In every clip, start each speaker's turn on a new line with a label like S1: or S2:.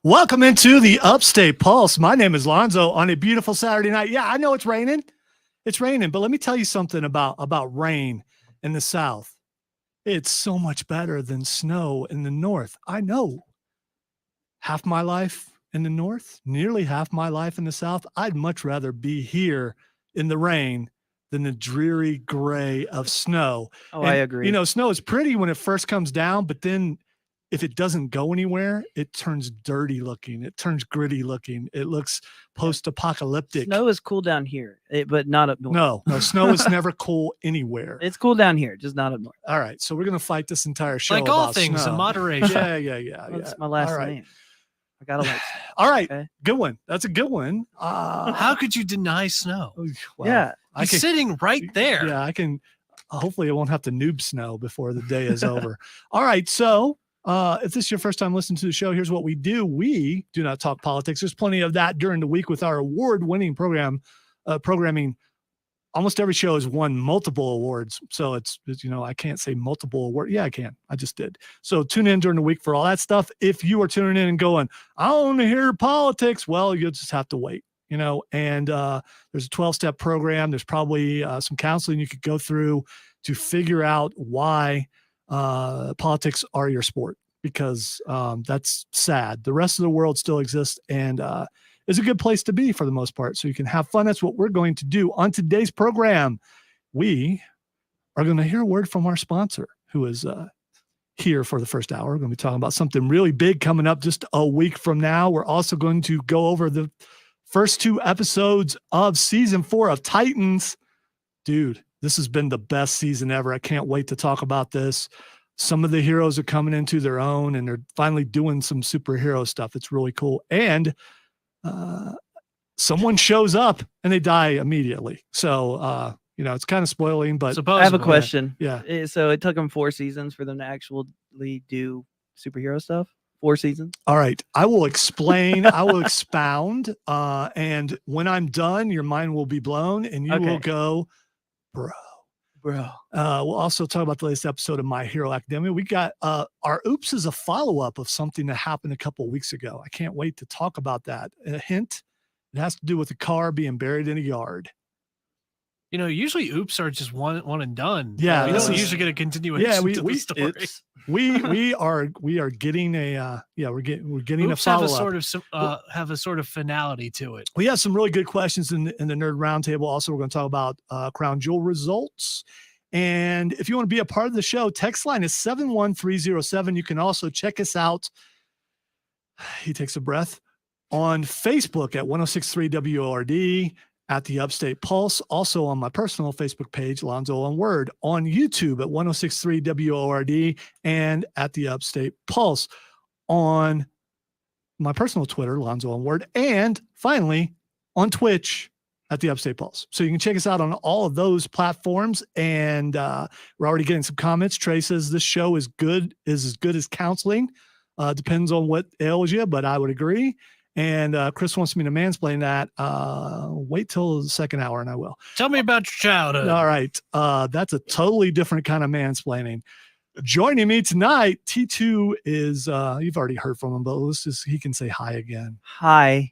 S1: Welcome into the Upstate Pulse. My name is Lonzo on a beautiful Saturday night. Yeah, I know it's raining. It's raining, but let me tell you something about rain in the South. It's so much better than snow in the North. I know. Half my life in the North, nearly half my life in the South. I'd much rather be here in the rain than the dreary gray of snow.
S2: Oh, and, I agree.
S1: You know, snow is pretty when it first comes down, but then if it doesn't go anywhere, it turns dirty looking. It turns gritty looking. It looks post-apocalyptic.
S2: Snow is cool down here, but not up north.
S1: No, snow is never cool anywhere.
S2: It's cool down here, just not up north.
S1: All right, so we're going to fight this entire show
S3: like all things
S1: snow.
S3: In moderation.
S1: Yeah.
S2: That's my last name. I got to like snow.
S1: All right,
S2: okay?
S1: Good one. That's a good one.
S3: How could you deny snow?
S1: Well,
S2: yeah.
S3: He's sitting right there.
S1: Yeah, I can. Hopefully, I won't have to noob snow before the day is over. All right, so if this is your first time listening to the show, here's what we do. We do not talk politics. There's plenty of that during the week with our award-winning programming. Almost every show has won multiple awards. So it's I can't say multiple award. Yeah, I can. I just did. So tune in during the week for all that stuff. If you are tuning in and going, I don't want to hear politics, well, you'll just have to wait. And there's a 12-step program. There's probably some counseling you could go through to figure out why politics are your sport, because that's sad. The rest of the world still exists and is a good place to be for the most part. So you can have fun. That's what we're going to do on today's program. We are going to hear a word from our sponsor, who is here for the first hour. We're going to be talking about something really big coming up just a week from now. We're also going to go over the first 2 episodes of season 4 of Titans. Dude, this has been the best season ever. I can't wait to talk about this. Some of the heroes are coming into their own and they're finally doing some superhero stuff. It's really cool. And someone shows up and they die immediately. So, it's kind of spoiling, but
S2: I have a question.
S1: Yeah.
S2: So it took them 4 seasons for them to actually do superhero stuff. 4 seasons.
S1: All right. I will explain. I will expound. And when I'm done, your mind will be blown and you will go, bro. We'll also talk about the latest episode of My Hero Academia. We got our Oops is a follow-up of something that happened a couple of weeks ago. I can't wait to talk about that. A hint, it has to do with a car being buried in a yard.
S3: Usually oops are just one and done.
S1: Yeah,
S3: we don't usually get a continuation to the story.
S1: We are getting we're getting
S3: oops
S1: a follow-up.
S3: have a sort of finality to it.
S1: We have some really good questions in the Nerd Roundtable. Also, we're going to talk about Crown Jewel results. And if you want to be a part of the show, text line is 71307. You can also check us out. He takes a breath on Facebook at 1063 WORD, at the Upstate Pulse, also on my personal Facebook page, Lonzo on Word, on YouTube at 1063 WORD, and at the Upstate Pulse on my personal Twitter, Lonzo on Word, and finally on Twitch at the Upstate Pulse. So you can check us out on all of those platforms. And we're already getting some comments. Trey says this show is as good as counseling. Depends on what ails you, but I would agree. And Chris wants me to mansplain that. Wait till the second hour and I will.
S3: Tell me about your childhood.
S1: All right. That's a totally different kind of mansplaining. Joining me tonight, T2 is, you've already heard from him, but he can say hi again.
S2: Hi.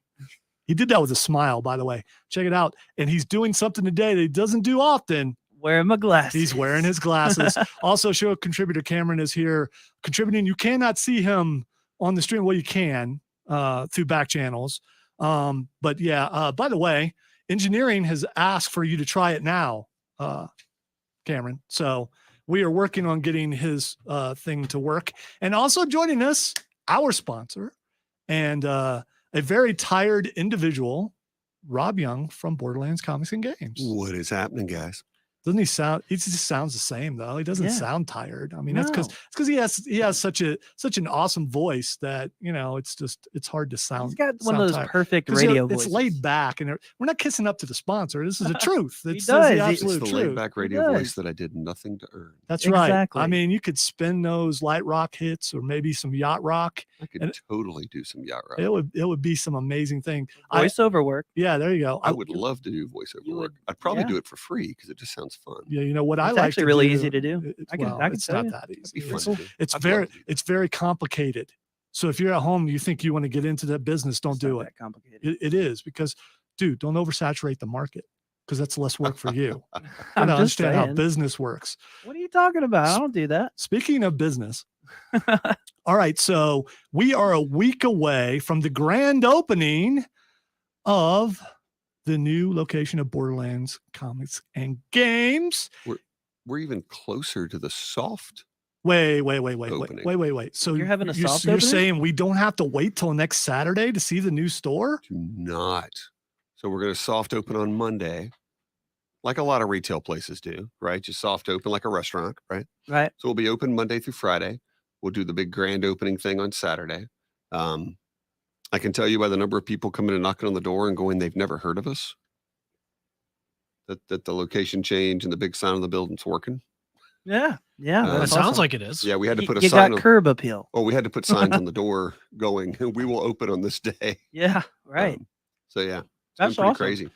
S1: He did that with a smile, by the way. Check it out. And he's doing something today that he doesn't do often.
S2: Wearing my glasses.
S1: He's wearing his glasses. Also, show contributor Cameron is here contributing. You cannot see him on the stream. Well, you can through back channels. But yeah, by the way, engineering has asked for you to try it now, Cameron. So we are working on getting his thing to work. And also joining us, our sponsor, and a very tired individual, Rob Young from Borderlands Comics and Games.
S4: What is happening, guys?
S1: Doesn't he sound? He just sounds the same though. He doesn't
S2: Yeah.
S1: sound tired. I mean, that's
S2: No.
S1: because he has such an awesome voice that it's hard to sound.
S2: He's got one
S1: sound
S2: of those
S1: tired.
S2: perfect
S1: 'Cause
S2: radio
S1: it's
S2: voices.
S1: laid back, and we're not kissing up to the sponsor. This is the truth.
S2: He
S1: It's
S2: does.
S1: the
S2: He-
S1: absolute
S4: It's the laid
S1: truth.
S4: back radio
S2: does.
S4: voice that I did nothing to earn.
S1: That's right. I
S2: Exactly.
S1: mean, you could spin those light rock hits or maybe some yacht rock.
S4: I could
S1: And-
S4: totally do some yacht rock.
S1: It would be some amazing thing.
S2: Voiceover work.
S1: Yeah, there you go.
S4: I would love to do voiceover
S2: You
S4: work.
S2: would-
S4: I'd probably
S2: yeah.
S4: do it for free because it just sounds fun.
S1: Yeah, you know what I
S2: It's
S1: like.
S2: actually
S1: to
S2: really
S1: do-
S2: easy to do.
S1: it-
S2: I can
S1: it's
S2: tell
S1: not
S2: you.
S1: that easy.
S4: It'd be fun
S1: It's,
S4: to do.
S1: it's
S4: I'd
S1: very
S4: love to do
S1: it's very complicated. So if you're at home, you think you want to get into that business, don't
S2: It's not
S1: do it.
S2: that complicated.
S1: It is because, dude, don't oversaturate the market because that's less work for you. You
S2: I'm
S1: know,
S2: just
S1: understand how
S2: saying.
S1: business works.
S2: What are you talking about? I don't do that.
S1: Speaking of business, all right. So we are a week away from the grand opening of the new location of Borderlands Comics and Games.
S4: We're even closer to the soft.
S1: Wait.
S4: Opening.
S1: So
S2: You're having a soft
S1: you're
S2: opening?
S1: saying we don't have to wait till next Saturday to see the new store?
S4: Do not. So we're going to soft open on Monday, like a lot of retail places do, right? Just soft open like a restaurant, right?
S2: Right.
S4: So we'll be open Monday through Friday. We'll do the big grand opening thing on Saturday. I can tell you by the number of people coming and knocking on the door and going, they've never heard of us, that the location change and the big sign on the building's working.
S2: Yeah. Yeah.
S4: That
S3: That
S2: that's
S3: sounds
S2: awesome.
S3: like it is.
S4: Yeah, we had to put a
S2: You
S4: sign
S2: got
S4: on.
S2: curb appeal.
S4: Oh, we had to put signs on the door going, we will open on this day.
S2: Yeah. Right.
S4: So yeah, it's
S2: That's
S4: been pretty
S2: awesome.
S4: crazy.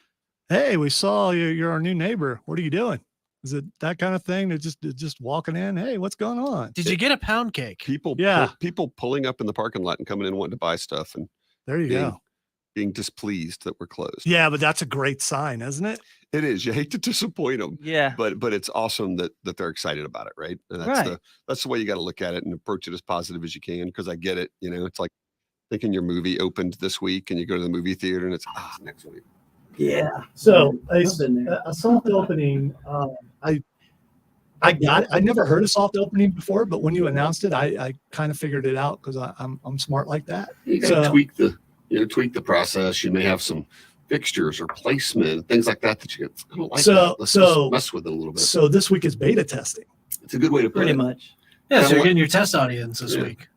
S1: Hey, we saw you. You're our new neighbor. What are you doing? Is it that kind of thing? They're just walking in. Hey, what's going on?
S3: Did you get a pound cake?
S4: People,
S1: Yeah.
S4: people pulling up in the parking lot and coming in wanting to buy stuff and
S1: There you go.
S4: being displeased that we're closed.
S1: Yeah, but that's a great sign, isn't it?
S4: It is. You hate to disappoint them,
S2: Yeah.
S4: but it's awesome that they're excited about it, right? And that's the way you got to look at it and approach it as positive as you can. Because I get it. You know, it's like thinking your movie opened this week and you go to the movie theater and it's next week.
S2: Yeah.
S1: So
S2: I've been there.
S1: a soft opening. I got it. I never heard of soft opening before, but when you announced it, I kind of figured it out because I'm smart like that.
S4: You got to tweak the process. You may have some fixtures or placement, things like that you get. I don't like that. Let's just mess with it a little bit.
S1: So this week is beta testing.
S4: It's a good way to put
S2: Pretty
S4: it.
S2: much.
S3: Yeah, so
S4: Kinda
S3: you're getting your test audience this
S4: Yeah.
S3: week.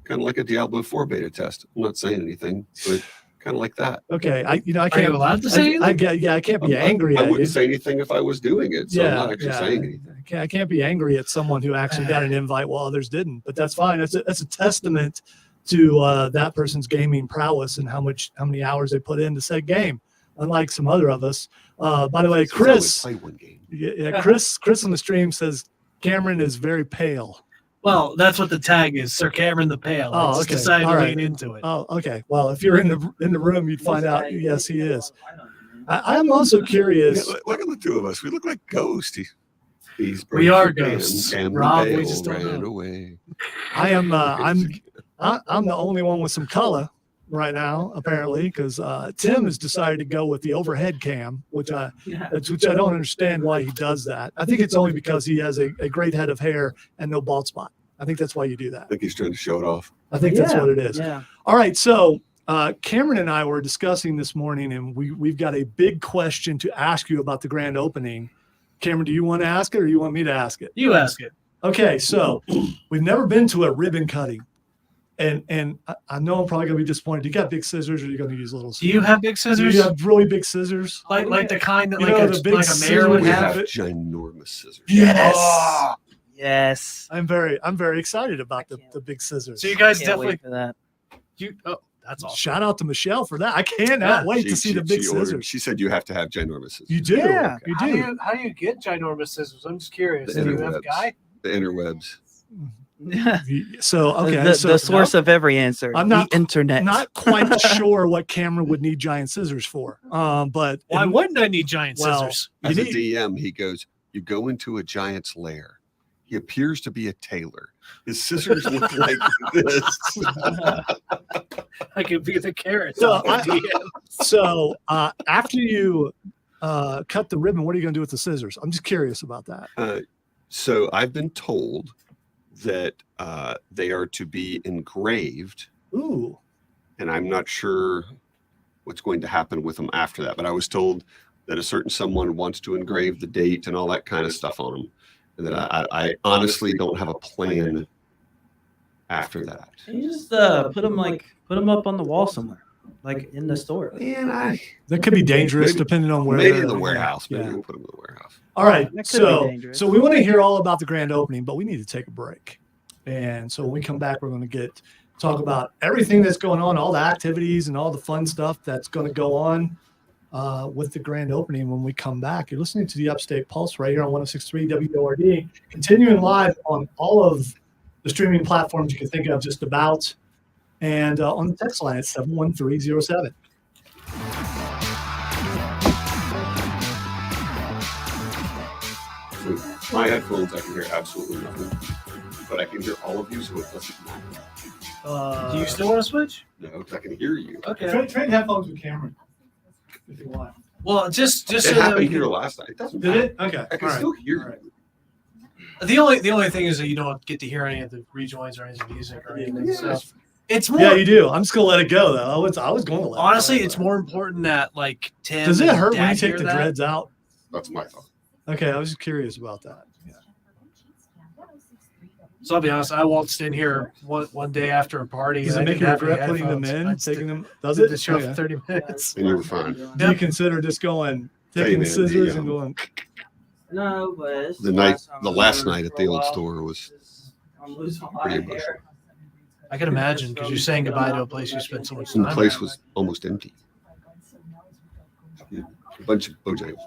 S4: Kind of like a Diablo 4 beta test. I'm not saying anything, but kind of like that.
S1: Okay, I
S3: Are you
S1: can't.
S3: allowed to say
S1: I can't be angry
S4: I
S1: at you.
S4: wouldn't say anything if I was doing it. So I'm
S1: Yeah,
S4: not actually
S1: yeah.
S4: saying anything.
S1: I can't be angry at someone who actually got an invite while others didn't, but that's fine. That's a testament to that person's gaming prowess and how many hours they put into said game. Unlike some other of us. By the way,
S4: Since I only
S1: Chris,
S4: played one game.
S1: Chris on the stream says Cameron is very pale.
S3: Well, that's what the tag is, Sir Cameron the Pale. I
S1: Oh,
S3: just
S1: okay.
S3: decided
S1: All
S3: to
S1: right.
S3: lean into it.
S1: Oh, okay. Well, if you're in the room, you'd find out. Yes, he is. I'm also curious.
S4: Look at the two of us. We look like ghosts. He's
S3: We are
S4: brave and
S3: ghosts.
S4: Cameron
S3: Rob, we
S4: Bale
S3: just don't
S4: ran
S3: know.
S4: away.
S1: I am. I'm the only one with some color right now, apparently, because Tim has decided to go with the overhead cam, which I don't understand why he does that. I think it's only because he has a great head of hair and no bald spot. I think that's why you do that.
S4: I think he's trying to show it off.
S1: I think that's what it is.
S2: Yeah.
S1: All right. So Cameron and I were discussing this morning, and we've got a big question to ask you about the grand opening. Cameron, do you want to ask it or you want me to ask it?
S3: You ask it.
S1: Okay. So we've never been to a ribbon cutting. And I know I'm probably going to be disappointed. You got big scissors or are you going to use little
S3: Do
S1: scissors?
S3: you have big
S1: Do
S3: scissors?
S1: you have really big scissors?
S3: Like the kind that
S1: You
S3: like
S1: know,
S3: a,
S1: the big
S3: like a mayor would
S4: We
S1: scissors
S3: have?
S4: have ginormous scissors.
S1: Yes.
S4: Oh,
S2: Yes.
S1: I'm very excited about
S2: I
S1: the
S2: can't-
S1: big scissors.
S3: So you guys
S2: Can't
S3: definitely
S2: wait for that.
S3: that's awesome.
S1: Shout out to Michelle for that. I cannot
S3: Yeah.
S1: wait to see the big
S4: ordered-
S1: scissors.
S4: She said you have to have ginormous scissors.
S1: You do.
S2: Yeah.
S1: You
S3: How
S1: do.
S3: do you get ginormous scissors? I'm just curious.
S4: The
S3: Do you have a
S4: interwebs.
S3: guy?
S4: The interwebs.
S1: So okay.
S2: the
S1: so
S2: source of every answer.
S1: I'm not-
S2: the internet.
S1: not quite sure what Cameron would need giant scissors for. But
S3: Why wouldn't I need giant
S1: Well,
S3: scissors?
S1: you
S4: As a
S1: need,
S4: DM, he goes, you go into a giant's lair. He appears to be a tailor. His scissors look like this.
S3: I could be the carrot.
S1: So
S3: on the
S1: I-
S3: DM.
S1: so after you cut the ribbon, what are you going to do with the scissors? I'm just curious about that.
S4: So I've been told that they are to be engraved,
S1: Ooh.
S4: and I'm not sure what's going to happen with them after that. But I was told that a certain someone wants to engrave the date and all that kind of stuff on them. And then I honestly don't have a plan after that.
S2: You just put them up on the wall somewhere, like in the store.
S4: Man,
S1: That could be dangerous
S4: Maybe-
S1: depending on where.
S4: maybe
S1: they're-
S4: in the warehouse. Maybe
S1: Yeah.
S4: we'll put them in the warehouse.
S1: All right.
S2: That could be
S1: So
S2: dangerous.
S1: we want to hear all about the grand opening, but we need to take a break. And so when we come back, we're going to talk about everything that's going on, all the activities and all the fun stuff that's going to go on with the grand opening when we come back. You're listening to the Upstate Pulse right here on 106.3 WORD, continuing live on all of the streaming platforms you can think of just about. And on the text line at 71307.
S4: With my headphones, I can hear absolutely nothing, but I can hear all of you, so it doesn't matter.
S3: Do you still want to switch?
S4: No, because I can hear you.
S3: Okay.
S1: Trade headphones with Cameron if you want.
S3: Well, just so
S4: It
S3: that we
S4: happened
S3: can,
S4: here last night. It doesn't
S1: Did
S4: matter.
S1: it? Okay.
S4: I can
S1: All right.
S4: still hear
S1: All right.
S4: you.
S3: the only thing is that you don't get to hear any of the rejoins or any of the music or anything. So it's more.
S1: Yeah, you do. I'm just gonna let it go though. I was going to let
S3: Honestly,
S1: it go.
S3: it's more important that like Tim.
S1: Does it
S3: and
S1: hurt when
S3: Dad
S1: you take
S3: hear
S1: the
S3: that.
S1: dreads out?
S4: That's my thought.
S1: Okay, I was just curious about that. Yeah.
S3: So I'll be honest. I waltzed in here one day after a party.
S1: Does
S3: and
S1: it
S3: I
S1: make you
S3: didn't have any
S1: regret putting them
S3: headphones.
S1: in,
S3: I just
S1: taking
S3: did-
S1: them? Does
S3: did
S1: it?
S3: the show
S1: Okay.
S3: for 30 minutes.
S4: And you were fine.
S1: Do you consider just going,
S4: Hey,
S1: taking
S4: man,
S1: scissors
S4: the,
S1: and going?
S2: No, but it's
S4: The last night at the old store was
S2: I'm losing a lot
S4: pretty
S2: of
S4: emotional.
S2: hair.
S3: I can imagine because you're saying goodbye to a place you spent so much
S4: And
S3: time.
S4: the place
S3: at.
S4: was almost empty. A bunch of Bojangles.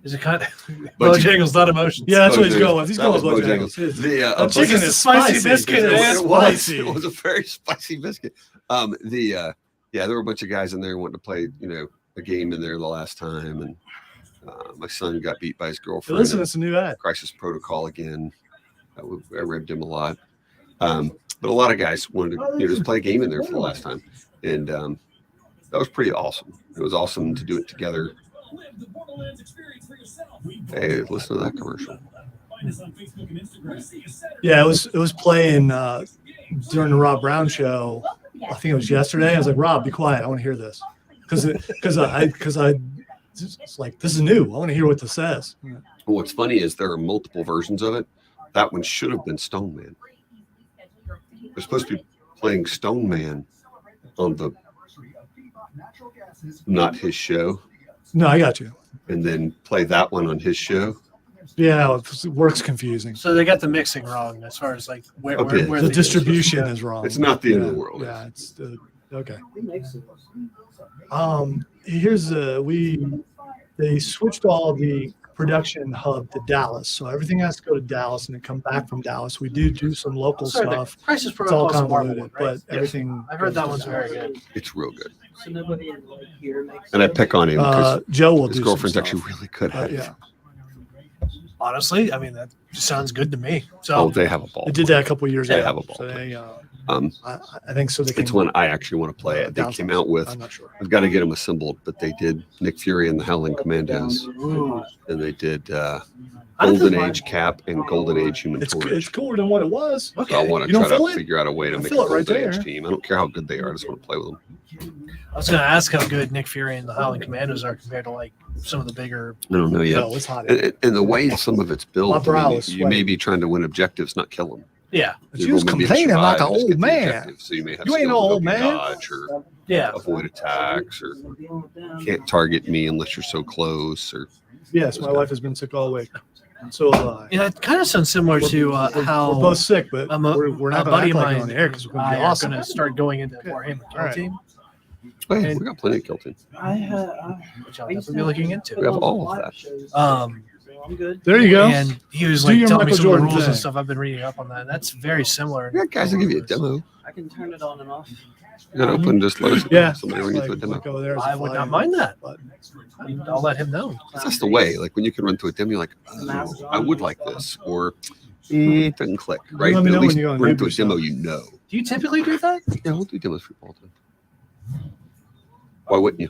S3: Is it kind of
S4: Bunch of-
S3: Bojangles, not emotions?
S1: Yeah, that's what he's
S4: Bojangles.
S1: going with. He's
S4: That
S1: going with
S4: was
S1: Bojangles.
S4: The
S1: The
S4: a bunch
S1: chicken
S4: of-
S1: is
S3: spicy
S1: spicy.
S3: biscuit,
S1: It's
S3: man.
S1: spicy.
S4: It was a very spicy biscuit. There were a bunch of guys in there wanting to play, a game in there the last time, and my son got beat by his
S1: Hey,
S4: girlfriend.
S1: listen,
S4: in
S1: it's a new ad.
S4: Crisis Protocol again. I ribbed him a lot, but a lot of guys wanted to just play a game in there for the last time, and that was pretty awesome. It was awesome to do it together. Hey, listen to that commercial.
S1: Yeah, it was playing during the Rob Brown show. I think it was yesterday. I was like, Rob, be quiet. I want to hear this because it's like, this is new. I want to hear what this says.
S4: What's funny is there are multiple versions of it. That one should have been Stone Man. They're supposed to be playing Stone Man on the not his show,
S1: No, I got you.
S4: and then play that one on his show.
S1: Yeah, work's confusing.
S3: So they got the mixing wrong as far as like where
S4: A bit.
S3: where
S1: The
S3: they-
S1: distribution is wrong.
S4: It's not the end of
S1: Yeah,
S4: the world.
S1: Yeah, it's okay.
S2: Who makes it?
S1: Here's they switched all the production hub to Dallas, so everything has to go to Dallas and then come back from Dallas. We do some local
S3: Sorry, the
S1: stuff.
S3: Crisis
S1: It's all
S3: Protocol is a Marvel
S1: convoluted,
S3: one,
S1: but
S3: right? Yes.
S1: everything.
S3: I heard that
S1: goes
S3: one's
S1: to
S3: very
S1: Dallas.
S3: good.
S4: It's real good.
S2: So nobody in here makes
S4: And I
S2: it?
S4: pick on him because
S1: Joe will
S4: his
S1: do
S4: girlfriend's
S1: some
S4: actually
S1: stuff.
S4: really good at it.
S1: Yeah,
S3: Honestly, I mean that just sounds good to me. So
S4: Oh, they have a ball.
S1: they did that a couple of years
S4: They
S1: ago.
S4: have a ball.
S1: So they, I think so. They
S4: It's one I actually want to play. They came out with.
S1: I'm not sure.
S4: I've got to get them assembled, but they did Nick Fury and the Howling Commandos,
S3: ooh,
S4: and they did
S3: I don't
S4: Golden
S3: think
S4: Age Cap and Golden Age Human
S1: It's
S4: Torch.
S1: cooler than what it was.
S3: okay.
S4: So I want
S1: You
S4: to
S1: don't
S4: try
S1: feel
S4: to
S1: it?
S4: figure out a way to
S1: I
S4: make a
S1: feel it right
S4: Golden Age
S1: there.
S4: team. I don't care how good they are. I just want to play with them.
S3: I was going to ask how good Nick Fury and the Howling Commandos are compared to like some of the bigger.
S4: I don't know yet.
S1: No, it's hot.
S4: And the way some of it's
S1: My
S4: built,
S1: brow
S4: I mean,
S1: is
S4: you may
S1: sweating.
S4: be trying to win objectives, not kill them.
S3: Yeah,
S1: But you was complaining like an old man.
S4: So you may have
S1: You ain't
S4: skills
S1: no
S4: to
S1: old
S4: help you
S1: man.
S4: dodge or
S3: yeah.
S4: avoid attacks, or
S2: I'm dealing with them.
S4: can't target me unless you're so close. Or
S1: Yes, my wife has been sick all week. So have I.
S3: Yeah, it kind of sounds similar to how
S1: We're both sick, but
S3: I'm
S1: we're not
S3: a
S1: going
S3: buddy
S1: to
S3: of
S1: act like it
S3: mine
S1: on the air because we're going to be
S3: are
S1: awesome.
S3: going to start going into
S1: Okay.
S3: Warhammer Kill
S1: All right.
S3: Team,
S4: hey,
S3: And-
S4: we got plenty of kill team.
S3: which I'll definitely be looking into.
S4: We have all of that.
S2: I'm good.
S1: There you go.
S3: And he was
S1: Do
S3: like
S1: your
S3: telling me
S1: Michael
S3: some of the
S1: Jordan
S3: rules and
S1: thing.
S3: stuff. I've been reading up on that. That's very similar.
S4: We got guys that give you a demo.
S2: I can turn it on and off.
S4: You got to open, just let us know.
S1: Yeah.
S4: Somebody run you through a demo.
S1: Like over there is a
S3: I would not
S1: fire
S3: mind that.
S1: button.
S3: I'll let him know.
S4: That's the way. Like when you can run through a demo, you're like, oh, I would like this, or it doesn't click, right?
S1: Let me
S4: But
S1: know
S4: at
S1: when
S4: least
S1: you go and
S4: run
S1: do
S4: through a demo,
S1: stuff.
S4: you know.
S3: Do you typically do that?
S4: Yeah, we'll do demos for you all the time. Why wouldn't you?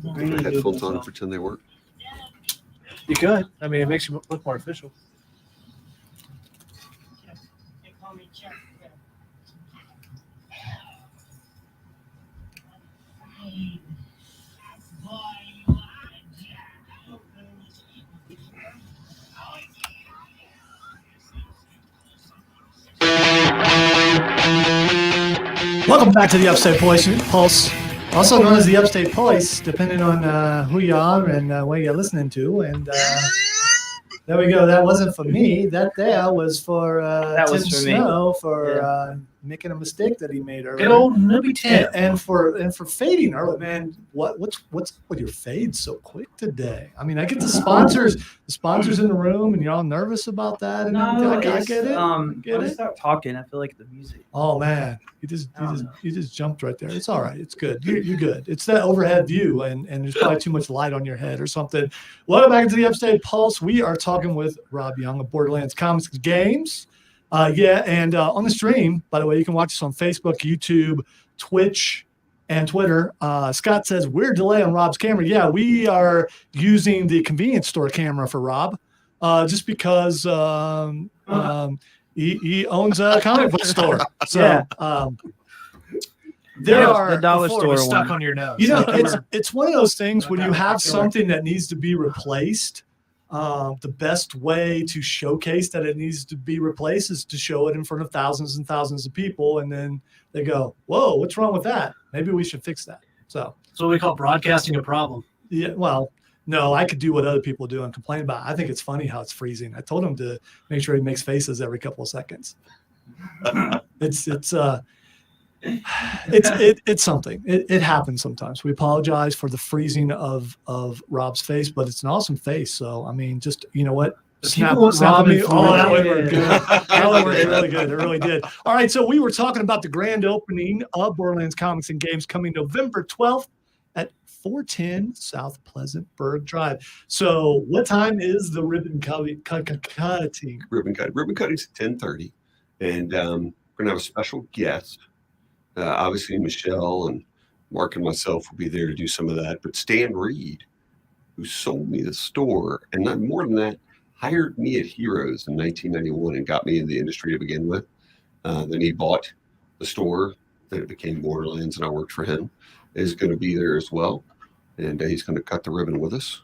S4: Put the headphones on and pretend they work.
S3: You could. I mean, it makes you look more official.
S1: Welcome back to the Upstate Pulse, also known as the Upstate Pulse, depending on who you are and what you're listening to. And there we go. That wasn't for me. That there was for Tim Snow for making a mistake that he made earlier.
S3: Good old Newbie Tim.
S1: And for fading early, man. What's with your fade so quick today? I mean, I get the sponsors in the room, and you're all nervous about that. And I get it.
S2: When I start talking, I feel like the music.
S1: Oh man, you just jumped right there. It's all right. It's good. You're good. It's that overhead view, and there's probably too much light on your head or something. Welcome back to the Upstate Pulse. We are talking with Rob Young of Borderlands Comics and Games. And on the stream, by the way, you can watch us on Facebook, YouTube, Twitch, and Twitter. Scott says, weird delay on Rob's camera. Yeah, we are using the convenience store camera for Rob, just because he owns a comic book store. So there are
S2: the dollar store
S3: stuck
S2: one.
S3: on your nose.
S1: You know, it's one of those things when you have something that needs to be replaced. The best way to showcase that it needs to be replaced is to show it in front of thousands and thousands of people, and then they go, "Whoa, what's wrong with that? Maybe we should fix that." So
S3: that's what we call broadcasting a problem.
S1: yeah, well, no, I could do what other people do and complain about it. I think it's funny how it's freezing. I told him to make sure he makes faces every couple of seconds. It's something. It happens sometimes. We apologize for the freezing of Rob's face, but it's an awesome face. So I mean, just you know what? Snap Rob me. Oh, that way we're good. That way we're really good. It really did. All right. So we were talking about the grand opening of Borderlands Comics and Games coming November 12th at 410 South Pleasantburg Drive. So what time is the ribbon cutting?
S4: Ribbon cutting's at 10:30, and we're gonna have a special guest. Obviously, Michelle and Mark and myself will be there to do some of that. But Stan Reed, who sold me the store, and not more than that, hired me at Heroes in 1991 and got me in the industry to begin with. Then he bought the store, then it became Borderlands, and I worked for him. Is going to be there as well, and he's going to cut the ribbon with us.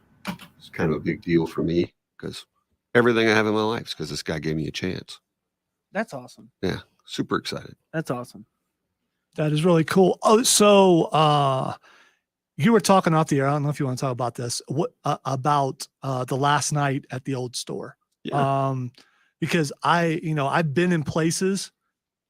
S4: It's kind of a big deal for me because everything I have in my life is because this guy gave me a chance.
S2: That's awesome.
S4: Yeah, super excited.
S2: That's awesome.
S1: That is really cool. Oh, so you were talking off the air. I don't know if you want to talk about this. What about the last night at the old store?
S4: Yeah.
S1: Because I've been in places.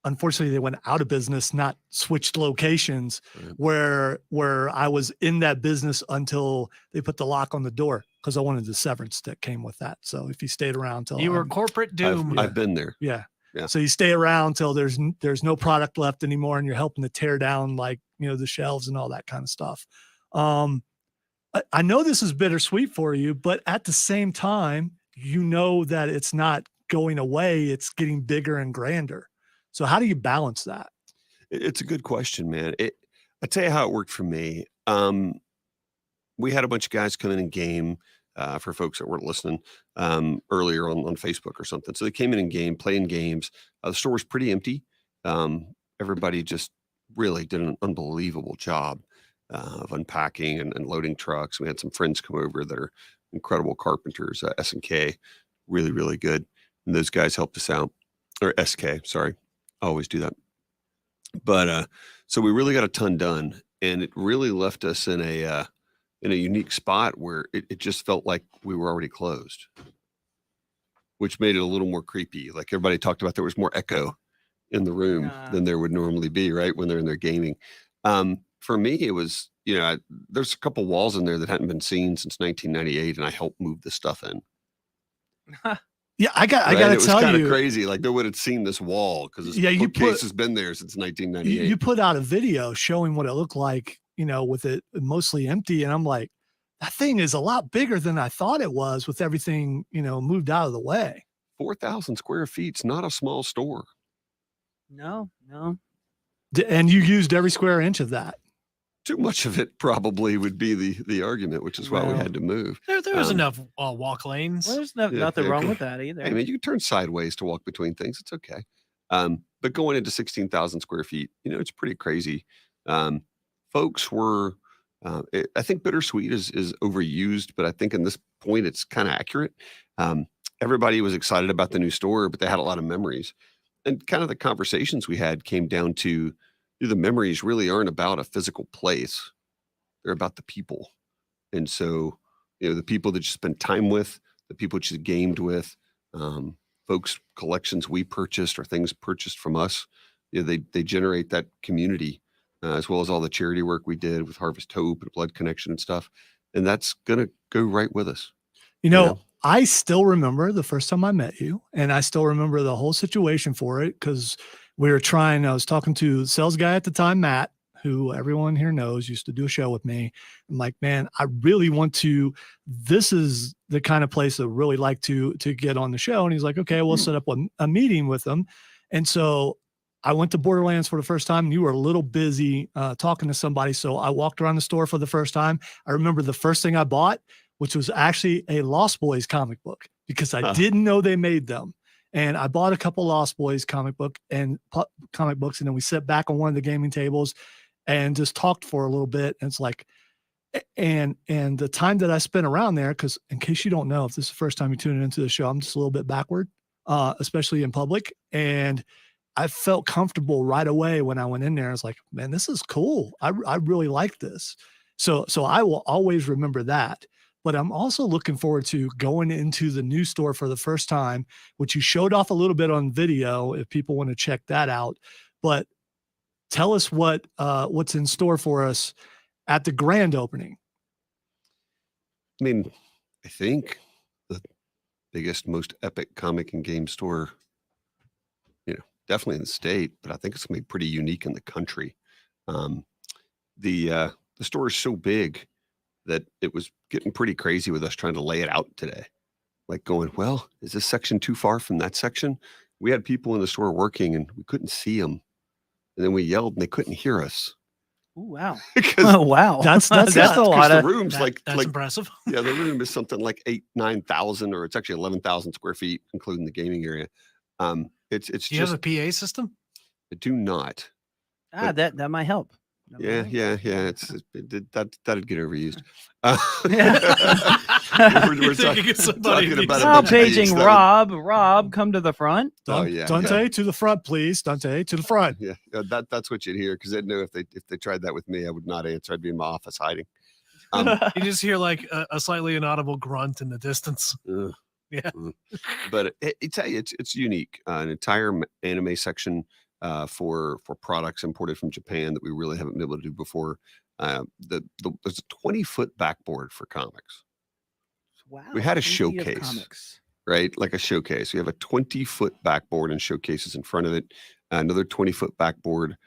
S1: Unfortunately, they went out of business, not switched locations,
S4: Right.
S1: where I was in that business until they put the lock on the door because I wanted the severance that came with that. So if you stayed around till
S3: You were corporate doom.
S4: I've been there.
S1: yeah.
S4: Yeah.
S1: So you stay around till there's no product left anymore, and you're helping to tear down the shelves and all that kind of stuff. I know this is bittersweet for you, but at the same time, you know that it's not going away; it's getting bigger and grander. So how do you balance that?
S4: It's a good question, man. I tell you how it worked for me. We had a bunch of guys come in and game for folks that weren't listening earlier on Facebook or something. So they came in and game, playing games. The store was pretty empty. Everybody just really did an unbelievable job of unpacking and loading trucks. We had some friends come over that are incredible carpenters, S&K, really, really good. And those guys helped us out, or SK, sorry. I always do that. But so we really got a ton done, and it really left us in a unique spot where it just felt like we were already closed, which made it a little more creepy. Like everybody talked about, there was more echo in the room than there would normally be, right, when they're in there gaming. For me, it was, there's a couple walls in there that hadn't been seen since 1998, and I helped move the stuff in.
S1: Yeah, I got to
S4: It was
S1: tell
S4: kind
S1: you,
S4: of crazy. Like they would have seen this wall because this bookcase has been there since 1998.
S1: you put out a video showing what it looked like, with it mostly empty, and I'm like, that thing is a lot bigger than I thought it was with everything, moved out of the way.
S4: 4,000 square feet's not a small store.
S2: No.
S1: And you used every square inch of that.
S4: Too much of it probably would be the argument, which is why we had to move.
S3: There was enough walk lanes.
S2: Well, there's nothing wrong with that either.
S4: I mean, you can turn sideways to walk between things. It's okay. But going into 16,000 square feet, it's pretty crazy. Folks were, I think bittersweet is overused, but I think in this point, it's kind of accurate. Everybody was excited about the new store, but they had a lot of memories. And kind of the conversations we had came down to the memories really aren't about a physical place. They're about the people. And so, the people that you spend time with, the people that you gamed with, folks, collections we purchased or things purchased from us, they generate that community, as well as all the charity work we did with Harvest Hope and Blood Connection and stuff. And that's going to go right with us.
S1: I still remember the first time I met you, and I still remember the whole situation for it because I was talking to the sales guy at the time, Matt, who everyone here knows used to do a show with me. I'm like, man, I really want to, this is the kind of place I really like to get on the show. And he's like, okay, we'll set up a meeting with them. And so I went to Borderlands for the first time, and you were a little busy talking to somebody. So I walked around the store for the first time. I remember the first thing I bought, which was actually a Lost Boys comic book, because I didn't know they made them. And I bought a couple Lost Boys comic books, and then we sat back on one of the gaming tables and just talked for a little bit. And it's like, and the time that I spent around there, because in case you don't know, if this is the first time you're tuning into the show, I'm just a little bit backward, especially in public. And I felt comfortable right away when I went in there. I was like, man, this is cool. I really like this. So I will always remember that. But I'm also looking forward to going into the new store for the first time, which you showed off a little bit on video if people want to check that out. But tell us what's in store for us at the grand opening.
S4: I mean, I think the biggest, most epic comic and game store, definitely in the state, but I think it's going to be pretty unique in the country. The store is so big that it was getting pretty crazy with us trying to lay it out today. Like going, well, is this section too far from that section? We had people in the store working and we couldn't see them. And then we yelled and they couldn't hear us.
S2: Oh, wow.
S1: Oh,
S2: wow.
S1: That's
S2: a lot
S4: the
S2: of
S4: rooms
S3: that's impressive.
S4: Yeah, the room is something like 9,000, or it's actually 11,000 square feet, including the gaming area. It's
S3: Do you
S4: just
S3: have a PA system?
S4: I do not.
S2: that might help.
S4: Yeah. That'd get overused. We're talking about
S2: Now
S4: a
S2: paging Rob. Rob, come to the front.
S1: Dante, to the front, please. Dante, to the front.
S4: Yeah, that's what you'd hear, because they'd know if they tried that with me, I would not answer. I'd be in my office hiding.
S3: You just hear like a slightly inaudible grunt in the distance. Yeah,
S4: but it's unique. An entire anime section for products imported from Japan that we really haven't been able to do before. There's a 20-foot backboard for comics.
S2: Wow.
S4: We had a showcase, right? Like a showcase. We have a 20-foot backboard and showcases in front of it. Another 20-foot backboard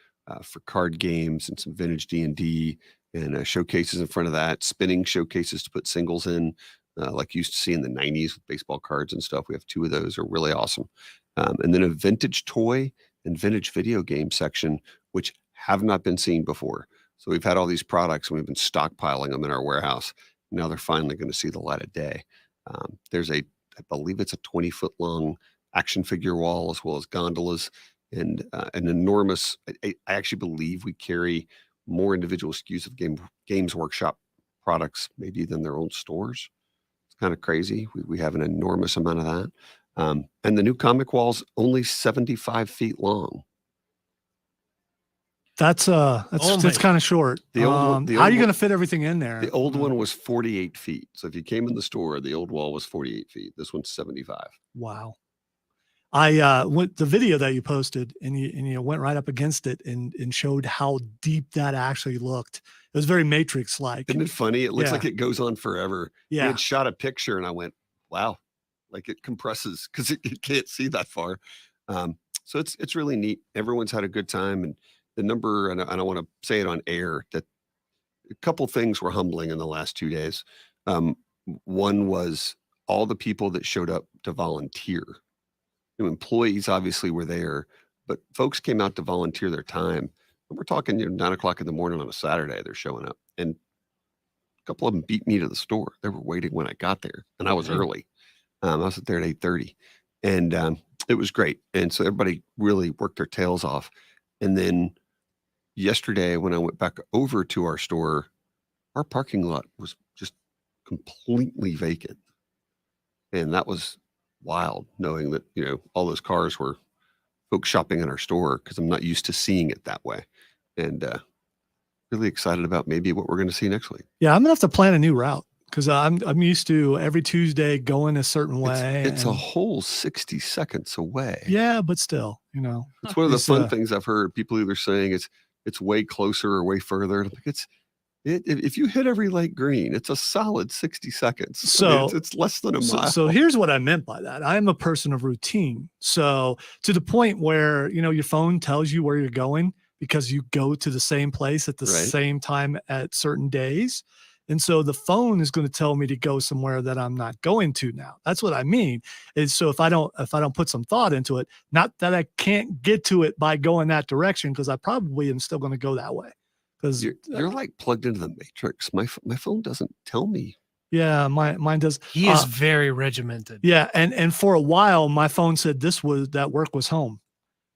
S4: for card games and some vintage D&D, and showcases in front of that. Spinning showcases to put singles in, like you used to see in the 90s with baseball cards and stuff. We have 2 of those. Are really awesome. And then a vintage toy and vintage video game section, which have not been seen before. So we've had all these products and we've been stockpiling them in our warehouse. Now they're finally going to see the light of day. There's I believe it's a 20-foot long action figure wall, as well as gondolas, and an enormous, I actually believe we carry more individual SKUs of Games Workshop products maybe than their own stores. It's kind of crazy. We have an enormous amount of that. And the new comic wall's only 75 feet long.
S1: That's kind of short.
S4: How
S1: are you going to fit everything in there?
S4: The old one was 48 feet. So if you came in the store, the old wall was 48 feet. This one's 75.
S1: Wow. I went the video that you posted, and you went right up against it and showed how deep that actually looked. It was very Matrix like.
S4: Isn't it funny? It looks like it goes on forever.
S1: Yeah.
S4: We had shot a picture and I went, wow, like it compresses because it can't see that far. So it's really neat. Everyone's had a good time, and the number, and I want to say it on air, that a couple things were humbling in the last 2 days. One was all the people that showed up to volunteer. Employees obviously were there, but folks came out to volunteer their time. And we're talking 9 o'clock in the morning on a Saturday, they're showing up. And a couple of them beat me to the store. They were waiting when I got there, and I was early. I was there at 8:30, and it was great. And so everybody really worked their tails off. And then yesterday, when I went back over to our store, our parking lot was just completely vacant. And that was wild, knowing that, all those cars were folks shopping in our store, because I'm not used to seeing it that way. and really excited about maybe what we're going to see next week.
S1: Yeah, I'm gonna have to plan a new route because I'm used to every Tuesday going a certain way.
S4: It's a whole 60 seconds away.
S1: Yeah, but still,
S4: It's one of the
S1: It's,
S4: fun things I've heard people either saying it's way closer or way further. And I'm like, if you hit every light green, it's a solid 60 seconds.
S1: So
S4: it's less than a mile.
S1: So here's what I meant by that. I am a person of routine. So to the point where, your phone tells you where you're going because you go to the same place at the same time at certain days. And so the phone is going to tell me to go somewhere that I'm not going to now. That's what I mean. Is so if I don't put some thought into it, not that I can't get to it by going that direction, because I probably am still going to go that way. Because
S4: you're like plugged into the matrix. My phone doesn't tell me.
S1: Yeah, mine does.
S3: He is very regimented.
S1: Yeah, and for a while my phone said that work was home,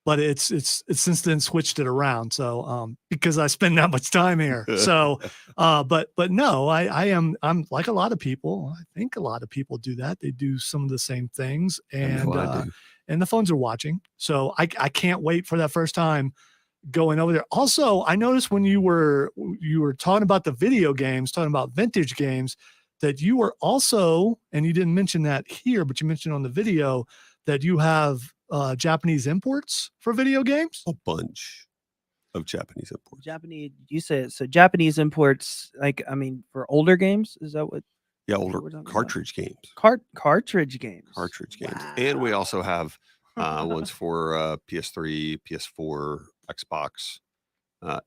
S1: but it's since then switched it around. So because I spend that much time here. So but no, I'm like a lot of people. I think a lot of people do that. They do some of the same things, and the phones are watching. So I can't wait for that first time going over there. Also, I noticed when you were talking about the video games, talking about vintage games, that you were also, and you didn't mention that here, but you mentioned on the video that you have Japanese imports for video games.
S4: A bunch of Japanese imports.
S2: You said so. Japanese imports, for older games. Is that what?
S4: Yeah, older cartridge games.
S2: Cartridge games.
S4: Cartridge games,
S2: Wow.
S4: and we also have ones for PS3, PS4, Xbox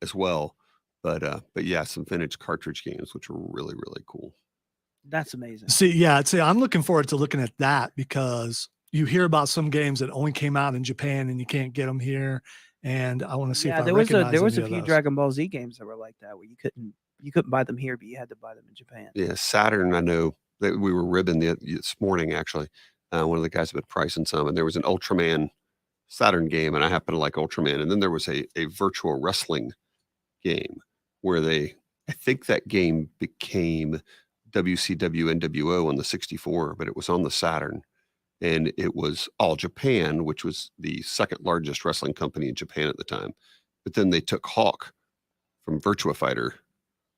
S4: as well. But yeah, some vintage cartridge games, which are really, really cool.
S2: That's amazing.
S1: See, I'm looking forward to looking at that, because you hear about some games that only came out in Japan and you can't get them here. And I want to see if
S2: there was a few Dragon Ball Z games that were like that, where you couldn't buy them here, but you had to buy them in Japan.
S4: Yeah, Saturn. I know that we were ribbing this morning, actually. One of the guys had been pricing some, and there was an Ultraman Saturn game, and I happen to like Ultraman. And then there was a virtual wrestling game where I think that game became WCW NWO on the 64, but it was on the Saturn, and it was All Japan, which was the second largest wrestling company in Japan at the time. But then they took Hawk from Virtua Fighter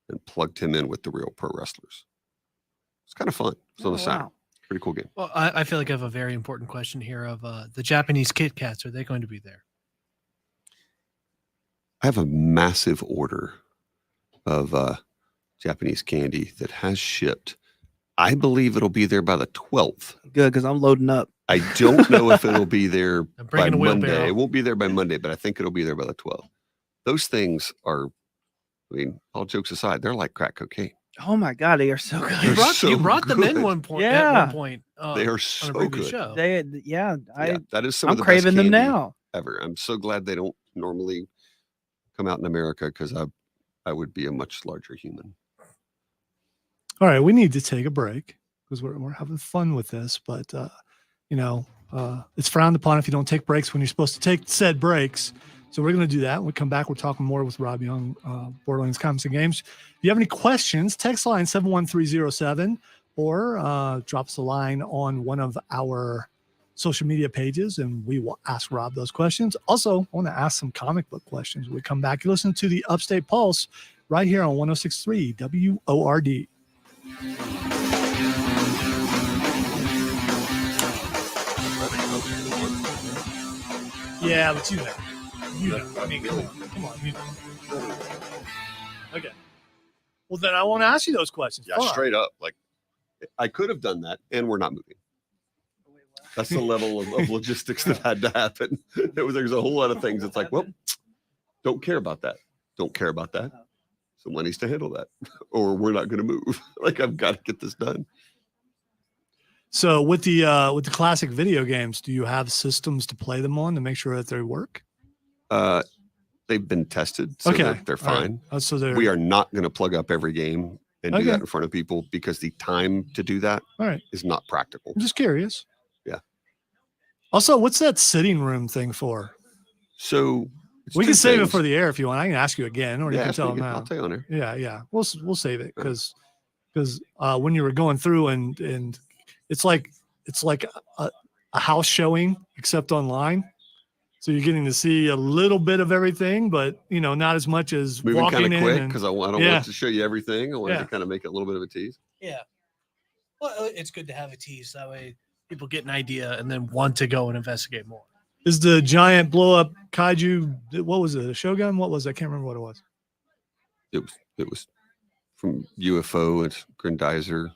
S4: and plugged him in with the real pro wrestlers. It's kind of fun. It's on the Saturn. Pretty cool game.
S3: Well, I feel like I have a very important question here of the Japanese Kit Kats. Are they going to be there?
S4: I have a massive order of Japanese candy that has shipped. I believe it'll be there by the 12th.
S2: Good, because I'm loading up.
S4: I don't know if it'll be there by
S3: a
S4: Monday. It won't be there by Monday, but I think it'll be there by the 12th. Those things are, all jokes aside, they're like crack cocaine.
S2: Oh my God, they are so good.
S3: You brought them in one point.
S2: Yeah.
S3: At one point.
S4: They are
S3: on
S4: so
S3: a previous
S4: good.
S3: show.
S4: That is some
S2: I'm
S4: of the
S2: craving
S4: best
S2: them
S4: candy
S2: now.
S4: ever. I'm so glad they don't normally come out in America, because I would be a much larger human.
S1: All right, we need to take a break because we're having fun with this, but it's frowned upon if you don't take breaks when you're supposed to take said breaks. So we're going to do that. When we come back, we're talking more with Rob Young, Borderlands Comics and Games. If you have any questions, text line 71307 or drop us a line on one of our social media pages, and we will ask Rob those questions. Also, I want to ask some comic book questions when we come back. You listen to the Upstate Pulse right here on 106.3 WORD. Yeah, but you know. I mean, come on. You know. Okay. Well, then I want to ask you those questions.
S4: Yeah,
S1: Fine.
S4: straight up. Like, I could have done that, and we're not moving. That's the level of logistics that had to happen. There's a whole lot of things. It's like, well, don't care about that. Don't care about that. Someone needs to handle that, or we're not going to move. Like, I've got to get this done.
S1: So with the classic video games, do you have systems to play them on to make sure that they work?
S4: They've been tested, so
S1: okay,
S4: they're fine.
S1: Right. So
S4: we are not going to plug up every game and do that in front of people, because the time to do that is not practical.
S1: I'm just curious.
S4: Yeah.
S1: Also, what's that sitting room thing for?
S4: So
S1: we can save it for the air if you want. I can ask you again, or you can tell them now.
S4: I'll tell you on there.
S1: Yeah. We'll save it because when you were going through and it's like a house showing except online. So you're getting to see a little bit of everything, but not as much as
S4: Moving
S1: walking
S4: kind of
S1: in.
S4: quick
S1: and-
S4: because I don't
S1: Yeah.
S4: want to show you everything. I wanted
S1: Yeah.
S4: to kind of make it a little bit of a tease.
S3: Yeah. Well, it's good to have a tease. That way people get an idea and then want to go and investigate more.
S1: Is the giant blow up kaiju? What was it? A Shogun? What was it? I can't remember what it was.
S4: It was from UFO. It's Grandizer,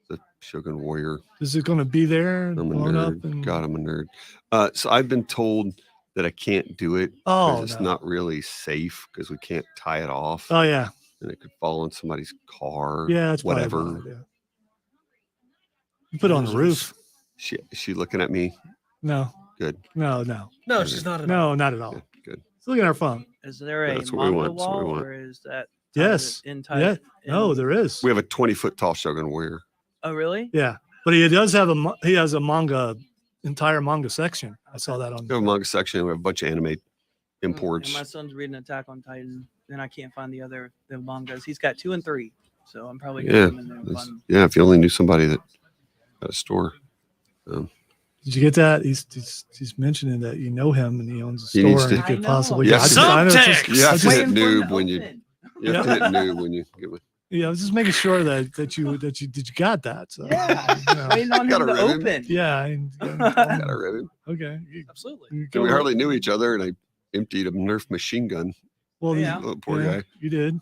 S4: the Shogun Warrior.
S1: Is it going to be there?
S4: I'm a
S1: blown up
S4: nerd.
S1: and-
S4: God, I'm a nerd. So I've been told that I can't do it because
S1: Oh,
S4: it's
S1: no.
S4: not really safe because we can't tie it off
S1: Oh yeah,
S4: and it could fall on somebody's car.
S1: yeah. It's probably a
S4: whatever.
S1: bad idea. You put it on the roof.
S4: Is she looking at me?
S1: No,
S4: Good.
S1: no,
S3: No, she's not.
S1: no, not at all.
S4: Good. Good.
S1: She's looking at her phone.
S2: Is there a
S4: That's what we
S2: manga
S4: want, that's what we
S2: wall,
S4: want.
S2: or is that
S1: Yes.
S2: in
S1: Yeah. No, there is.
S4: We have a 20-foot tall Shogun Warrior.
S2: Oh, really?
S1: Yeah, but he does have he has a entire manga section. I saw that on.
S4: We have a manga section. We have a bunch of anime
S2: And
S4: imports.
S2: my son's reading Attack on Titan, and I can't find the mangas. He's got 2 and 3, so I'm probably gonna
S4: Yeah,
S2: put him in there and find.
S4: Yeah, if you only knew somebody that at a store.
S1: Did you get that? He's mentioning that you know him and he owns a
S4: He
S1: store
S4: needs
S1: and
S4: to-
S1: he could
S2: I know.
S1: possibly.
S4: Yeah.
S1: I know, it's just-
S3: Subtext!
S4: You have
S1: I
S4: to
S1: just-
S4: hit
S2: Waiting for him
S4: noob
S2: to
S4: when you
S2: open.
S4: you have to hit noob when you get with.
S1: Yeah, I was just making sure that you got that. So,
S2: Yeah.
S1: you know.
S2: Waiting on
S4: Got
S2: him
S4: a
S2: to
S4: ribbon.
S2: open.
S1: Yeah.
S4: Got a ribbon.
S1: Okay.
S3: Absolutely.
S1: You
S4: We
S1: go-
S4: hardly knew each other, and I emptied a Nerf machine gun.
S1: Well,
S2: Yeah.
S4: Oh, poor
S1: yeah,
S4: guy.
S1: you did.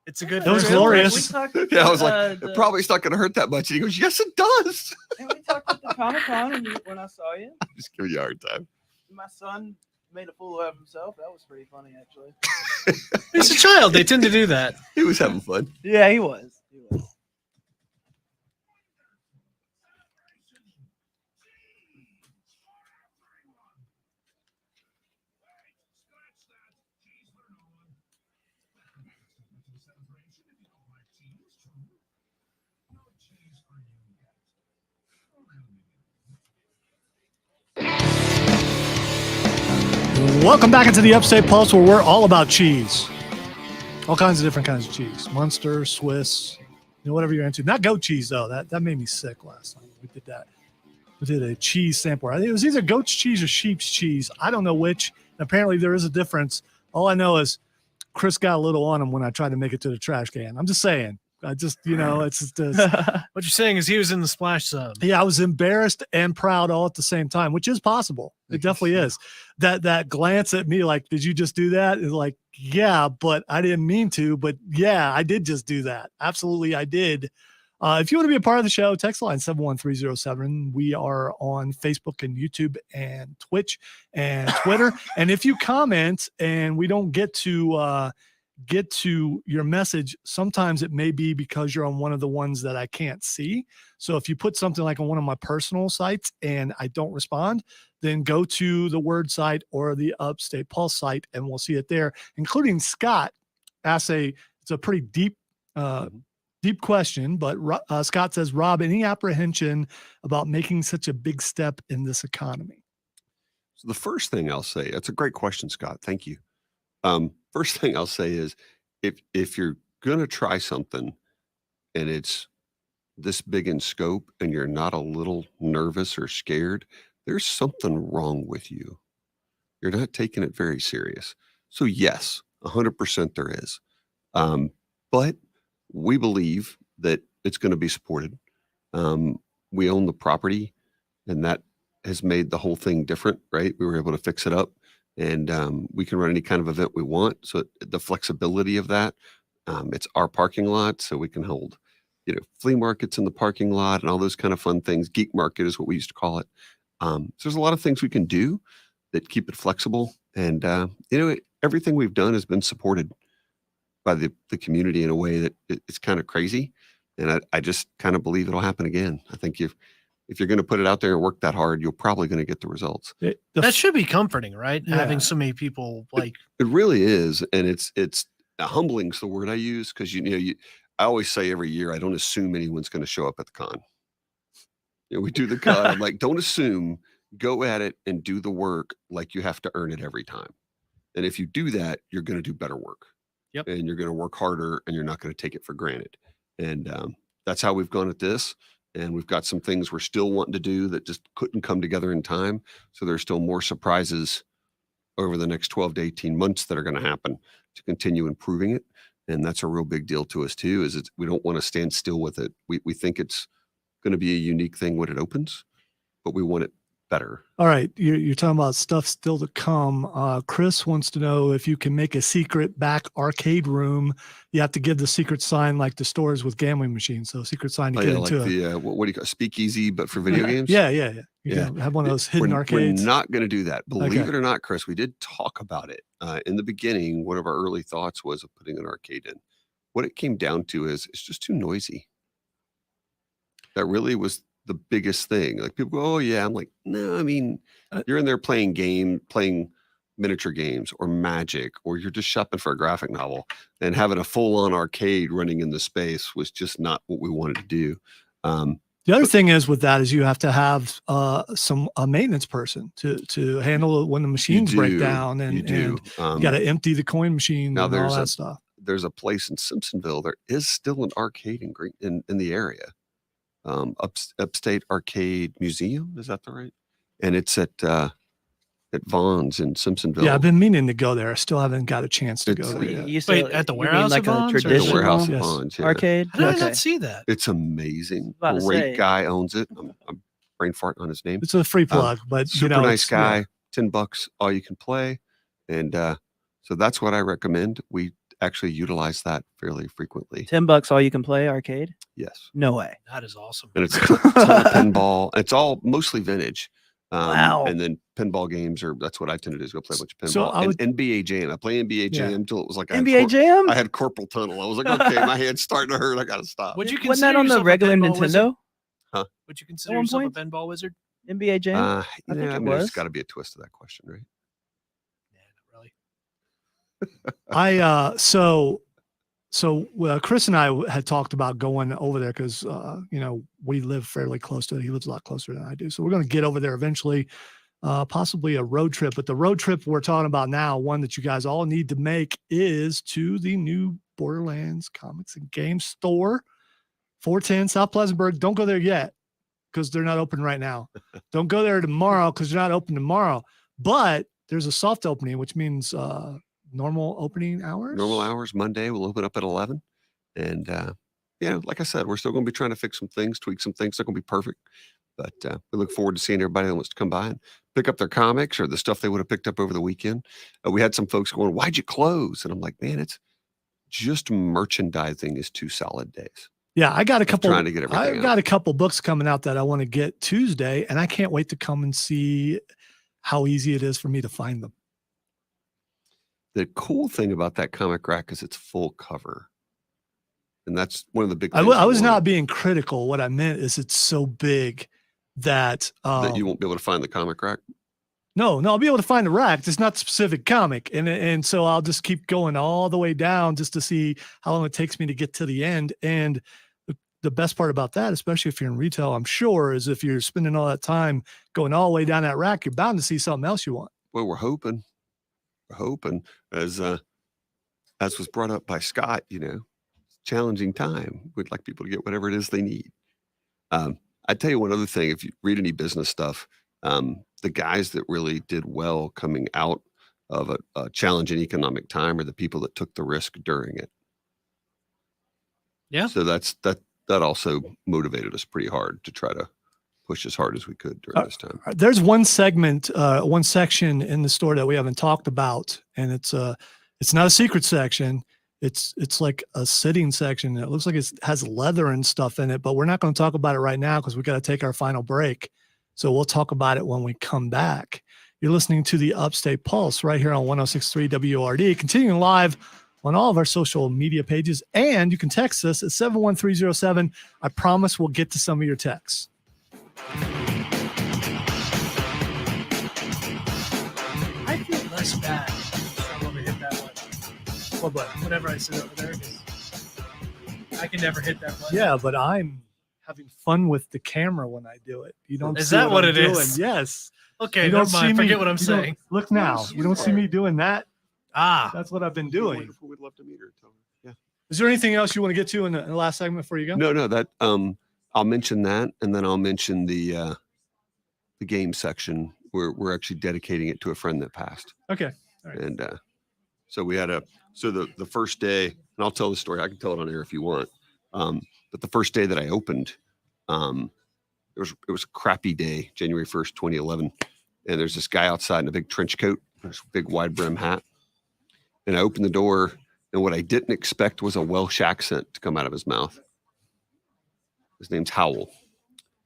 S3: It's a good.
S1: That was
S3: first
S1: glorious.
S3: impression.
S4: Yeah, I was like, it probably it's not going to hurt that much. And he goes, yes, it does.
S2: And we talked at the Comic Con when I saw you.
S4: Just give you a hard time.
S2: My son made a fool out of himself. That was pretty funny, actually.
S3: He's a child. They tend to do that.
S4: He was having fun.
S2: Yeah, he was. He was.
S1: Welcome back into the Upstate Pulse, where we're all about cheese. All kinds of different kinds of cheese. Munster, Swiss, whatever you're into. Not goat cheese, though. That made me sick last time we did that. We did a cheese sampler. I think it was either goat's cheese or sheep's cheese. I don't know which. Apparently, there is a difference. All I know is Chris got a little on him when I tried to make it to the trash can. I'm just saying. It's just
S3: What you're saying is he was in the splash zone.
S1: yeah, I was embarrassed and proud all at the same time, which is possible. It definitely is. That glance at me, like, did you just do that? Is like, yeah, but I didn't mean to. But yeah, I did just do that. Absolutely, I did. If you want to be a part of the show, text line 71307. We are on Facebook and YouTube and Twitch and Twitter. And if you comment and we don't get to your message, sometimes it may be because you're on one of the ones that I can't see. So if you put something like on one of my personal sites and I don't respond, then go to the Word site or the Upstate Pulse site and we'll see it there, including Scott asks it's a pretty deep question, but Scott says, Rob, any apprehension about making such a big step in this economy?
S4: So the first thing I'll say, that's a great question, Scott. Thank you. First thing I'll say is if you're going to try something and it's this big in scope and you're not a little nervous or scared, there's something wrong with you. You're not taking it very serious. So yes, 100% there is. But we believe that it's going to be supported. We own the property and that has made the whole thing different, right? We were able to fix it up. And we can run any kind of event we want. So the flexibility of that, it's our parking lot, so we can hold, flea markets in the parking lot and all those kind of fun things. Geek market is what we used to call it. So there's a lot of things we can do that keep it flexible. And everything we've done has been supported by the community in a way that it's kind of crazy. And I just kind of believe it'll happen again. I think if you're going to put it out there and work that hard, you're probably going to get the results.
S3: That should be comforting, right?
S1: Yeah.
S3: Having so many people like
S4: It really is, and it's humbling's the word I use because I always say every year I don't assume anyone's going to show up at the con. We do the con. I'm like, don't assume. Go at it and do the work like you have to earn it every time. And if you do that, you're going to do better work.
S3: Yep.
S4: And you're going to work harder, and you're not going to take it for granted. And that's how we've gone at this. And we've got some things we're still wanting to do that just couldn't come together in time. So there's still more surprises over the next 12 to 18 months that are going to happen to continue improving it. And that's a real big deal to us too, is we don't want to stand still with it. We think it's going to be a unique thing when it opens, but we want it better.
S1: All right. You're talking about stuff still to come. Chris wants to know if you can make a secret back arcade room. You have to give the secret sign like the stores with gambling machines. So secret sign to get
S4: like
S1: into it.
S4: the, what do you call it? Speakeasy, but for video games?
S1: Yeah. You can have one of those hidden arcades.
S4: We're not going to do that. Believe
S1: Okay.
S4: it or not, Chris, we did talk about it. In the beginning, one of our early thoughts was of putting an arcade in. What it came down to is it's just too noisy. That really was the biggest thing. Like people go, oh yeah. I'm like, no, I mean, you're in there playing miniature games or Magic, or you're just shopping for a graphic novel, and having a full-on arcade running in the space was just not what we wanted to do.
S1: The other thing is with that is you have to have a maintenance person to handle it when the machines break down, and you got to empty the coin machine and all that stuff.
S4: There's a place in Simpsonville. There is still an arcade in the area. Upstate Arcade Museum, is that the right? And it's at Vaughn's in Simpsonville.
S1: Yeah, I've been meaning to go there. I still haven't got a chance to go there yet.
S3: Wait, at the warehouse
S2: like
S3: at
S2: a
S3: Vaughn's, or-
S2: traditional
S4: The warehouse at Vaughn's, yeah.
S2: arcade?
S3: How did I
S2: Okay.
S3: not see that?
S4: It's amazing.
S2: About to
S4: Great
S2: say.
S4: guy owns it. I'm brain fart on his name.
S1: It's a free plug, but
S4: Super nice
S1: it's- yeah.
S4: guy. $10, all you can play. And so that's what I recommend. We actually utilize that fairly frequently.
S2: $10 all you can play arcade?
S4: Yes.
S2: No way.
S3: That is awesome.
S4: And it's a ton of pinball. It's all mostly vintage.
S2: Wow.
S4: And then pinball games that's what I tend to do, is go play a bunch of pinball.
S1: So I would-
S4: and NBA Jam. I play NBA
S1: Yeah.
S4: Jam until it was like
S2: NBA Jam?
S4: I had corporal tunnel. I was like, okay, my hand's starting to hurt. I got to stop.
S3: Would you
S2: Wasn't
S3: consider
S2: that on the
S3: yourself a
S2: regular
S3: pinball wizard?
S2: Nintendo?
S3: Would you consider
S2: one
S3: yourself
S2: point?
S3: a pinball wizard?
S2: NBA Jam?
S4: I
S2: think it
S4: mean,
S2: was.
S4: there's got to be a twist to that question, right?
S3: Yeah, not really.
S1: Chris and I had talked about going over there because we live fairly close to it. He lives a lot closer than I do, so we're going to get over there eventually, possibly a road trip. But the road trip we're talking about now, one that you guys all need to make, is to the new Borderlands Comics and Games store, 410 South Pleasantburg. Don't go there yet because they're not open right now. Don't go there tomorrow because they're not open tomorrow. But there's a soft opening, which means normal opening hours.
S4: Normal hours. Monday we'll open up at 11. And like I said, we're still going to be trying to fix some things, tweak some things. They're going to be perfect. But we look forward to seeing everybody that wants to come by and pick up their comics or the stuff they would have picked up over the weekend. We had some folks going, why'd you close? And I'm like, man, it's just merchandising is 2 solid days.
S1: Yeah, I got a couple.
S4: Trying to get everything
S1: I've
S4: out.
S1: got a couple books coming out that I want to get Tuesday, and I can't wait to come and see how easy it is for me to find them.
S4: The cool thing about that comic rack is it's full cover. And that's one of the big
S1: I
S4: things.
S1: was not being critical. What I meant is it's so big that
S4: that you won't be able to find the comic rack.
S1: No, I'll be able to find the rack. It's not the specific comic. And so I'll just keep going all the way down just to see how long it takes me to get to the end. And the best part about that, especially if you're in retail, I'm sure, is if you're spending all that time going all the way down that rack, you're bound to see something else you want.
S4: Well, we're hoping as was brought up by Scott, challenging time. We'd like people to get whatever it is they need. I'd tell you one other thing. If you read any business stuff, the guys that really did well coming out of a challenging economic time are the people that took the risk during it.
S3: Yeah.
S4: So that also motivated us pretty hard to try to push as hard as we could during this time.
S1: There's one section in the store that we haven't talked about, and it's not a secret section. It's like a sitting section. It looks like it has leather and stuff in it, but we're not going to talk about it right now because we got to take our final break. So we'll talk about it when we come back. You're listening to the Upstate Pulse right here on 106.3 WORD, continuing live on all of our social media pages, and you can text us at 71307. I promise we'll get to some of your texts.
S3: I feel less bad. I'm over hit that one.
S1: What button?
S3: Whenever I sit over there, 'cause I can never hit that button.
S1: Yeah, but I'm having fun with the camera when I do it. You don't.
S3: Is
S1: see
S3: that what
S1: I'm
S3: it
S1: doing.
S3: is?
S1: Yes.
S3: Okay,
S1: You
S3: never
S1: don't
S3: mind.
S1: see me-
S3: Forget what I'm
S1: you don't-
S3: saying.
S1: Look now. You don't see me doing that.
S3: Ah,
S1: That's what I've been doing.
S4: Wonderful. We'd love to meet her. Tell her. Yeah.
S1: Is there anything else you want to get to in the last segment before you go?
S4: No, that I'll mention that, and then I'll mention the game section we're actually dedicating it to a friend that passed.
S1: Okay. All right.
S4: And so we had the first day, and I'll tell the story. I can tell it on air if you want. But the first day that I opened, it was a crappy day, January 1st, 2011. And there's this guy outside in a big trench coat, this big wide brim hat. And I opened the door, and what I didn't expect was a Welsh accent to come out of his mouth. His name's Howell.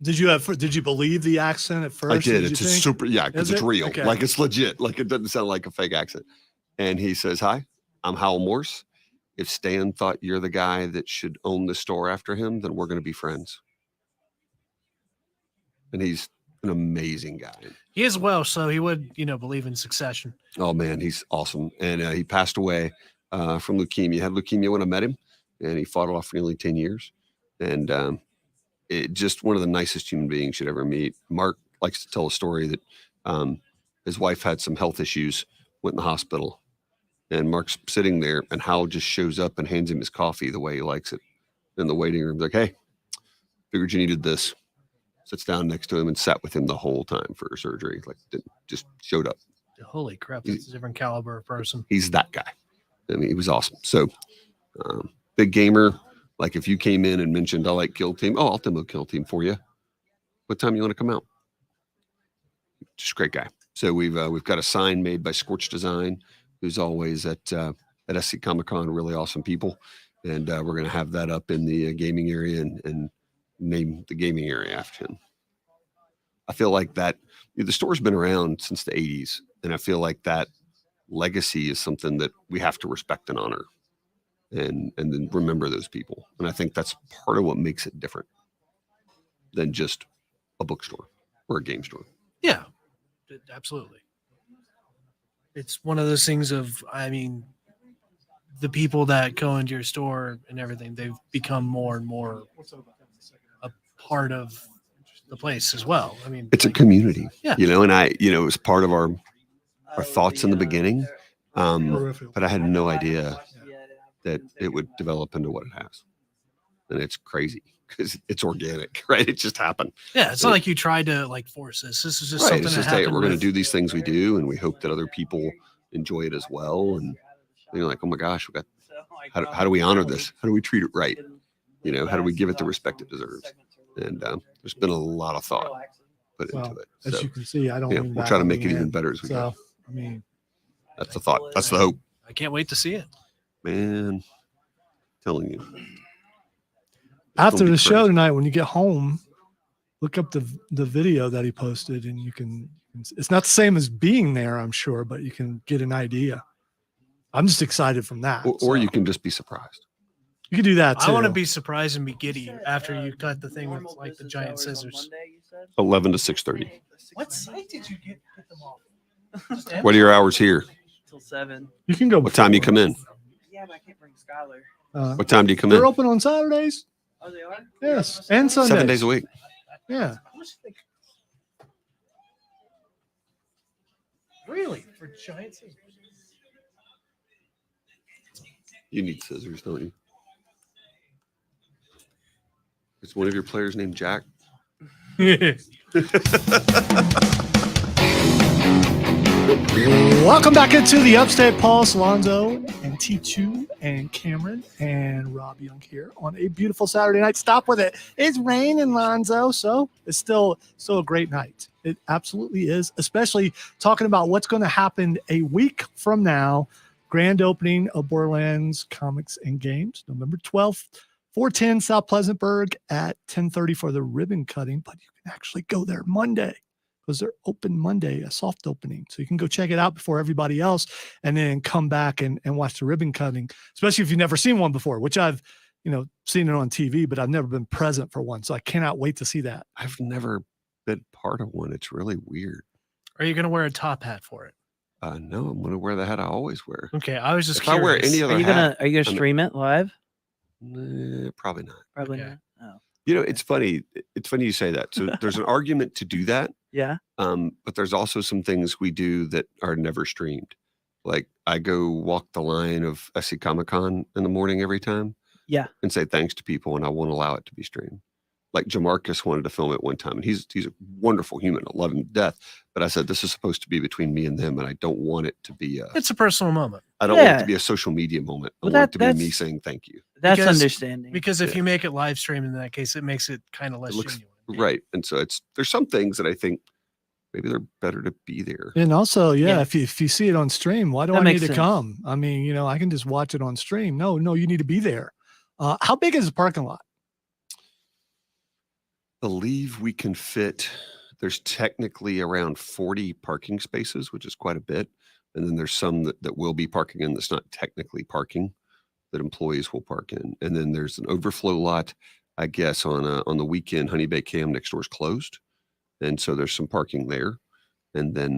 S1: Did you believe the accent at first?
S4: I did.
S1: you
S4: It's
S1: think?
S4: super, yeah, because
S1: Is
S4: it's
S1: it?
S4: real.
S1: Okay.
S4: Like it's legit. Like it doesn't sound like a fake accent. And he says, "Hi, I'm Howell Morse. If Stan thought you're the guy that should own the store after him, then we're going to be friends." And he's an amazing guy.
S3: He is Welsh, so he would, believe in succession.
S4: Oh man, he's awesome. And he passed away from leukemia. He had leukemia when I met him, and he fought it off for nearly 10 years. And it just one of the nicest human beings you'd ever meet. Mark likes to tell a story that his wife had some health issues, went in the hospital, and Mark's sitting there, and Hal just shows up and hands him his coffee the way he likes it in the waiting room. He's like, "Hey, figured you needed this." Sits down next to him and sat with him the whole time for surgery. Like, just showed up.
S3: Holy crap, that's a different caliber of person.
S4: He's that guy. I mean, he was awesome. So, big gamer. Like, if you came in and mentioned, "I like Kill Team," "Oh, I'll demo Kill Team for you. What time you want to come out?" Just a great guy. So we've got a sign made by Scorch Design, who's always at SC Comic Con. Really awesome people, and we're going to have that up in the gaming area and name the gaming area after him. I feel like that the store's been around since the 80s, and I feel like that legacy is something that we have to respect and honor, and then remember those people. And I think that's part of what makes it different than just a bookstore or a game store.
S3: Yeah, absolutely. It's one of those things of, the people that go into your store and everything, they've become more and more a part of the place as well.
S4: It's a community,
S3: Yeah.
S4: and it was part of our thoughts in the beginning. But I had no idea that it would develop into what it has. And it's crazy because it's organic, right? It just happened.
S3: Yeah, it's not like you tried to force this. This is just something
S4: It's
S3: that
S4: just, hey,
S3: happened.
S4: we're going to do these things we do, and we hope that other people enjoy it as well. And you're like, oh my gosh, we got how do we honor this? How do we treat it right? How do we give it the respect it deserves? And there's been a lot of thought put into it.
S1: As
S4: So,
S1: you can see, I don't. lean
S4: we'll
S1: back
S4: try to
S1: on
S4: make
S1: the
S4: it even
S1: end.
S4: better as we go.
S1: So,
S4: That's the thought. That's the hope.
S3: I can't wait to see it.
S4: Man, telling you.
S1: after
S4: gonna be
S1: the show
S4: crazy.
S1: tonight, when you get home, look up the video that he posted, and you can. It's not the same as being there, I'm sure, but you can get an idea. I'm just excited from that.
S4: Or
S1: so.
S4: you can just be surprisite.
S1: You can do that too.
S3: I want to be surprised and be giddy after you cut the thing with the giant scissors.
S4: 11 to 6:30.
S3: What site did you get them off?
S4: What are your hours here?
S2: Till 7.
S1: You can go.
S4: What time you come in?
S2: Yeah, but I can't bring Skylar.
S4: What time do you come
S1: They're
S4: in?
S1: open on Saturdays.
S2: Oh, they are?
S1: Yes, and Sundays.
S4: 7 days a week.
S1: Yeah.
S3: Really? For giant scissors?
S4: You need scissors, don't you? Is one of your players named Jack?
S1: Welcome back into the Upstate Pulse. Lonzo and T2 and Cameron and Rob Young here on a beautiful Saturday night. Stop with it. It's raining, Lonzo, so it's still a great night. It absolutely is, especially talking about what's going to happen a week from now. Grand opening of Borderlands Comics and Games, November 12th, 410 South Pleasantburg at 10:30 for the ribbon cutting. But you can actually go there Monday, because they're open Monday, a soft opening. So you can go check it out before everybody else and then come back and watch the ribbon cutting, especially if you've never seen one before, which I've, seen it on TV, but I've never been present for one. So I cannot wait to see that.
S4: I've never been part of one. It's really weird.
S3: Are you going to wear a top hat for it?
S4: No, I'm going to wear the hat I always wear.
S3: Okay, I was just
S4: If I wear
S3: curious.
S4: any other
S2: Are you
S4: hat,
S2: gonna stream it live?
S4: probably not.
S2: Probably
S3: Okay.
S2: not. Oh.
S4: It's funny. It's funny you say that. So there's an argument to do that.
S2: Yeah.
S4: But there's also some things we do that are never streamed. Like I go walk the line of SC Comic Con in the morning every time.
S2: Yeah.
S4: And say thanks to people, and I won't allow it to be streamed. like Jamarcus wanted to film it one time, and he's a wonderful human. I love him to death. But I said, this is supposed to be between me and them, and I don't want it to be
S3: It's a personal moment.
S4: I don't want it
S2: Yeah.
S4: to be a social media moment. I
S2: Well,
S4: want it to be me
S2: that's-
S4: saying thank you.
S2: That's
S3: Because-
S2: understanding.
S3: Because if
S4: Yeah.
S3: you make it live stream in that case, it makes it kind of less
S4: looks-
S3: genuine.
S4: Right. And so there's some things that I think maybe they're better to be there.
S1: And also,
S2: Yeah.
S1: if you see it on stream, why do
S2: That
S1: I need
S2: makes
S1: to
S2: sense.
S1: come? I mean, I can just watch it on stream. No, you need to be there. How big is the parking lot?
S4: Believe we can fit, there's technically around 40 parking spaces, which is quite a bit. And then there's some that will be parking in that's not technically parking, that employees will park in. And then there's an overflow lot, I guess, on the weekend. Honey Bay Cam next door is closed. And so there's some parking there. And then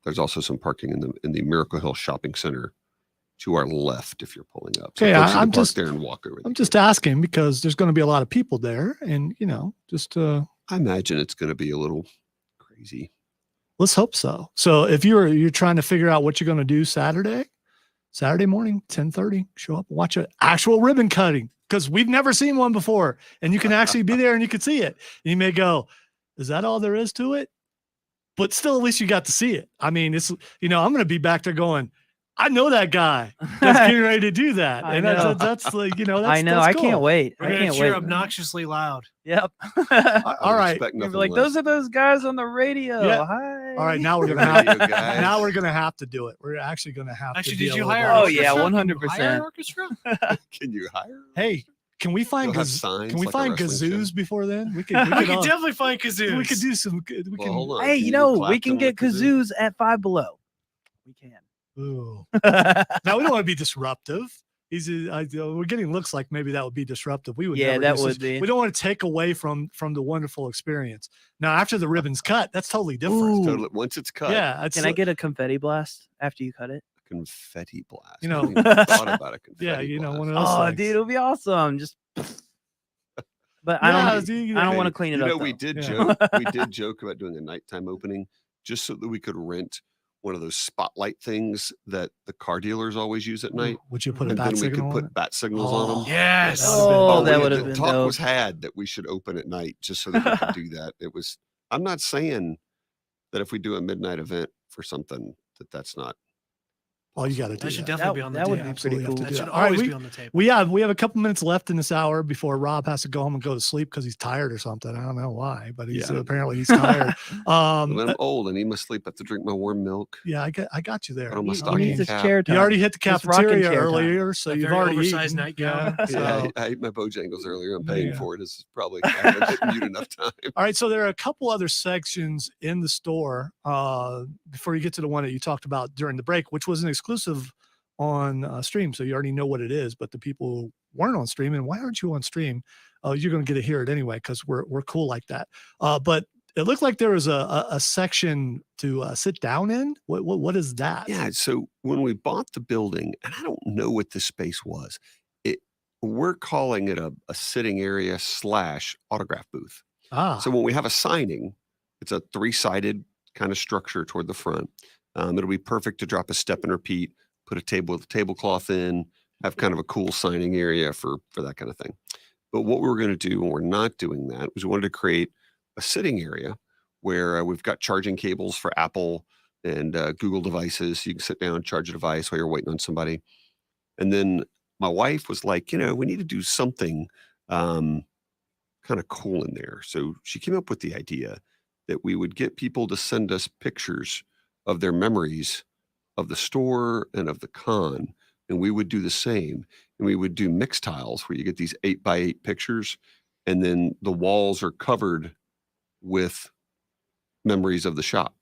S4: there's also some parking in the Miracle Hill Shopping Center to our left if you're pulling up. So
S1: Okay,
S4: folks can
S1: I'm
S4: park
S1: just-
S4: there and walk over.
S1: I'm just asking because there's going to be a lot of people there, and just
S4: I imagine it's going to be a little crazy.
S1: let's hope so. So if you're trying to figure out what you're going to do Saturday morning, 10:30, show up and watch an actual ribbon cutting, because we've never seen one before, and you can actually be there and you can see it. And you may go, is that all there is to it? But still, at least you got to see it. I mean, it's, I'm going to be back there going, I know that guy that's getting ready to do that.
S2: I
S1: And
S2: know.
S1: that's like, that's,
S2: I know.
S1: that's
S2: I can't
S1: cool.
S2: wait.
S3: We're
S2: I
S3: gonna
S2: can't
S3: cheer
S2: wait.
S3: obnoxiously loud.
S2: Yep.
S1: All
S4: I would
S1: right.
S4: expect
S2: You'll
S4: nothing
S2: be like,
S4: less.
S2: those are those guys on the radio.
S1: Yeah.
S2: Hi.
S1: All right, now we're
S4: Good
S1: gonna have
S4: radio, guys.
S1: now we're gonna have to do it. We're actually gonna have
S3: Actually,
S1: to.
S3: did
S1: be
S3: you
S1: a little
S3: hire?
S1: bit-
S3: an
S2: Oh,
S3: orchestra?
S2: yeah,
S3: Can you
S2: 100%.
S3: hire an orchestra?
S4: Can you hire?
S1: Hey, can we find
S4: You'll have
S1: gaz-
S4: signs
S1: can we
S4: like a
S1: find
S4: wrestling show.
S1: kazoos before then? We could
S3: We
S1: we
S3: could
S1: could,
S3: definitely find kazoos.
S1: we could do some good. We
S4: Well,
S1: can.
S4: hold on.
S2: Hey,
S4: Can
S2: you know, we
S4: Clapton
S2: can
S4: on a
S2: get
S4: kazoo?
S2: kazoos at Five Below. We can.
S1: Ooh. Now we don't want to be disruptive. We're getting looks like maybe that would be disruptive. We would.
S2: Yeah,
S1: never
S2: that
S1: do
S2: would
S1: such-
S2: be.
S1: We don't want to take away from the wonderful experience. Now after the ribbon's cut, that's totally different.
S2: Ooh.
S4: Totally, once it's cut,
S1: Yeah, it's,
S2: Can I get a confetti blast after you cut it?
S4: confetti blast.
S1: You
S4: I
S1: know-
S4: haven't even thought about a confetti
S1: yeah,
S4: blast.
S1: one of those.
S2: Oh,
S1: things.
S2: dude, it'll be awesome. Just. But I
S1: Yeah,
S2: don't.
S1: dude,
S2: I don't
S1: yeah.
S2: want to clean it
S4: You
S2: up.
S4: know, we
S2: though.
S4: did
S1: Yeah.
S4: joke. We did joke about doing a nighttime opening just so that we could rent one of those spotlight things that the car dealers always use at night,
S1: Would you put a
S4: and
S1: bat
S4: then we could
S1: signal on
S4: put
S1: it?
S4: bat signals on them.
S3: Yes.
S2: Oh, that
S4: we-
S2: would
S4: the
S2: have been
S4: talk
S2: dope.
S4: was had that we should open at night just so that we could do that. It was. I'm not saying that if we do a midnight event for something that's not.
S1: Oh, you got to do
S3: That should
S1: that.
S3: definitely be on the
S2: that would
S3: table.
S2: be pretty
S1: Absolutely have to
S2: cool.
S3: That
S1: do
S3: should
S1: that. All right,
S3: always
S1: we-
S3: be on the table.
S1: We have a couple minutes left in this hour before Rob has to go home and go to sleep because he's tired or something. I don't know why, but he's
S4: Yeah.
S1: apparently he's tired.
S4: When I'm old and need my sleep, I have to drink my warm milk.
S1: Yeah, I got you there.
S4: Put on my
S2: He
S4: stocking
S2: needs his
S4: cap.
S2: chair
S1: You
S2: time.
S1: already hit the
S2: Just rocking
S1: cafeteria
S2: chair time.
S1: earlier, so
S3: That
S1: you've
S3: very
S1: already
S3: oversized
S1: eaten.
S3: nightgown.
S1: Yeah,
S4: Yeah,
S1: so-
S4: I ate my Bojangles earlier. I'm paying
S1: Yeah.
S4: for it. This is probably I haven't mute enough time.
S1: All right, so there are a couple other sections in the store before you get to the one that you talked about during the break, which was an exclusive on stream. So you already know what it is, but the people who weren't on stream, and why aren't you on stream? You're going to get to hear it anyway because we're cool like that. But it looked like there was a section to sit down in. What is that?
S4: Yeah. So when we bought the building, and I don't know what this space was, we're calling it a sitting area / autograph booth.
S1: Ah,
S4: So when we have a signing, it's a 3-sided kind of structure toward the front. It'll be perfect to drop a step and repeat, put a table with a tablecloth in, have kind of a cool signing area for that kind of thing. But what we were going to do when we're not doing that was we wanted to create a sitting area where we've got charging cables for Apple and Google devices. So you can sit down, charge a device while you're waiting on somebody. And then my wife was like, we need to do something kind of cool in there. So she came up with the idea that we would get people to send us pictures of their memories of the store and of the con, and we would do the same. And we would do mixed tiles where you get these 8x8 pictures, and then the walls are covered with memories of the shop.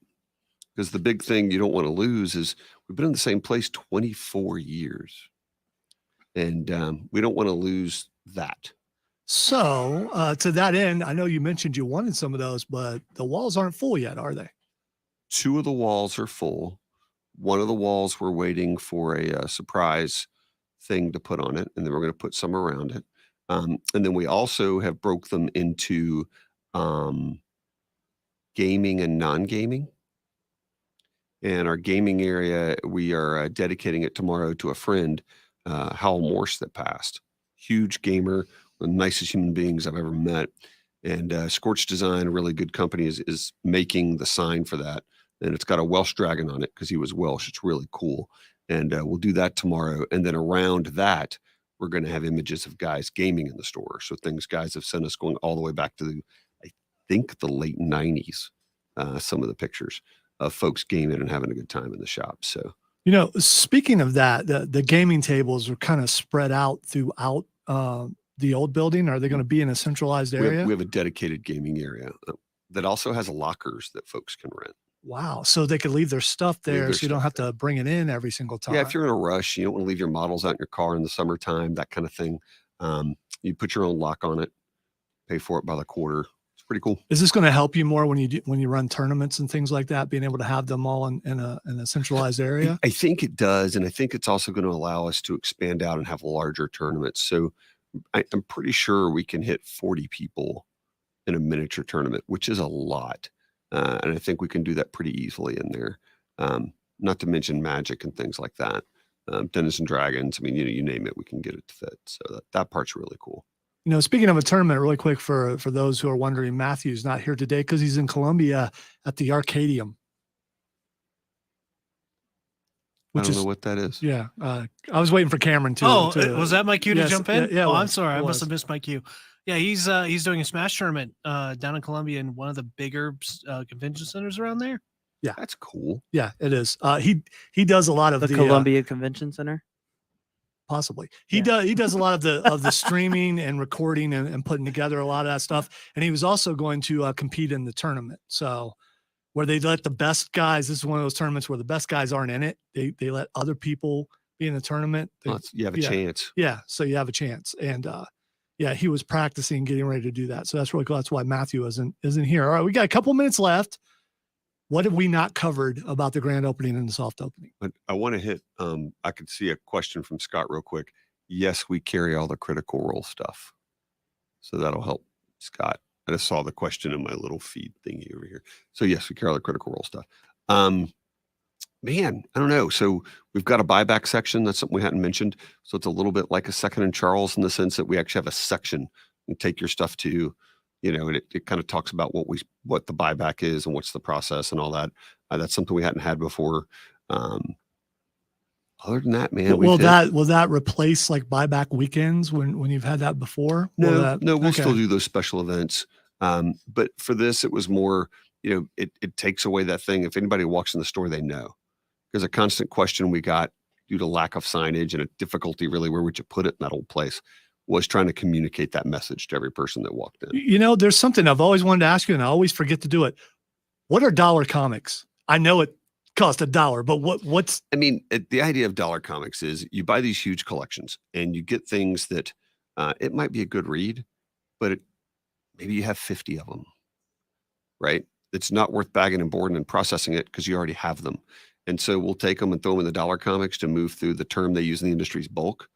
S4: Because the big thing you don't want to lose is we've been in the same place 24 years, and we don't want to lose that.
S1: so to that end, I know you mentioned you wanted some of those, but the walls aren't full yet, are they?
S4: 2 of the walls are full. One of the walls we're waiting for a surprise thing to put on it, and then we're going to put some around it. And then we also have broke them into gaming and non-gaming. And our gaming area, we are dedicating it tomorrow to a friend, Howell Morse, that passed. Huge gamer, one of the nicest human beings I've ever met. And Scorch Design, a really good company, is making the sign for that. And it's got a Welsh dragon on it because he was Welsh. It's really cool. And we'll do that tomorrow. And then around that, we're going to have images of guys gaming in the store. So things guys have sent us going all the way back to, I think, the late 90s. Some of the pictures of folks gaming and having a good time in the shop. So,
S1: You know, speaking of that, the gaming tables are kind of spread out throughout the old building. Are they going to be in a centralized area?
S4: we have a dedicated gaming area that also has lockers that folks can rent.
S1: Wow. So they could leave their stuff
S4: Leave
S1: there
S4: their
S1: so you don't
S4: stuff
S1: have to bring it in every single time.
S4: Yeah, if you're in a rush, you don't want to leave your models out in your car in the summertime, that kind of thing. You put your own lock on it, pay for it by the quarter. It's pretty cool.
S1: Is this going to help you more when you run tournaments and things like that, being able to have them all in a centralized area?
S4: I think it does. And I think it's also going to allow us to expand out and have larger tournaments. So I'm pretty sure we can hit 40 people in a miniature tournament, which is a lot. And I think we can do that pretty easily in there. Not to mention Magic and things like that. Dungeons and Dragons. I mean, you name it, we can get it to fit. So that part's really cool.
S1: You know, speaking of a tournament, really quick for those who are wondering, Matthew's not here today because he's in Columbia at the Arcadium.
S4: I don't know what that is.
S1: Yeah. I was waiting for Cameron to.
S3: Was that my cue to
S1: Yes,
S3: jump in?
S1: yeah, it
S3: Oh, I'm
S1: was,
S3: sorry.
S1: it
S3: I must
S1: was.
S3: have missed my cue. Yeah, he's doing a Smash tournament down in Columbia in one of the bigger convention centers around there.
S1: Yeah.
S4: That's cool.
S1: Yeah, it is. He does a lot of
S2: The
S1: the
S2: Columbia Convention Center.
S1: possibly. He
S2: Yeah.
S1: does a lot of the streaming and recording and putting together a lot of that stuff. And he was also going to compete in the tournament. So where they let the best guys, this is one of those tournaments where the best guys aren't in it. They let other people be in the tournament.
S4: You have a chance.
S1: Yeah. So you have a chance. And yeah, he was practicing, getting ready to do that. So that's really cool. That's why Matthew isn't here. All right, we got a couple minutes left. What have we not covered about the grand opening and the soft opening?
S4: But I want to hit, I could see a question from Scott real quick. Yes, we carry all the Critical Role stuff. So that'll help Scott. I just saw the question in my little feed thingy over here. So yes, we carry all the Critical Role stuff. Man, I don't know. So we've got a buyback section. That's something we hadn't mentioned. So it's a little bit like a Second and Charles in the sense that we actually have a section and take your stuff to, and it kind of talks about what the buyback is and what's the process and all that. That's something we hadn't had before. Other than that, man,
S1: Will that replace like buyback weekends when you've had that before?
S4: No, we'll still do those special events. But for this, it was more, it takes away that thing. If anybody walks in the store, they know. There's a constant question we got due to lack of signage and a difficulty really, where would you put it in that old place, was trying to communicate that message to every person that walked in.
S1: There's something I've always wanted to ask you and I always forget to do it. What are dollar comics? I know it cost $1, but what's
S4: the idea of dollar comics is you buy these huge collections and you get things that it might be a good read, but maybe you have 50 of them, right? It's not worth bagging and boarding and processing it because you already have them. And so we'll take them and throw them in the dollar comics to move through the term they use in the industry's bulk.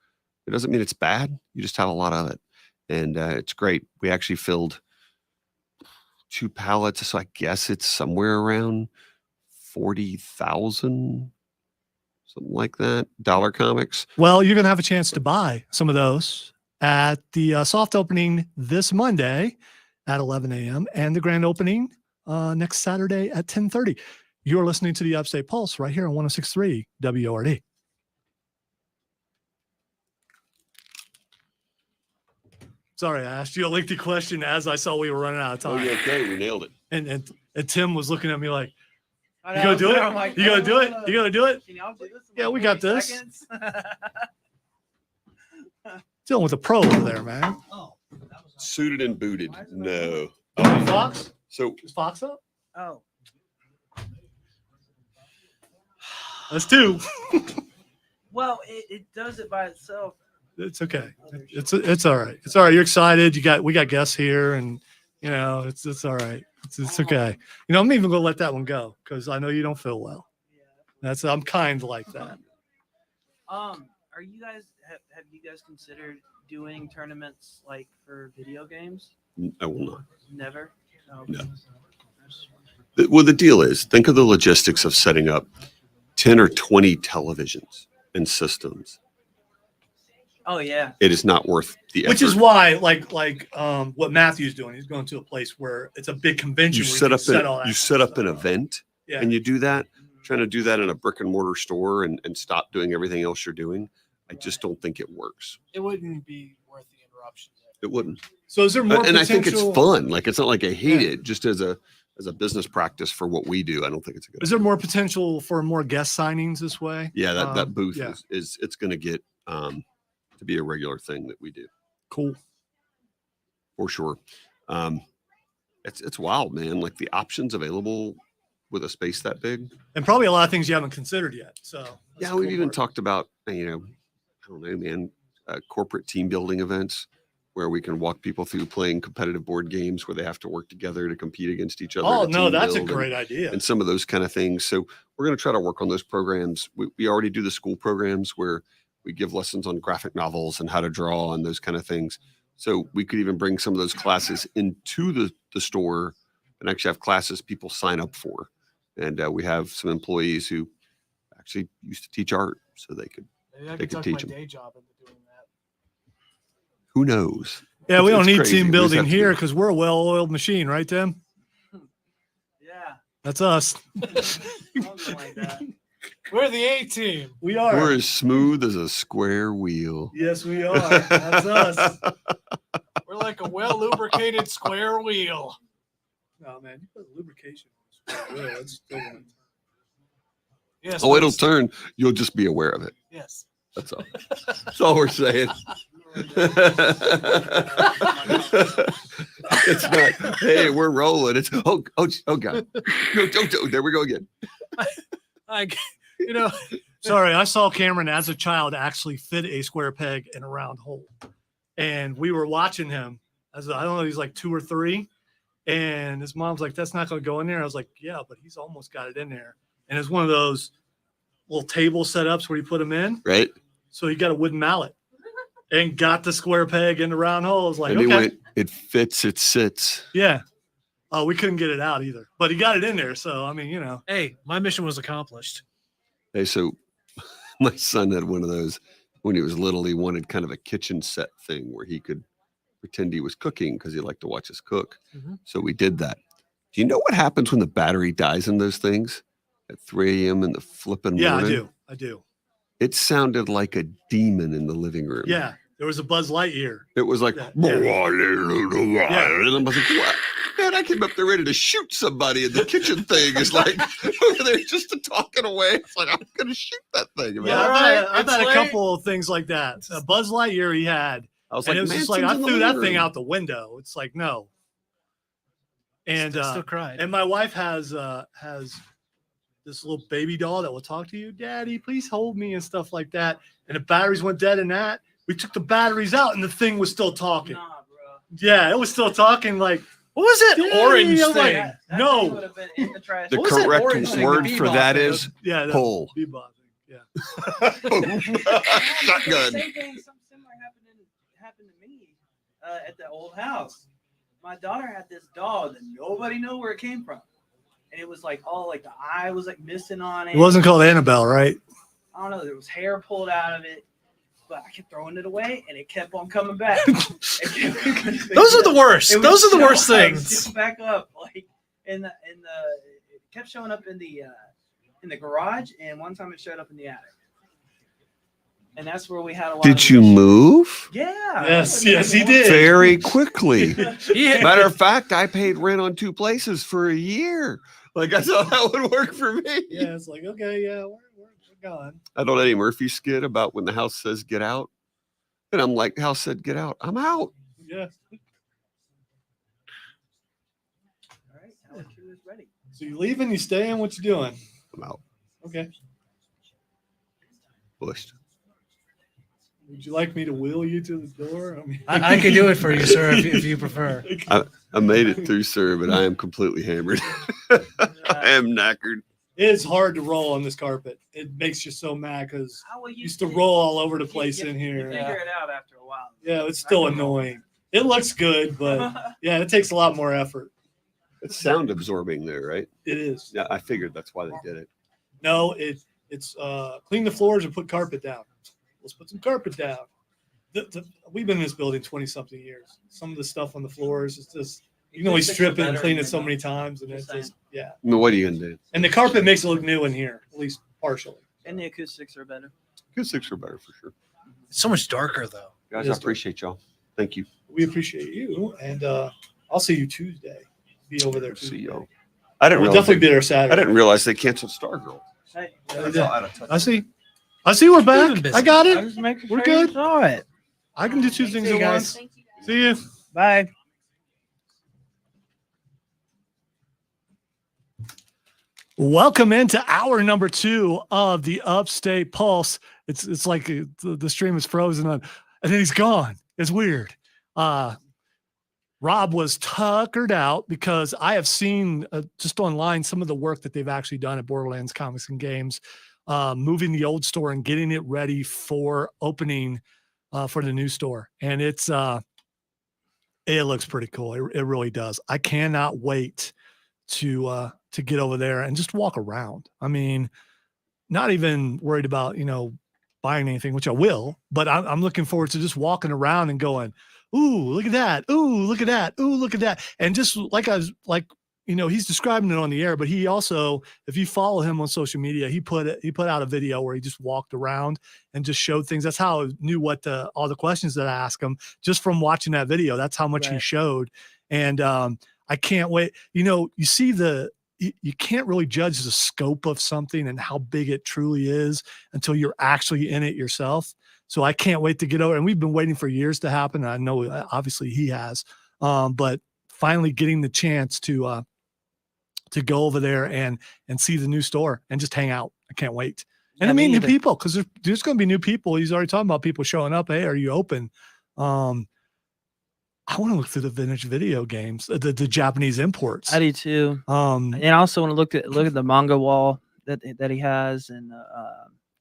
S4: It doesn't mean it's bad. You just have a lot of it. And it's great. We actually filled 2 pallets. So I guess it's somewhere around 40,000, something like that, dollar comics.
S1: Well, you're going to have a chance to buy some of those at the soft opening this Monday at 11 a.m. and the grand opening next Saturday at 10:30. You're listening to the Upstate Pulse right here on 106.3 WORD. Sorry, I asked you a lengthy question as I saw we were running out of time.
S4: Oh, you're okay. We nailed it.
S1: And Tim was looking at me like,
S2: I
S1: you gonna do it?
S2: I'm like,
S1: You gonna do it? You gonna do it?
S2: Can y'all do this in
S1: Yeah,
S2: like
S1: we got
S2: 30
S1: this.
S2: seconds?
S1: Dealing with a pro over there, man.
S4: Suited and booted. No.
S1: Fox?
S4: So
S1: Is Fox up?
S2: Oh,
S1: That's 2.
S2: well, it does it by itself.
S1: It's okay. It's all right. It's all right. You're excited. We got guests here, and it's all right. It's okay. I'm even gonna let that one go because I know you don't feel well.
S2: Yeah.
S1: I'm kind like that.
S2: Are you guys have you guys considered doing tournaments like for video games?
S4: I will not.
S2: Never. Oh,
S4: No. Well, the deal is, think of the logistics of setting up 10 or 20 televisions and systems.
S2: Oh yeah.
S4: It is not worth the effort.
S1: Which is why, like what Matthew's doing, he's going to a place where it's a big convention.
S4: you
S1: where
S4: set
S1: can
S4: up
S1: set all
S4: an,
S1: that
S4: you
S1: stuff
S4: set up an
S1: up.
S4: event
S1: Yeah.
S4: and you do that. Trying to do that in a brick and mortar store and stop doing everything else you're doing, I just don't think it works.
S3: It wouldn't be worth the interruption.
S4: It wouldn't.
S1: So is there more
S4: And
S1: potential?
S4: I think it's fun. Like, it's not like I hate
S1: Yeah.
S4: it. Just as a business practice for what we do, I don't think it's a good.
S1: Is there more potential for more guest signings this way?
S4: Yeah, that booth
S1: yeah.
S4: is it's going to get to be a regular thing that we do
S1: Cool.
S4: for sure. It's wild, man. Like the options available with a space that big.
S1: And probably a lot of things you haven't considered yet. So that's
S4: Yeah,
S1: the
S4: we've
S1: cool
S4: even
S1: part.
S4: talked about, I don't know, man, corporate team building events where we can walk people through playing competitive board games where they have to work together to compete against each other.
S1: Oh
S4: to
S1: no,
S4: team
S1: that's a
S4: build
S1: great idea.
S4: and some of those kind of things. So we're going to try to work on those programs. We already do the school programs where we give lessons on graphic novels and how to draw and those kind of things. So we could even bring some of those classes into the store and actually have classes people sign up for. And we have some employees who actually used to teach art, so they could.
S3: Maybe I
S4: They
S3: could
S4: could
S3: tuck
S4: teach
S3: my
S4: 'em.
S3: day job into doing that.
S4: Who knows?
S1: Yeah, we
S4: It's
S1: don't need
S4: crazy.
S1: team
S4: We just
S1: building
S4: have to do
S1: here
S4: it.
S1: because we're a well-oiled machine, right, Tim?
S2: Yeah.
S1: That's us.
S2: Something like that.
S3: We're the A team.
S1: We are.
S4: We're as smooth as a square wheel.
S1: Yes, we are. That's us.
S3: We're like a well lubricated square wheel.
S1: No, man, you put lubrication on the square wheel, it's still going to
S3: Yes.
S4: Oh, it'll
S3: please.
S4: turn. You'll just be aware of it.
S3: Yes.
S4: That's all. That's all we're saying. It's not. Hey, we're rolling. It's oh god. No, there we go again.
S3: You know,
S1: Sorry, I saw Cameron as a child actually fit a square peg in a round hole. And we were watching him I don't know, he's like 2 or 3. And his mom's like, that's not going to go in there. I was like, yeah, but he's almost got it in there. And it's one of those little table setups where you put them in.
S4: Right.
S1: So he got a wooden mallet and got the square peg in the round hole. I was like,
S4: And he
S1: okay.
S4: went, it fits, it sits.
S1: Yeah. Oh, we couldn't get it out either, but he got it in there. So, I mean, you know.
S3: hey, my mission was accomplished.
S4: Hey, so my son had one of those when he was little. He wanted kind of a kitchen set thing where he could pretend he was cooking because he liked to watch us cook.
S3: Mhm.
S4: So we did that. Do you know what happens when the battery dies in those things at 3 a.m. in the flipping
S1: Yeah,
S4: morning?
S1: I do.
S4: It sounded like a demon in the living room.
S1: Yeah. There was a Buzz Lightyear.
S4: It was like,
S1: Yeah.
S4: and I was like, what? Man, I came up there ready to shoot somebody, and the kitchen thing is like over there just talking away. It's like, I'm going to shoot that thing. Man.
S1: Yeah,
S3: right,
S1: I've
S3: it's
S1: had a
S3: like-
S1: couple of things like that. A Buzz Lightyear he had.
S4: I was
S1: And
S4: like,
S1: it was just like, I
S4: Manson's in the
S1: threw that
S4: living
S1: thing
S4: room.
S1: out the window. It's like, no. And
S3: I still cried.
S1: and my wife has this little baby doll that will talk to you, Daddy, please hold me and stuff like that. And the batteries went dead in that. We took the batteries out and the thing was still talking.
S2: Nah, bro.
S1: Yeah, it was still talking like,
S3: What was that
S1: Daddy,
S3: orange
S1: I'm like,
S3: thing?
S2: That
S1: No.
S2: thing would have been in the trash.
S4: The
S3: What was that
S4: correct
S3: orange thing, the
S4: word for
S3: bebop
S4: that
S3: thing?
S4: is
S1: yeah, the
S4: pull.
S1: bebop thing. Yeah.
S4: Shotgun.
S2: Same thing, something similar happened to me at the old house. My daughter had this dog that nobody knew where it came from, and it was like all like the eye was like missing on it.
S1: It wasn't called Annabelle, right?
S2: I don't know. There was hair pulled out of it, but I kept throwing it away, and it kept on coming back. It
S3: Those are the worst.
S2: it would
S3: Those are the
S2: show
S3: worst
S2: up,
S3: things.
S2: show back up like in the it kept showing up in the garage, and one time it showed up in the attic, and that's where we had a lot.
S4: Did you move?
S2: Yeah.
S1: Yes, yes, he did.
S4: Very quickly.
S3: Yeah.
S4: Matter of fact, I paid rent on 2 places for a year. Like, I thought that would work for me.
S1: Yeah, it's like, okay, yeah, we're gone.
S4: I don't Eddie Murphy skit about when the house says get out. And I'm like, house said get out. I'm out.
S1: Yeah.
S2: All right, Alex is ready.
S1: So you leaving, you staying, what you doing?
S4: I'm out.
S1: Okay.
S4: Bushed.
S1: Would you like me to wheel you to the door? I mean,
S3: I could do it for you, sir, if you prefer.
S4: I made it through, sir, but I am completely hammered. I am knackered.
S1: It is hard to roll on this carpet. It makes you so mad because
S2: How will you
S1: used to roll all over the place
S2: you
S1: in
S2: You
S1: here.
S2: figure it out after a while.
S1: Yeah, it's still annoying. It looks good, but yeah, it takes a lot more effort.
S4: It's sound absorbing there, right?
S1: It is.
S4: Yeah, I figured that's why they did it.
S1: No, it's clean the floors and put carpet down. Let's put some carpet down. We've been in this building 20 something years. Some of the stuff on the floors is just, you can only strip it and clean it so many times. And it's just, yeah.
S4: I mean, what are you going to do?
S1: And the carpet makes it look new in here, at least partially.
S2: And the acoustics are better.
S4: Acoustics are better for sure.
S3: It's so much darker though.
S4: Guys, I appreciate y'all. Thank you.
S1: We appreciate you. And I'll see you Tuesday. Be over there.
S4: See y'all. I didn't
S1: We'll
S4: realize
S1: definitely be there
S4: I
S1: Saturday.
S4: didn't realize they canceled Stargirl.
S2: Hey,
S1: I see. We're back.
S3: busy.
S1: I got
S2: I
S1: it.
S2: was making
S1: We're
S2: sure you
S1: good.
S2: saw it.
S1: I can do two things
S3: See you
S1: at
S3: guys.
S1: once. See you.
S2: Bye.
S1: Welcome into hour number 2 of the Upstate Pulse. It's like the stream is frozen on, and then he's gone. It's weird. Rob was tuckered out because I have seen just online some of the work that they've actually done at Borderlands Comics and Games, moving the old store and getting it ready for opening for the new store. And it looks pretty cool. It really does. I cannot wait to get over there and just walk around. I mean, not even worried about, buying anything, which I will, but I'm looking forward to just walking around and going, ooh, look at that. Ooh, look at that. Ooh, look at that. And just he's describing it on the air, but he also, if you follow him on social media, he put out a video where he just walked around and just showed things. That's how I knew what all the questions that I asked him just from watching that video. That's how much he showed. And I can't wait. You see you can't really judge the scope of something and how big it truly is until you're actually in it yourself. So I can't wait to get over. And we've been waiting for years to happen. I know obviously he has, but finally getting the chance to go over there and see the new store and just hang out. I can't wait. And I mean, new people, because there's going to be new people. He's already talking about people showing up. Hey, are you open? I want to look through the vintage video games, the Japanese imports.
S2: I do too. And I also want to look at the manga wall that he has, and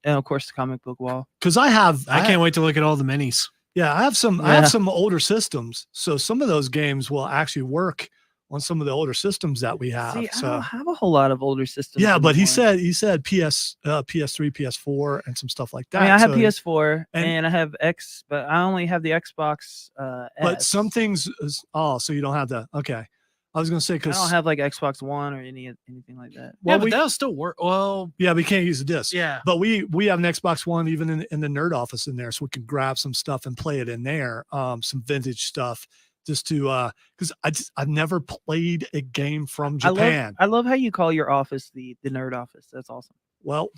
S2: of course the comic book wall.
S1: Because I
S3: can't wait to look at all the minis.
S1: Yeah, I have some older systems, so some of those games will actually work on some of the older systems that we have.
S2: See,
S1: so
S2: I don't have a whole lot of older systems.
S1: yeah, but he
S2: anymore.
S1: said PS3, PS4, and some stuff like that.
S2: I mean, I have
S1: So-
S2: PS4 and I have X, but I only have the Xbox.
S1: but
S2: S.
S1: some things. So you don't have that. Okay, I was gonna say
S2: I
S1: because
S2: don't have like Xbox One or anything like that.
S3: Yeah,
S1: well,
S3: but that'll still work. Well,
S1: yeah, we can't use the disc.
S3: yeah.
S1: But we have an Xbox One even in the nerd office in there, so we can grab some stuff and play it in there. Some vintage stuff, just to because I've never played a game from Japan.
S2: I love how you call your office the nerd office. That's awesome.
S1: Well,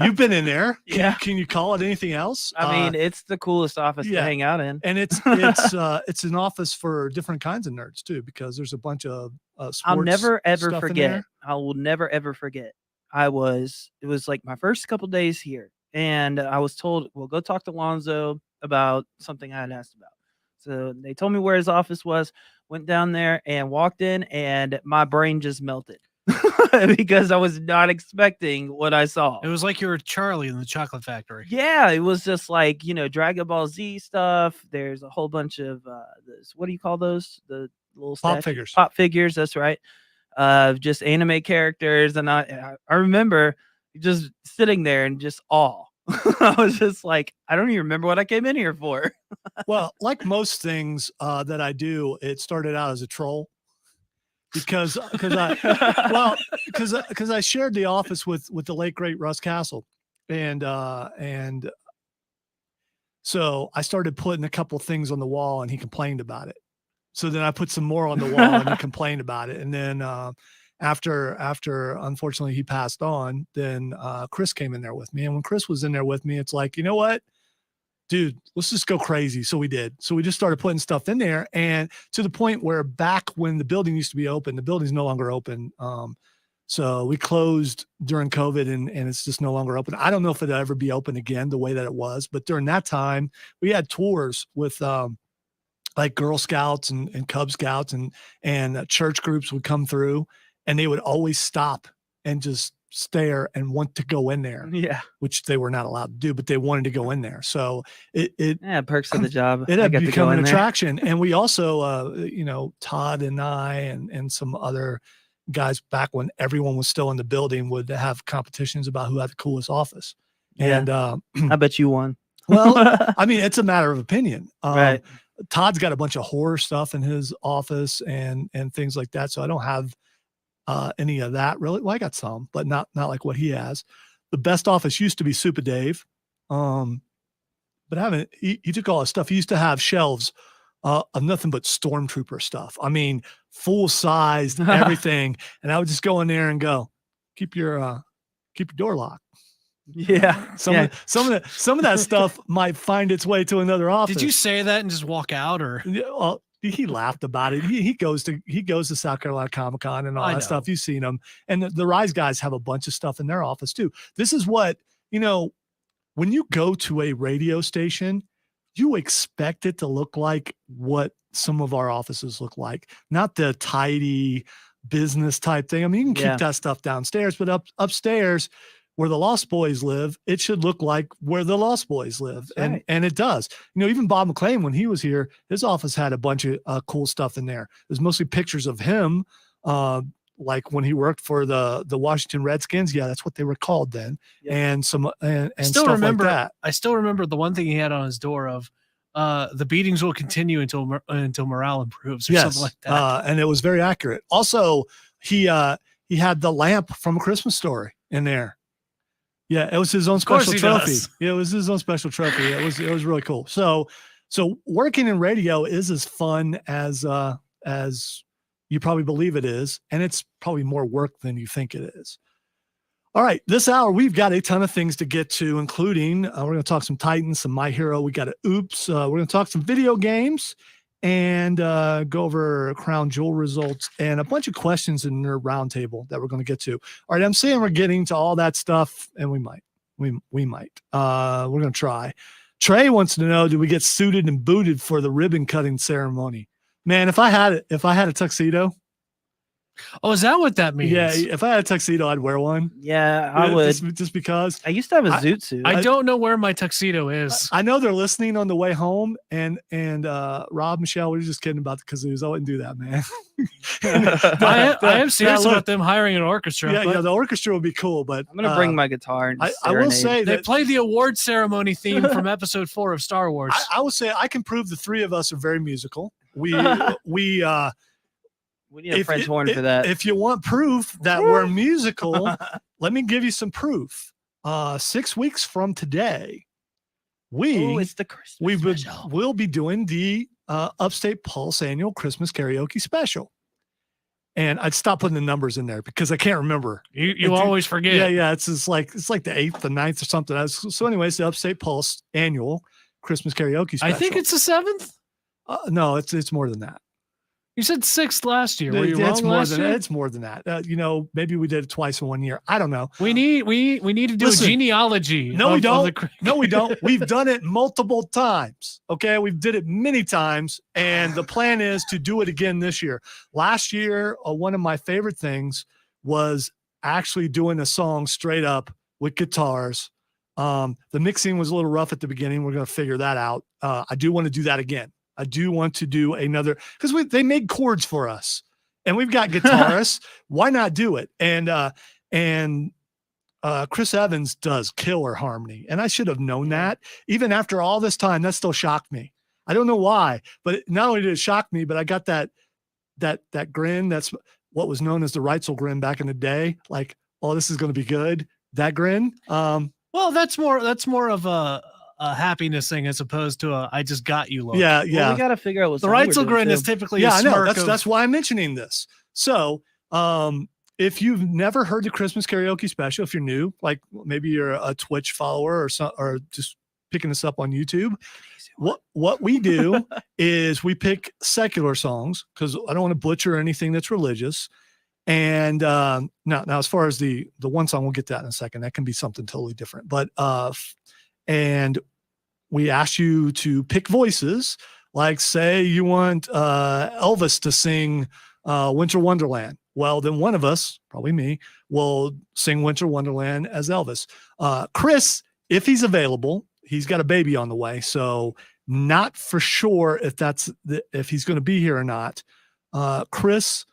S1: you've been in there.
S2: Yeah.
S1: Can you call it anything else?
S2: I mean, it's the coolest office to hang out in.
S1: And it's an office for different kinds of nerds too, because there's a bunch of sports.
S2: I'll never ever
S1: stuff in
S2: forget.
S1: there.
S2: I will never ever forget. It was like my first couple days here, and I was told, well, go talk to Lonzo about something I had asked about. So they told me where his office was, went down there and walked in, and my brain just melted because I was not expecting what I saw.
S3: It was like you were Charlie in the Chocolate Factory.
S2: Yeah, it was just like, Dragon Ball Z stuff. There's a whole bunch of what do you call those? The little
S1: Pop figures.
S2: Pop figures, that's right. Just anime characters, and I remember just sitting there in just awe. I was just like, I don't even remember what I came in here for.
S1: Well, like most things that I do, it started out as a troll because I shared the office with the late great Russ Castle, and so I started putting a couple things on the wall, and he complained about it. So then I put some more on the wall, and he complained about it. And then after unfortunately he passed on, then Chris came in there with me. And when Chris was in there with me, it's like, you know what, dude, let's just go crazy. So we did. So we just started putting stuff in there, and to the point where back when the building used to be open, the building's no longer open. So we closed during COVID, and it's just no longer open. I don't know if it'll ever be open again the way that it was, but during that time we had tours with like Girl Scouts and Cub Scouts and church groups would come through, and they would always stop and just stare and want to go in there.
S2: Yeah.
S1: Which they were not allowed to do, but they wanted to go in there. So it
S2: perks of the job.
S1: It had
S2: I got to
S1: become
S2: go
S1: an
S2: in there.
S1: attraction. And we also, Todd and I and some other guys back when everyone was still in the building would have competitions about who had the coolest office.
S2: Yeah.
S1: And
S2: I bet you won.
S1: Well, I mean, it's a matter of opinion.
S2: Right.
S1: Todd's got a bunch of horror stuff in his office and things like that. So I don't have any of that really. Well, I got some, but not like what he has. The best office used to be Super Dave. But he took all his stuff. He used to have shelves of nothing but stormtrooper stuff. I mean, full sized everything. And I would just go in there and go, keep your door locked.
S2: Yeah.
S1: Some of that stuff might find its way to another office.
S3: Did you say that and just walk out, or?
S1: Yeah, well, he laughed about it. He goes to South Carolina Comic-Con and all that stuff. You've seen him. And the Rise guys have a bunch of stuff in their office too. This is what, when you go to a radio station, you expect it to look like what some of our offices look like, not the tidy business type thing. I mean, you can keep that stuff downstairs, but upstairs where the Lost Boys live, it should look like where the Lost Boys live.
S2: Right.
S1: And it does. Even Bob McLean, when he was here, his office had a bunch of cool stuff in there. It was mostly pictures of him, like when he worked for the Washington Redskins. Yeah, that's what they were called then. Yep. And some and
S3: still
S1: stuff
S3: remember
S1: like that.
S3: I still remember the one thing he had on his door of the beatings will continue until morale improves or something like that.
S1: And it was very accurate. Also, he had the lamp from A Christmas Story in there. Yeah, it was his own special trophy. Yeah, it was his own special trophy. It was really cool. So working in radio is as fun as you probably believe it is, and it's probably more work than you think it is. All right, this hour we've got a ton of things to get to, including we're going to talk some Titans, some My Hero. We got a Oops. We're going to talk some video games and go over Crown Jewel results and a bunch of questions in Nerd Roundtable that we're going to get to. All right, I'm saying we're getting to all that stuff, and we might. We're going to try. Trey wants to know, do we get suited and booted for the ribbon cutting ceremony? Man, if I had a tuxedo.
S3: Oh, is that what that means?
S1: Yeah, if I had a tuxedo, I'd wear one.
S2: Yeah, I would.
S1: Just because.
S2: I used to have a zoot suit.
S3: I don't know where my tuxedo is.
S1: I know they're listening on the way home, and Rob, Michelle, we were just kidding about the kazoos. I wouldn't do that, man.
S3: I am serious about them hiring an orchestra.
S1: Yeah, the orchestra would be cool, but
S2: I'm gonna bring my gutar and
S1: I will say
S3: they play the award ceremony theme from episode 4 of Star Wars.
S1: I will say I can prove the three of us are very musical. We
S2: need a French horn for that.
S1: If you want proof that we're musical, let me give you some proof. 6 weeks from today,
S2: it's the Christmas
S1: we'll be doing the Upstate Pulse annual Christmas karaoke special. And I'd stop putting the numbers in there because I can't remember.
S3: You always forget.
S1: Yeah. It's like the 8th, the 9th or something. So anyways, the Upstate Pulse annual Christmas karaoke special.
S3: I think it's the 7th.
S1: No, it's more than that.
S3: You said 6th last year. Were you wrong last year?
S1: It's more than that. Maybe we did it twice in 1 year. I don't know.
S3: We need to do a genealogy.
S1: No, we don't. No, we don't. We've done it multiple times. Okay, we've did it many times, and the plan is to do it again this year. Last year, one of my favorite things was actually doing a song straight up with guitars. The mixing was a little rough at the beginning. We're going to figure that out. I do want to do that again. I do want to do another because they made chords for us and we've got guitarists. Why not do it? And Chris Evans does killer harmony. And I should have known that. Even after all this time, that still shocked me. I don't know why, but not only did it shock me, but I got that grin. That's what was known as the Reitzel grin back in the day. Like, oh, this is going to be good. That grin.
S3: Well, that's more of a happiness thing as opposed to I just got you look.
S1: Yeah.
S2: Well, we got to figure out what
S3: the Reitzel grin is typically.
S1: Yeah, I know. That's why I'm mentioning this. So, if you've never heard the Christmas karaoke special, if you're new, like maybe you're a Twitch follower or just picking this up on YouTube, what we do is we pick secular songs because I don't want to butcher anything that's religious. And now as far as the one song, we'll get to that in a second. That can be something totally different. But and we ask you to pick voices, like say you want Elvis to sing Winter Wonderland. Well, then one of us, probably me, will sing Winter Wonderland as Elvis. Chris, if he's available, he's got a baby on the way, so not for sure if he's going to be here or not. Chris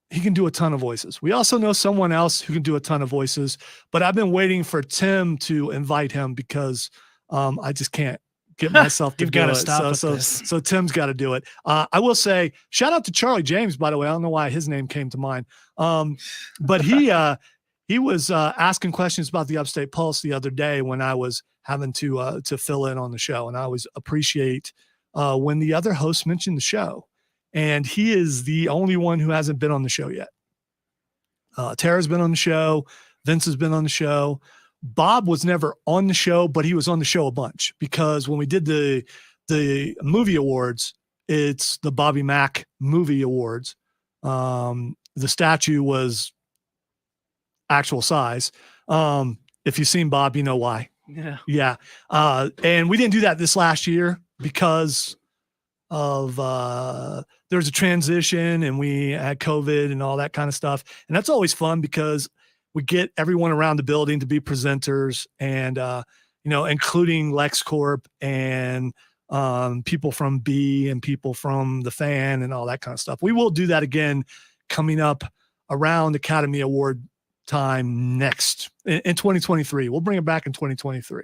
S1: he can do a ton of voices. We also know someone else who can do a ton of voices, but I've been waiting for Tim to invite him because I just can't get myself to
S3: You've
S1: do
S3: gotta
S1: it.
S3: stop with
S1: So
S3: this.
S1: Tim's got to do it. I will say shout out to Charlie James, by the way. I don't know why his name came to mind. But he was asking questions about the Upstate Pulse the other day when I was having to fill in on the show. And I always appreciate when the other hosts mention the show. And he is the only one who hasn't been on the show yet. Tara's been on the show. Vince has been on the show. Bob was never on the show, but he was on the show a bunch because when we did the movie awards, it's the Bobby Mack movie awards. The statue was actual size. If you've seen Bob, you know why. Yeah. And we didn't do that this last year because of there was a transition and we had COVID and all that kind of stuff. And that's always fun because we get everyone around the building to be presenters and, including LexCorp and people from B and people from the Fan and all that kind of stuff. We will do that again coming up around Academy Award time next in 2023. We'll bring it back in 2023.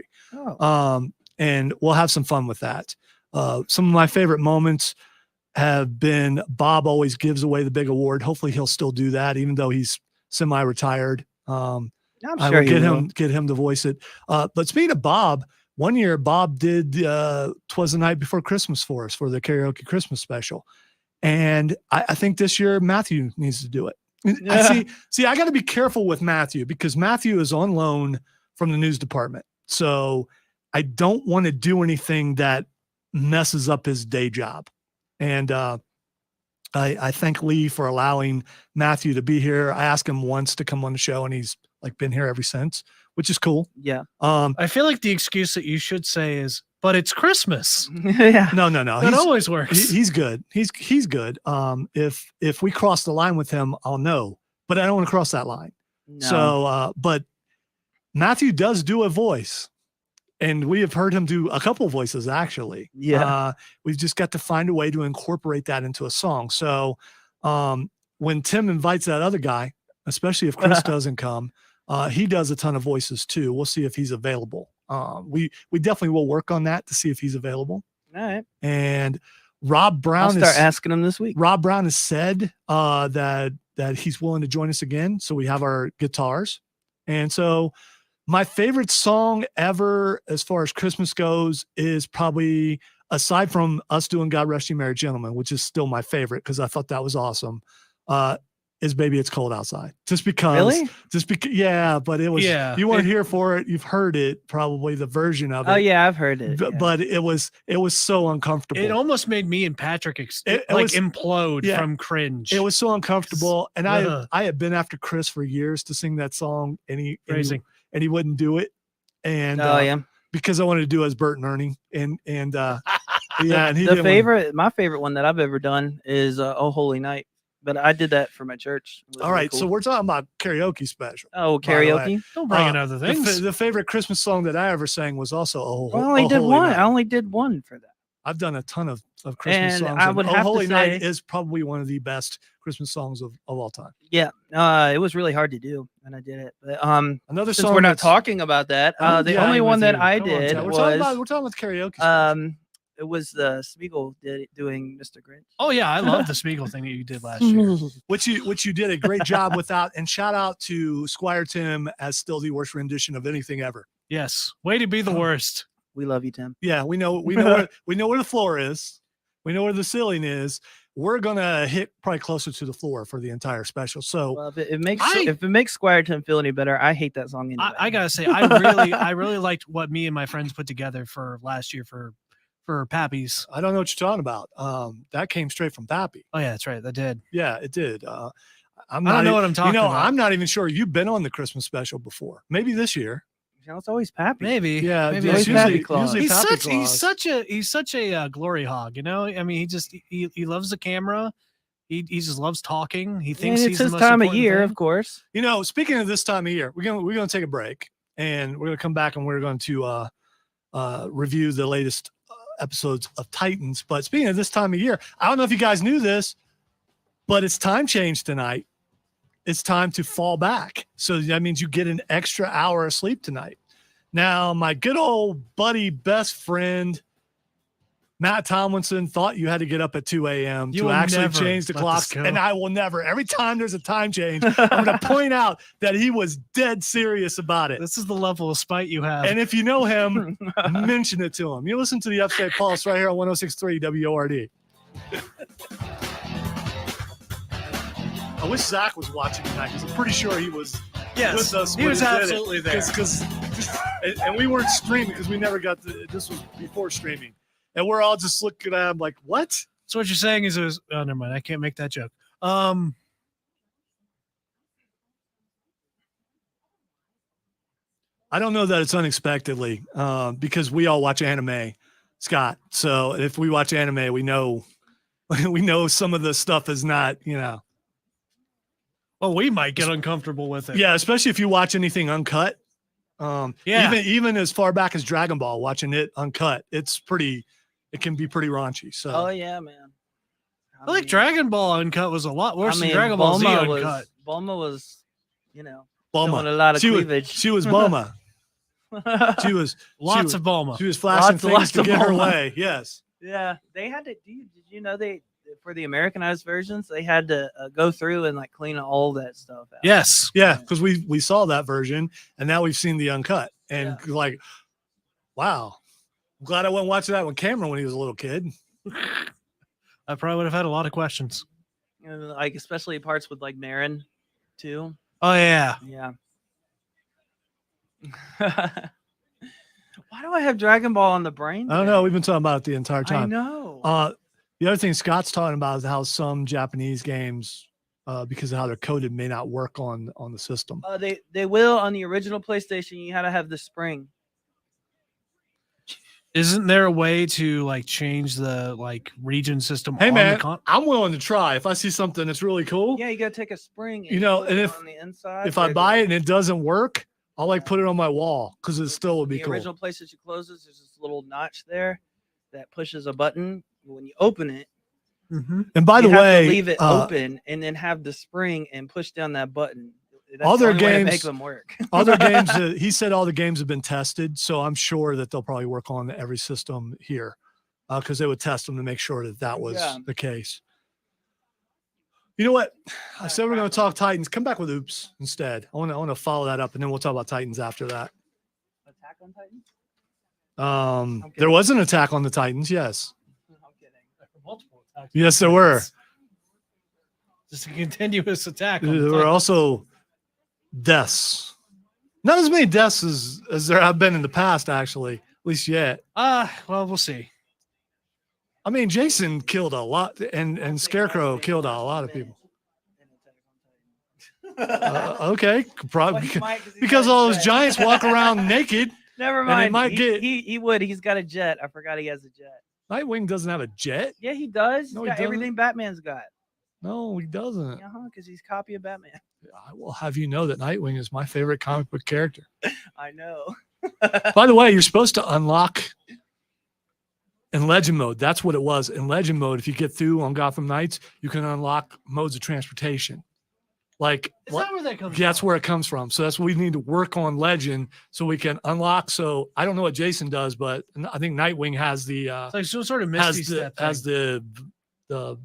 S1: And we'll have some fun with that. Some of my favorite moments have been Bob always gives away the big award. Hopefully he'll still do that, even though he's semi-retired.
S2: I'm
S1: I
S2: sure
S1: will get him to voice it. But speaking of Bob, one year Bob did 'Twas the Night Before Christmas for us for the karaoke Christmas special. And I think this year Matthew needs to do it. I see, I got to be careful with Matthew because Matthew is on loan from the news department. So I don't want to do anything that messes up his day job. And I thank Lee for allowing Matthew to be here. I asked him once to come on the show and he's been here ever since, which is cool.
S2: Yeah.
S3: I feel like the excuse that you should say is, but it's Christmas.
S2: Yeah.
S1: No.
S3: That always works.
S1: He's good. He's good. If we cross the line with him, I'll know, but I don't want to cross that line.
S2: No.
S1: So, but Matthew does do a voice. And we have heard him do a couple voices, actually.
S2: Yeah.
S1: We've just got to find a way to incorporate that into a song. So when Tim invites that other guy, especially if Chris doesn't come, he does a ton of voices too. We'll see if he's available. We definitely will work on that to see if he's available.
S2: All right.
S1: And Rob Brown
S2: I'll start asking him this week.
S1: Rob Brown has said that he's willing to join us again. So we have our guitars. And so my favorite song ever, as far as Christmas goes, is probably, aside from us doing God Rest You Merry Gentlemen, which is still my favorite because I thought that was awesome, is Baby It's Cold Outside. Just because.
S2: Really?
S1: Just because. Yeah, but it was, you weren't here for it. You've heard it, probably the version of it.
S2: Oh, yeah, I've heard it.
S1: But it was so uncomfortable.
S3: It almost made me and Patrick implode from cringe.
S1: It was so uncomfortable. And I had been after Chris for years to sing that song, and he wouldn't do it. And because I wanted to do it as Bert and Ernie. And and he
S2: my favorite one that I've ever done is Oh Holy Night. But I did that for my church.
S1: All right, cool. So we're talking about karaoke special.
S2: Oh, karaoke!
S3: Don't bring in other things.
S1: The favorite Christmas song that I ever sang was also
S2: I only did one.
S1: Night.
S2: I only did one for that.
S1: I've done a ton of Christmas songs.
S2: I would have
S1: Holy
S2: to
S1: Night
S2: say,
S1: is probably one of the best Christmas songs of all time.
S2: Yeah, it was really hard to do, and I did it. But
S1: another
S2: since
S1: song
S2: we're not talking about that, the only one that I did
S1: we're
S2: was
S1: talking about karaoke.
S2: It was the Spiegel doing Mr. Grinch.
S3: Oh yeah, I love the Spiegel thing that you did last year.
S1: Which you did a great job without. And shout out to Squire Tim as still the worst rendition of anything ever.
S3: Yes, way to be the worst.
S2: We love you, Tim.
S1: Yeah, we know where the floor is. We know where the ceiling is. We're gonna hit probably closer to the floor for the entire special. So
S2: well, if it makes Squire Tim feel any better, I hate that song anyway.
S3: I gotta say, I really liked what me and my friends put together for last year for Pappy's.
S1: I don't know what you're talking about. That came straight from Pappy.
S3: Oh yeah, that's right. That did.
S1: Yeah, it did. I
S3: don't know what I'm talking about.
S1: I'm not even sure you've been on the Christmas special before. Maybe this year.
S2: It's always Pappy.
S3: Maybe.
S1: Yeah.
S3: Maybe
S1: It's
S2: Pappy
S1: usually Pappy Claus.
S3: He's such a glory hog. You know. I mean, he loves the camera. He just loves talking. He thinks
S2: it's
S3: he's
S2: his
S3: the most
S2: time of
S3: important
S2: year,
S3: thing.
S2: of course.
S1: Speaking of this time of year, we're gonna take a break and we're gonna come back and we're going to review the latest episodes of Titans. But speaking of this time of year, I don't know if you guys knew this, but it's time change tonight. It's time to fall back. So that means you get an extra hour of sleep tonight. Now, my good old buddy, best friend, Matt Tomlinson, thought you had to get up at 2 a.m.
S3: You
S1: to
S3: will
S1: actually
S3: never
S1: change the
S3: let
S1: clocks.
S3: this go.
S1: And I will never. Every time there's a time change, I'm going to point out that he was dead serious about it.
S3: This is the level of spite you have.
S1: And if you know him, mention it to him. You listen to the Upstate Pulse right here on 106.3 WORD. I wish Zach was watching tonight because I'm pretty sure he was with us.
S3: He
S1: when
S3: was
S1: did it.
S3: absolutely there.
S1: And we weren't streaming because we never got this was before streaming. And we're all just looking at him like, what?
S3: So what you're saying is, oh, never mind. I can't make that joke.
S1: I don't know that it's unexpectedly because we all watch anime, Scott. So if we watch anime, we know some of the stuff is not,
S3: Well, we might get uncomfortable with it.
S1: Yeah, especially if you watch anything uncut.
S3: Yeah.
S1: Even as far back as Dragon Ball, watching it uncut, it can be pretty raunchy. So
S2: Oh yeah, man.
S3: I like Dragon Ball uncut was a lot worse than
S2: mean,
S3: Dragon Ball Z
S2: Bulma
S3: uncut.
S2: Bulma was, showing
S1: Bulma.
S2: a lot of
S1: She
S2: cleavage.
S1: was Bulma. She was
S3: Lots of Bulma.
S1: She was flashing things
S2: Lots
S1: to
S2: of
S1: get her
S2: Bulma.
S1: way. Yes.
S2: Yeah, they had to. Did you know they for the Americanized versions they had to go through and like clean all that stuff out.
S3: Yes.
S1: Yeah, because we saw that version and now we've seen the uncut. And like, wow. I'm glad I went and watched that with Cameron when he was a little kid.
S3: I probably would have had a lot of questions.
S2: And, like especially parts with like Marin, too.
S3: Oh yeah.
S2: Yeah. Why do I have Dragon Ball on the brain?
S1: I don't know. We've been talking about it the entire
S2: I
S1: time.
S2: know.
S1: The other thing Scott's talking about is how some Japanese games, because of how they're coded, may not work on the system.
S2: They will on the original PlayStation. You had to have the spring.
S3: Isn't there a way to like change the like region system?
S1: Hey
S3: on
S1: man,
S3: the
S1: I'm willing to try. If I see something that's really cool,
S2: Yeah, you gotta take a spring.
S1: You know,
S2: put
S1: and
S2: it
S1: if-
S2: on the inside,
S1: if I
S2: where
S1: buy
S2: the-
S1: it and it doesn't work, I'll like put it on my wall because it still would be
S2: the
S1: cool.
S2: original PlayStation closes, there's this little notch there that pushes a button. When you open it,
S1: And by the
S2: you have
S1: way,
S2: to leave it open and then have the spring and push down that button. That's
S1: All
S2: the
S1: their
S2: only way to
S1: games-
S2: make them work.
S1: other games, he said all the games have been tested, so I'm sure that they'll probably work on every system here because they would test them to make sure that was
S2: Yeah.
S1: the case. You know what? I said we're going to talk Titans. Come back with Oops instead. I want to follow that up, and then we'll talk about Titans after that.
S2: Attack on Titan?
S1: There was an attack on the Titans. Yes.
S2: I'm kidding.
S3: multiple attacks.
S1: Yes, there were.
S3: Just a continuous attack. on
S1: There
S3: the
S1: were
S3: Titans.
S1: also deaths. Not as many deaths as there have been in the past, actually, at least yet.
S3: Well, we'll see.
S1: I mean, Jason killed a lot, and Scarecrow killed a lot of people. Okay, probably because all those giants walk around naked.
S2: Never
S1: and it
S2: mind.
S1: might get-
S2: He would. He's got a jet. I forgot he has a jet.
S1: Nightwing doesn't have a jet.
S2: Yeah, he does. He's
S1: No, he
S2: got
S1: doesn't.
S2: everything Batman's got.
S1: No, he doesn't.
S2: Uh-huh, because he's a copy of Batman.
S1: I will have you know that Nightwing is my favorite comic book character.
S2: I know.
S1: By the way, you're supposed to unlock in Legend mode. That's what it was. In Legend mode, if you get through on Gotham Knights, you can unlock modes of transportation. Like,
S3: Is that where that comes
S1: that's
S3: from?
S1: where it comes from. So that's what we need to work on Legend so we can unlock. So I don't know what Jason does, but I think Nightwing has the
S3: It's like some sort of misty step.
S1: has
S3: thing.
S1: the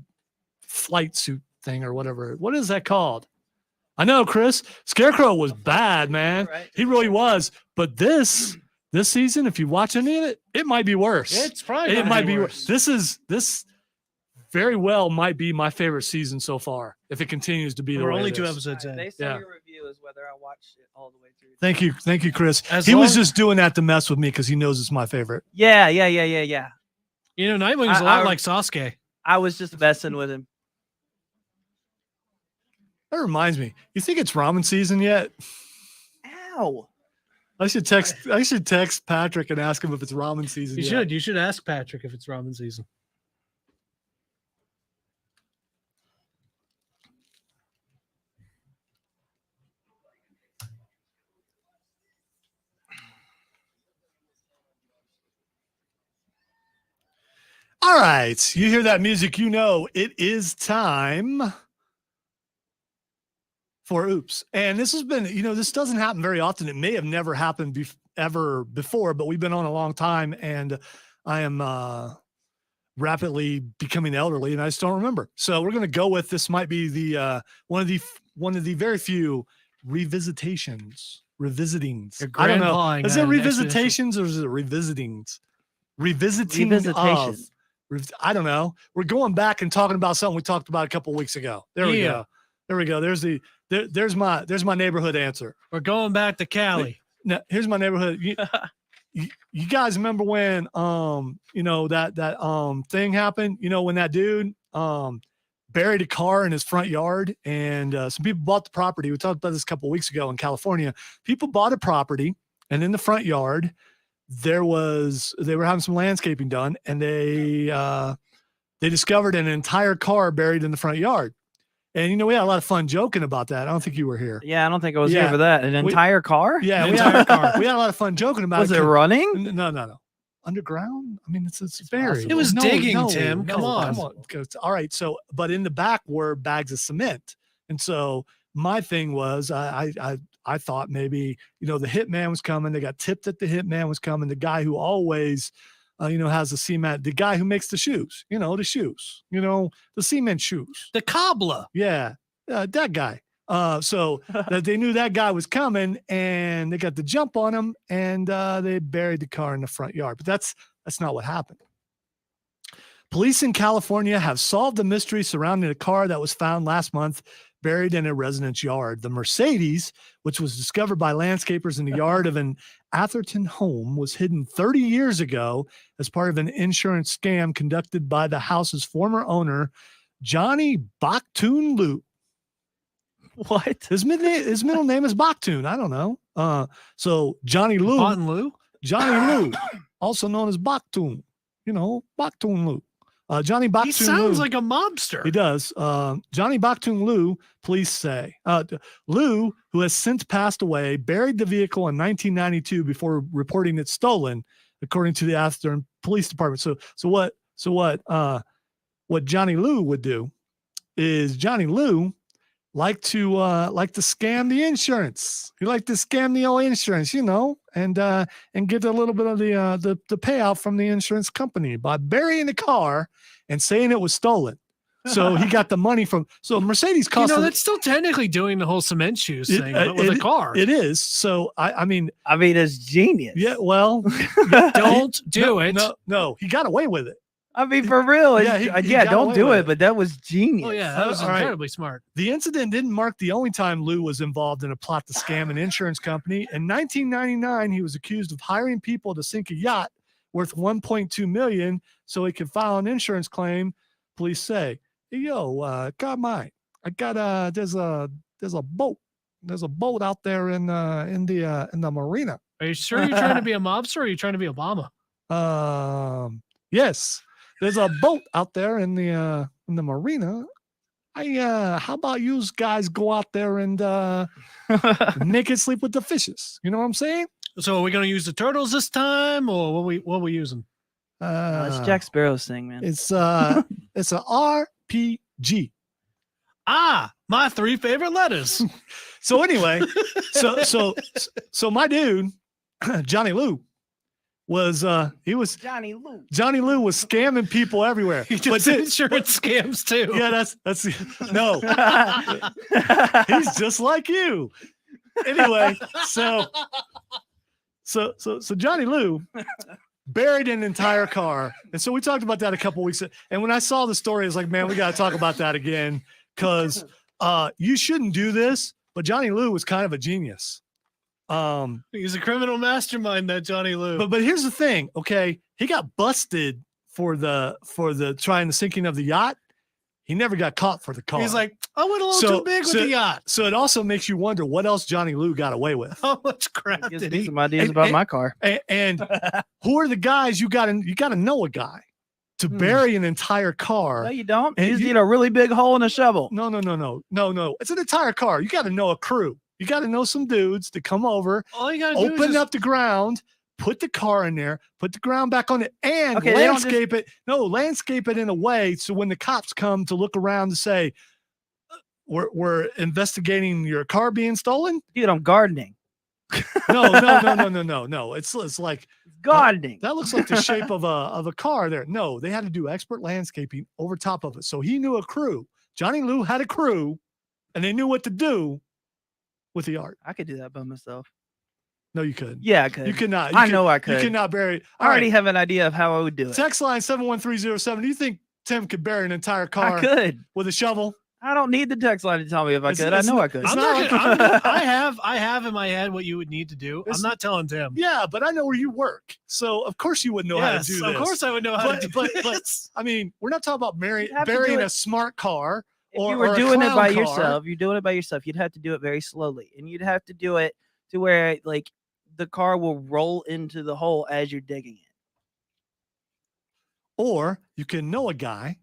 S1: flight suit thing or whatever. What is that called? I know, Chris. Scarecrow was bad, man.
S2: Right.
S1: He really was. But this season, if you watch any of it, it might be worse.
S3: It's probably
S1: It
S3: gonna
S1: might be worse. This very well might be my favorite season so far. If it continues to be the
S3: We're
S1: way
S3: only
S1: it
S3: 2
S1: is.
S3: episodes in.
S2: Based on
S1: Yeah.
S2: your review is whether I watched it all the way through.
S1: Thank you, Chris.
S3: As
S1: He was
S3: long-
S1: just doing that to mess with me because he knows it's my favorite.
S2: Yeah.
S3: You know, Nightwing's a lot
S2: I-
S3: like Sasuke.
S2: I was just messing with him.
S1: That reminds me. You think it's ramen season yet?
S2: Ow.
S1: I should text Patrick and ask him if it's ramen season
S3: You
S1: yet.
S3: should. You should ask Patrick if it's ramen season.
S1: All right. You hear that music, you know it is time for oops. And this has been, this doesn't happen very often. It may have never happened ever before, but we've been on a long time, and I am rapidly becoming elderly, and I just don't remember. So we're going to go with this. Might be the one of the very few revisitings. I don't know. Is it revisitations or is it revisitings? Revisiting
S2: Revisitation.
S1: of. I don't know. We're going back and talking about something we talked about a couple of weeks ago. There we go. There we go. There's my neighborhood answer.
S3: We're going back to Cali.
S1: Now, here's my neighborhood. You guys remember when that thing happened? When that dude buried a car in his front yard, and some people bought the property. We talked about this a couple of weeks ago in California. People bought a property, and in the front yard they were having some landscaping done, and they discovered an entire car buried in the front yard. And we had a lot of fun joking about that. I don't think you were here.
S2: Yeah, I don't think I was here for that. An entire car?
S1: Yeah, we had a lot of fun joking about
S2: it. Was it running?
S1: No. Underground? I mean, it's buried.
S3: It was digging, Tim. Come on.
S1: All right. So, but in the back were bags of cement. And so my thing was, I thought maybe, the hitman was coming. They got tipped that the hitman was coming. The guy who always, has the cement, the guy who makes the shoes, the shoes, the cement shoes.
S3: The cobbler.
S1: Yeah. That guy. So that they knew that guy was coming, and they got the jump on him, and they buried the car in the front yard. But that's not what happened. Police in California have solved the mystery surrounding a car that was found last month buried in a resident's yard. The Mercedes, which was discovered by landscapers in the yard of an Atherton home, was hidden 30 years ago as part of an insurance scam conducted by the house's former owner, Johnny Baktoon Lou.
S2: What?
S1: His middle name is Baktoon. I don't know. So Johnny Lou. Johnny Lou, also known as Baktoon. Baktoon Lou. Johnny Baktoon Lou.
S3: He sounds like a mobster.
S1: He does. Johnny Baktoon Lou, police say. Lou, who has since passed away, buried the vehicle in 1992 before reporting it stolen, according to the Atherton Police Department. So what Johnny Lou would do is Johnny Lou liked to scam the insurance. He liked to scam the old insurance, and get a little bit of the payout from the insurance company by burying the car and saying it was stolen. So he got the money from. So Mercedes cost.
S3: That's still technically doing the whole cement shoes thing, but with a car.
S1: It is. So I mean,
S2: it's genius.
S1: Yeah. Well,
S3: don't do it.
S1: No, he got away with it.
S2: I mean, for real. Don't do it.
S1: But
S2: But that was genius.
S3: Oh yeah, that was incredibly smart.
S1: The incident didn't mark the only time Lou was involved in a plot to scam an insurance company. In 1999, he was accused of hiring people to sink a yacht worth $1.2 million so he could file an insurance claim. Police say, "Hey, yo, got mine. I got there's a boat. There's a boat out there in the marina."
S3: Are you sure you're trying to be a mobster, or are you trying to be Obama?
S1: Yes. There's a boat out there in the marina. How about you guys go out there and make it sleep with the fishes? You know what I'm saying?
S3: So are we going to use the turtles this time, or what we using?
S2: It's Jack Sparrow's thing, man.
S1: It's an RPG.
S3: My 3 favorite letters.
S1: So anyway, so my dude, Johnny Lou, was
S2: Johnny Lou.
S1: Johnny Lou was scamming people everywhere.
S3: He does insurance scams too.
S1: Yeah, that's no. He's just like you. Anyway, so Johnny Lou buried an entire car, and so we talked about that a couple weeks ago. And when I saw the story, I was like, man, we got to talk about that again, because you shouldn't do this. But Johnny Lou was kind of a genius.
S3: He's a criminal mastermind, that Johnny Lou.
S1: But here's the thing, okay? He got busted for the trying the sinking of the yacht. He never got caught for the car.
S3: He's like, I went a little too big with the yacht.
S1: So it also makes you wonder what else Johnny Lou got away with.
S3: How much crap
S2: Gives
S3: did
S2: me
S3: he?
S2: some ideas about my car.
S1: And who are the guys you got to know a guy to bury an entire car?
S2: No, you don't.
S1: And
S2: You just need a really big hole and a shovel.
S1: No. It's an entire car. You got to know a crew. You got to know some dudes to come over,
S3: All you got to do is
S1: open up the ground, put the car in there, put the ground back on it, and
S2: Okay,
S1: landscape it in a way so when the cops come to look around to say, we're investigating your car being stolen.
S2: Dude, I'm gardening.
S1: No. It's like
S2: Gardening.
S1: that looks like the shape of a car there. No, they had to do expert landscaping over top of it. So he knew a crew. Johnny Lou had a crew, and they knew what to do with the art.
S2: I could do that by myself.
S1: No, you couldn't.
S2: Yeah, I could.
S1: You could not.
S2: I know I could.
S1: You cannot bury.
S2: I already have an idea of how I would do it.
S1: Text line 71307. Do you think Tim could bury an entire car
S2: I could.
S1: with a shovel?
S2: I don't need the text line to tell me if I could. I know I could.
S3: I have in my head what you would need to do. I'm not telling Tim.
S1: Yeah, but I know where you work, so of course you would know how to do this.
S3: Of course I would know how to do this.
S1: I mean, we're not talking about burying a smart car.
S2: If you were doing it by yourself, you're doing it by yourself. You'd have to do it very slowly, and you'd have to do it to where like the car will roll into the hole as you're digging it.
S1: Or you can know a guy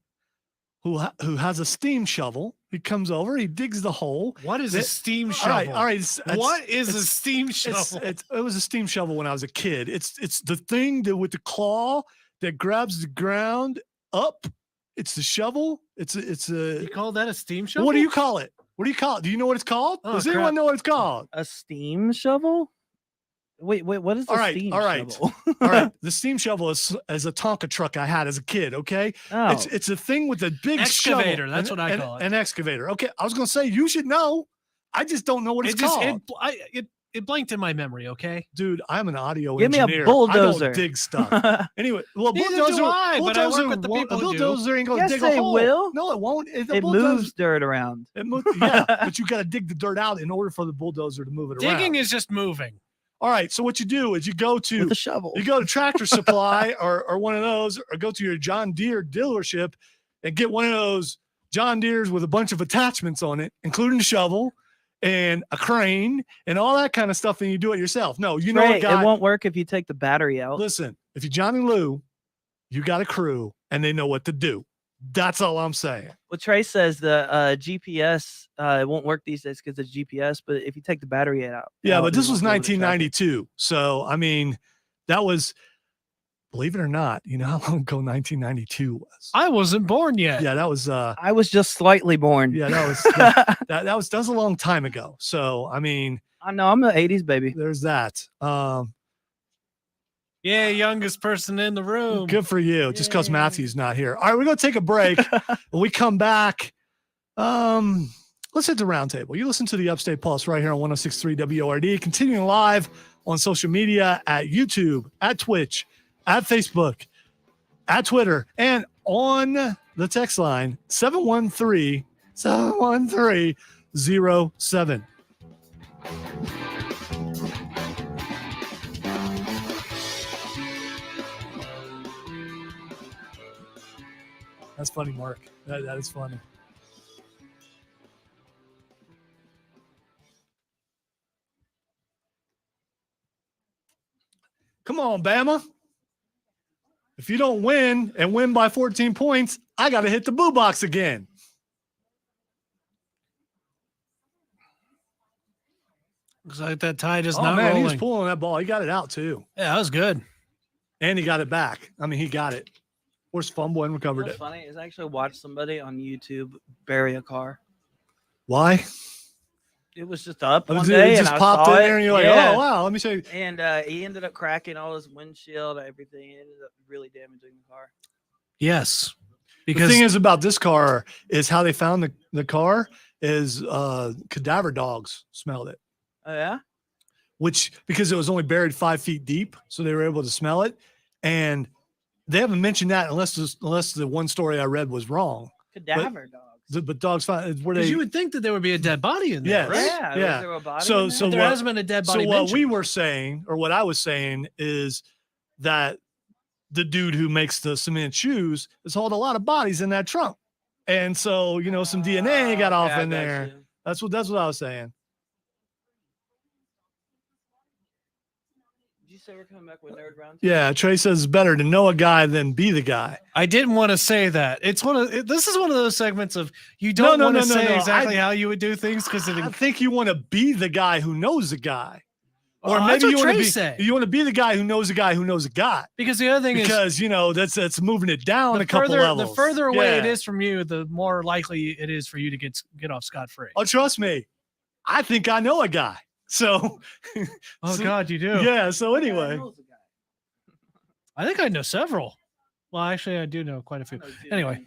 S1: who has a steam shovel. He comes over, he digs the hole.
S3: What is a steam shovel?
S1: All right.
S3: What is a steam shovel?
S1: It was a steam shovel when I was a kid. It's the thing with the claw that grabs the ground up. It's the shovel. It's a.
S3: You call that a steam shovel?
S1: What do you call it? What do you call it? Do you know what it's called?
S3: Oh,
S1: Does
S3: crap.
S1: anyone know what it's called?
S2: A steam shovel? Wait, what is a steam shovel?
S1: All right. The steam shovel is a Tonka truck I had as a kid. Okay.
S2: Oh.
S1: It's a thing with a big
S3: excavator.
S1: shovel.
S3: That's what I call it.
S1: An excavator. Okay. I was going to say, you should know. I just don't know what it's called.
S3: It blanked in my memory. Okay.
S1: Dude, I'm an audio
S2: Give
S1: engineer.
S2: me a bulldozer.
S1: I don't dig stuff. Anyway, well,
S3: Neither
S1: bulldozer,
S3: do I, but I work
S1: bulldozer,
S3: with the people
S1: a
S3: who do.
S1: bulldozer ain't going to
S2: Yes,
S1: dig
S2: they
S1: a hole.
S2: will.
S1: No, it won't.
S2: It moves dirt around.
S1: It moves, yeah, but you got to dig the dirt out in order for the bulldozer to move it around.
S3: Digging is just moving.
S1: All right. So what you do is you go to
S2: With a shovel.
S1: You go to Tractor Supply or one of those, or go to your John Deere dealership and get one of those John Deeres with a bunch of attachments on it, including a shovel and a crane and all that kind of stuff, and you do it yourself. No, you know a guy.
S2: It won't work if you take the battery out.
S1: Listen, if you're Johnny Lou, you got a crew and they know what to do. That's all I'm saying.
S2: Well, Trey says the GPS it won't work these days because it's GPS, but if you take the battery out.
S1: Yeah, but this
S2: you
S1: was
S2: won't be able to track it.
S1: 1992. So, I mean, that was, believe it or not, you know how long ago 1992 was?
S3: I wasn't born yet.
S1: Yeah, that was
S2: I was just slightly born.
S1: yeah, that was that was a long time ago. So, I mean,
S2: I know I'm an 80s baby.
S1: there's that.
S3: Yeah, youngest person in the room.
S1: Good for you. Just because
S2: Yay.
S1: Matthew's not here. All right, we're gonna take a break. When we come back, let's hit the roundtable. You listen to the Upstate Pulse right here on 106.3 WORD. Continuing live on social media at YouTube, at Twitch, at Facebook, at Twitter, and on the text line 713-713-07. That's funny, Mark. That is funny. Come on, Bama. If you don't win and win by 14 points, I got to hit the boo box again.
S3: Looks like that tide is
S1: Oh,
S3: not
S1: man,
S3: rolling.
S1: he was pulling that ball. He got it out, too.
S3: Yeah, that was good.
S1: And he got it back. I mean, he got it. Forced fumble and recovered
S2: What's
S1: it.
S2: funny is I actually watched somebody on YouTube bury a car.
S1: Why?
S2: It was just up
S1: Oh,
S2: one
S1: it
S2: day
S1: just
S2: and I
S1: popped
S2: saw
S1: in
S2: it.
S1: there and you're like,
S2: Yeah.
S1: oh, wow, let me show you.
S2: And he ended up cracking all his windshield, everything. It ended up really damaging the car.
S3: Yes.
S1: The
S3: Because
S1: thing is about this car is how they found the car is cadaver dogs smelled it.
S2: Oh, yeah?
S1: Which because it was only buried 5 feet deep, so they were able to smell it. And they haven't mentioned that unless the one story I read was wrong.
S2: Cadaver dogs.
S1: But dogs found where they.
S3: you would think that there would be a dead body in there,
S1: Yes.
S3: right?
S2: Yeah.
S1: Yeah.
S2: Was there a body
S1: So-
S2: in there?
S1: so
S3: There
S1: what-
S3: hasn't been a dead body
S1: So what we
S3: mentioned.
S1: were saying, or what I was saying, is that the dude who makes the cement shoes has hauled a lot of bodies in that trunk, and so some DNA got off
S2: Okay, I
S1: in
S2: got
S1: there.
S2: you.
S1: That's what I was saying.
S2: Did you say we're coming back with Nerd Round?
S1: Yeah, Trey says it's better to know a guy than be the guy.
S3: I didn't want to say that. This is one of those segments of you don't want to say exactly how you would do things because
S1: I think you want to be the guy who knows the guy. Or
S3: Oh,
S1: maybe
S3: that's what
S1: you want to
S3: Trey
S1: be
S3: say.
S1: you want to be the guy who knows a guy who knows a guy.
S3: Because the other thing is,
S1: Because that's moving it down a couple
S3: the
S1: levels.
S3: further away it
S1: Yeah.
S3: is from you, the more likely it is for you to get off scot-free.
S1: Oh, trust me, I think I know a guy. So,
S3: Oh
S1: so-
S3: God, you do.
S1: yeah. So anyway,
S3: I think I know several. Well, actually, I do know quite a few. Anyway,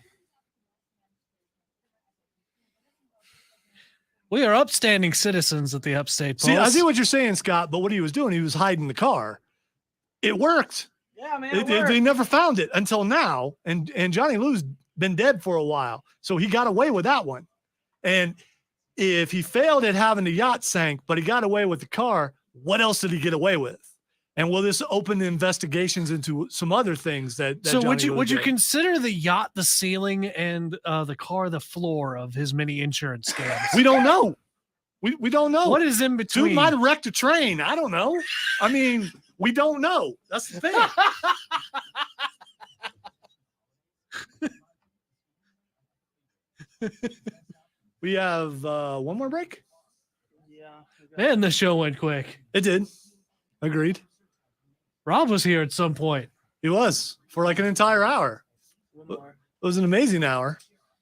S3: we are upstanding citizens at the Upstate Pulse.
S1: see, I see what you're saying, Scott. But what he was doing, he was hiding the car. It worked.
S2: Yeah, man.
S1: They never found it until now, and Johnny Lou's been dead for a while, so he got away with that one. And if he failed at having the yacht sank, but he got away with the car, what else did he get away with? And will this open investigations into some other things that
S3: So
S1: Johnny Lou
S3: would you
S1: did?
S3: consider the yacht the ceiling and the car the floor of his many insurance scams?
S1: We don't know. We don't know.
S3: What is in
S1: Dude
S3: between?
S1: might have wrecked a train. I don't know. I mean, we don't know. That's the thing. We have one more break.
S2: Yeah.
S3: Man, the show went quick.
S1: It did. Agreed.
S3: Rob was here at some point.
S1: He was for like an entire hour.
S2: One more.
S1: It was an amazing hour.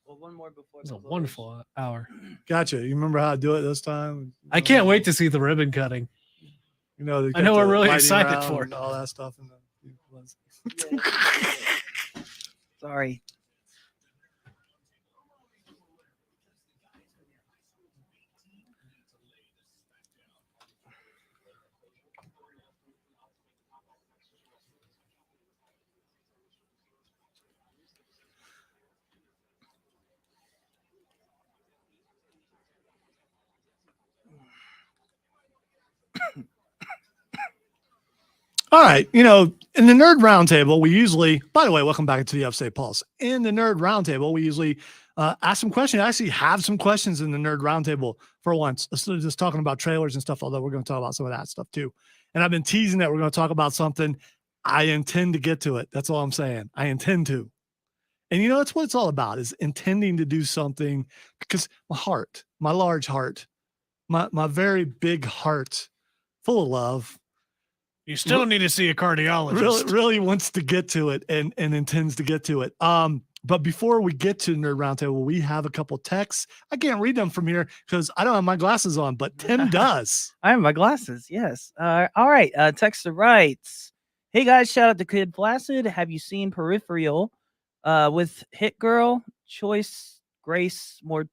S2: Well, one more before.
S3: It was a
S2: the close.
S3: wonderful hour.
S1: Gotcha. You remember how to do it this time?
S3: I can't wait to see the ribbon cutting.
S1: You know, they
S3: I know
S1: got
S3: we're
S1: the
S3: really
S1: lighting
S3: excited
S1: around
S3: for
S1: and
S3: it.
S1: all that stuff.
S2: Yeah. Sorry.
S1: All right. You know, in the Nerd Roundtable, we usually, by the way, welcome back to the Upstate Pulse. In the Nerd Roundtable, we usually ask some questions. I actually have some questions in the Nerd Roundtable for once. Instead of just talking about trailers and stuff, although we're going to talk about some of that stuff too. And I've been teasing that we're going to talk about something. I intend to get to it. That's all I'm saying. I intend to. And you know, that's what it's all about, is intending to do something, because my heart, my large heart, my very big heart full of love,
S3: You still need to see a cardiologist.
S1: really wants to get to it and intends to get to it. But before we get to Nerd Roundtable, we have a couple texts. I can't read them from here because I don't have my glasses on, but Tim does.
S2: I have my glasses. Yes. All right. Texter writes, "Hey guys, shout out to Kid Placid. Have you seen Peripheral with Hit Girl, Choice, Grace, more?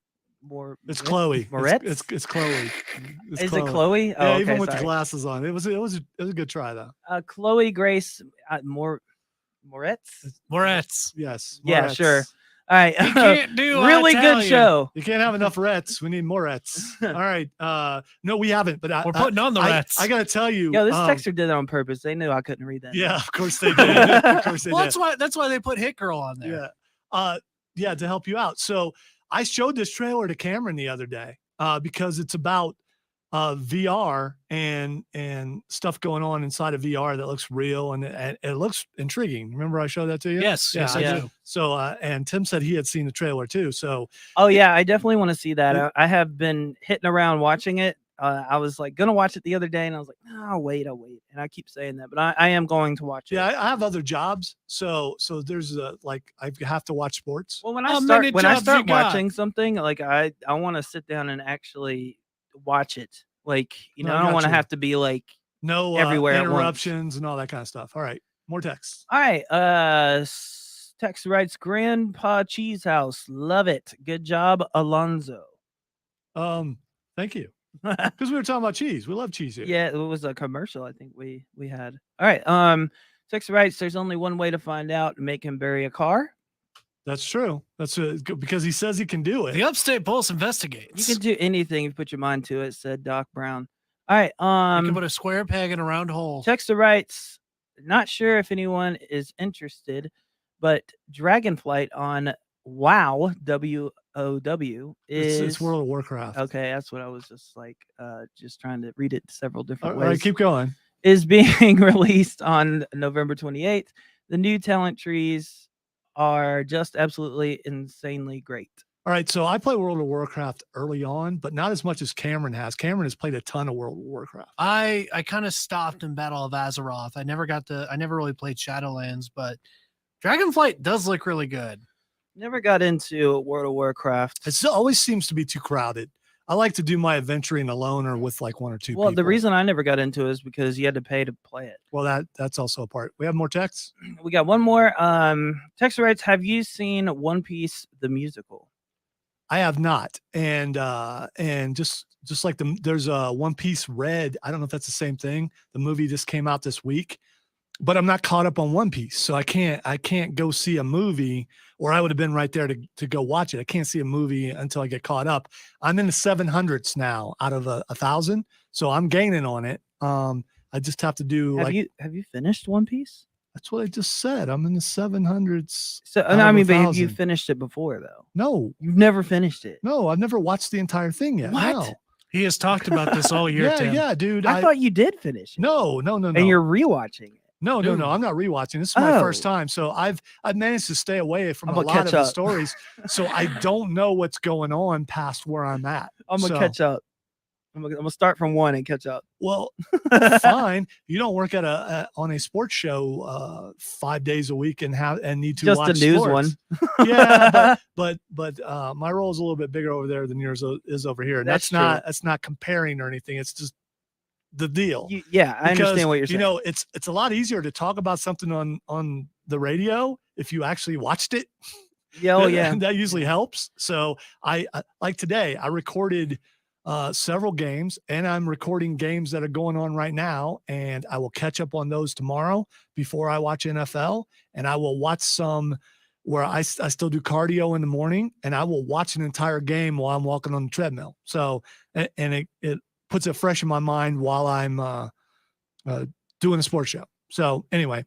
S1: It's Chloe.
S2: Moretz?
S1: It's Chloe. It's
S2: Is it Chloe?
S1: Yeah,
S2: Oh, okay,
S1: even with the
S2: sorry.
S1: glasses on, it was a good try though.
S2: Chloe Grace Moretz.
S3: Moretz.
S1: Yes.
S2: Yeah,
S1: Moretz.
S2: sure. All right.
S3: You can't do
S2: really good
S3: Italian.
S2: show.
S1: You can't have enough Rets. We need more Rets. All right. No, we haven't. But
S3: We're putting on the Rets.
S1: I got to tell you.
S2: Yo, this texter did that on purpose. They knew I couldn't read that.
S1: Yeah, of course they did. Of course they
S3: Well,
S1: did.
S3: that's why they put Hit Girl on there.
S1: Yeah. Yeah, to help you out. So I showed this trailer to Cameron the other day because it's about VR and stuff going on inside of VR that looks real and it looks intriguing. Remember I showed that to you?
S3: Yes,
S1: Yeah,
S3: yes, I
S2: yeah.
S3: do.
S1: So and Tim said he had seen the trailer too. So
S2: Oh yeah, I definitely want to see that.
S1: Yeah.
S2: I have been hitting around watching it. I was like gonna watch it the other day, and I was like, no, I'll wait, and I keep saying that, but I am going to watch it.
S1: yeah, I have other jobs. So there's like I have to watch sports.
S2: Well, when
S3: How
S2: I
S3: many
S2: start
S3: jobs you got?
S2: watching something, like I want to sit down and actually watch it. Like
S1: No, I
S2: I don't
S1: got
S2: want to
S1: you.
S2: have to be like,
S1: No
S2: everywhere at once.
S1: interruptions and all that kind of stuff. All right, more texts.
S2: all right. Text writes, Grandpa Cheese House, love it. Good job, Alonzo.
S1: Thank you. Because we were talking about cheese. We love cheese here.
S2: Yeah, it was a commercial. I think we had. All right. Text writes, there's only one way to find out. Make him bury a car.
S1: That's true. That's because he says he can do it.
S3: The Upstate Pulse
S2: You
S3: investigates.
S2: can do anything if you put your mind to it, said Doc Brown. All right.
S3: You can put a square peg in a round hole.
S2: Texter writes, not sure if anyone is interested, but Dragonflight on WoW, WOW, is
S1: It's World of Warcraft.
S2: okay. That's what I was just trying to read it several
S1: All
S2: different
S1: right,
S2: ways.
S1: keep going.
S2: Is being released on November 28th. The new talent trees are just absolutely insanely great.
S1: All right, so I play World of Warcraft early on, but not as much as Cameron has. Cameron has played a ton of World of Warcraft.
S3: I kind of stopped in Battle of Azeroth. I never really played Shadowlands, but Dragonflight does look really good.
S2: Never got into World of Warcraft.
S1: It always seems to be too crowded. I like to do my adventuring alone or with like one or two
S2: Well,
S1: people.
S2: the reason I never got into it is because you had to pay to play it.
S1: Well, that's also a part. We have more texts?
S2: We got one more. Texter writes, have you seen One Piece the musical?
S1: I have not. And just like there's a One Piece Red. I don't know if that's the same thing. The movie just came out this week, but I'm not caught up on One Piece. So I can't go see a movie, or I would have been right there to go watch it. I can't see a movie until I get caught up. I'm in the 700s now out of 1,000. So I'm gaining on it. I just have to do
S2: Have you finished One Piece?
S1: That's what I just said. I'm in the 700s.
S2: So
S1: out
S2: I
S1: of
S2: mean, but have
S1: 1,000.
S2: you finished it before though?
S1: No,
S2: You've never finished it.
S1: no, I've never watched the entire thing yet.
S2: What?
S1: No.
S3: He has talked about this all year,
S1: Yeah,
S3: Tim.
S1: yeah, dude.
S2: I thought you did finish it.
S1: no.
S2: And you're rewatching it.
S1: No. I'm not rewatching. This is my first
S2: Oh.
S1: time, so I've managed to stay away from
S2: I'm
S1: a
S2: gonna
S1: lot of
S2: catch
S1: the
S2: up.
S1: stories, so I don't know what's going on past where I'm at.
S2: I'm gonna
S1: So,
S2: catch up. I'm gonna start from one and catch up.
S1: Well, fine. You don't work at on a sports show 5 days a week and need to
S2: Just
S1: watch
S2: a news
S1: sports.
S2: one.
S1: Yeah, but my role is a little bit bigger over there than yours is over here. And
S2: That's
S1: that's not comparing or anything. It's just the deal.
S2: Yeah, I
S1: Because,
S2: understand what you're saying.
S1: You know, it's a lot easier to talk about something on the radio if you actually watched it.
S2: Yeah, oh yeah.
S1: That usually helps. So I like today, I recorded several games, and I'm recording games that are going on right now, and I will catch up on those tomorrow before I watch NFL, and I will watch some where I still do cardio in the morning, and I will watch an entire game while I'm walking on the treadmill. So, and it puts it fresh in my mind while I'm doing a sports show. So anyway,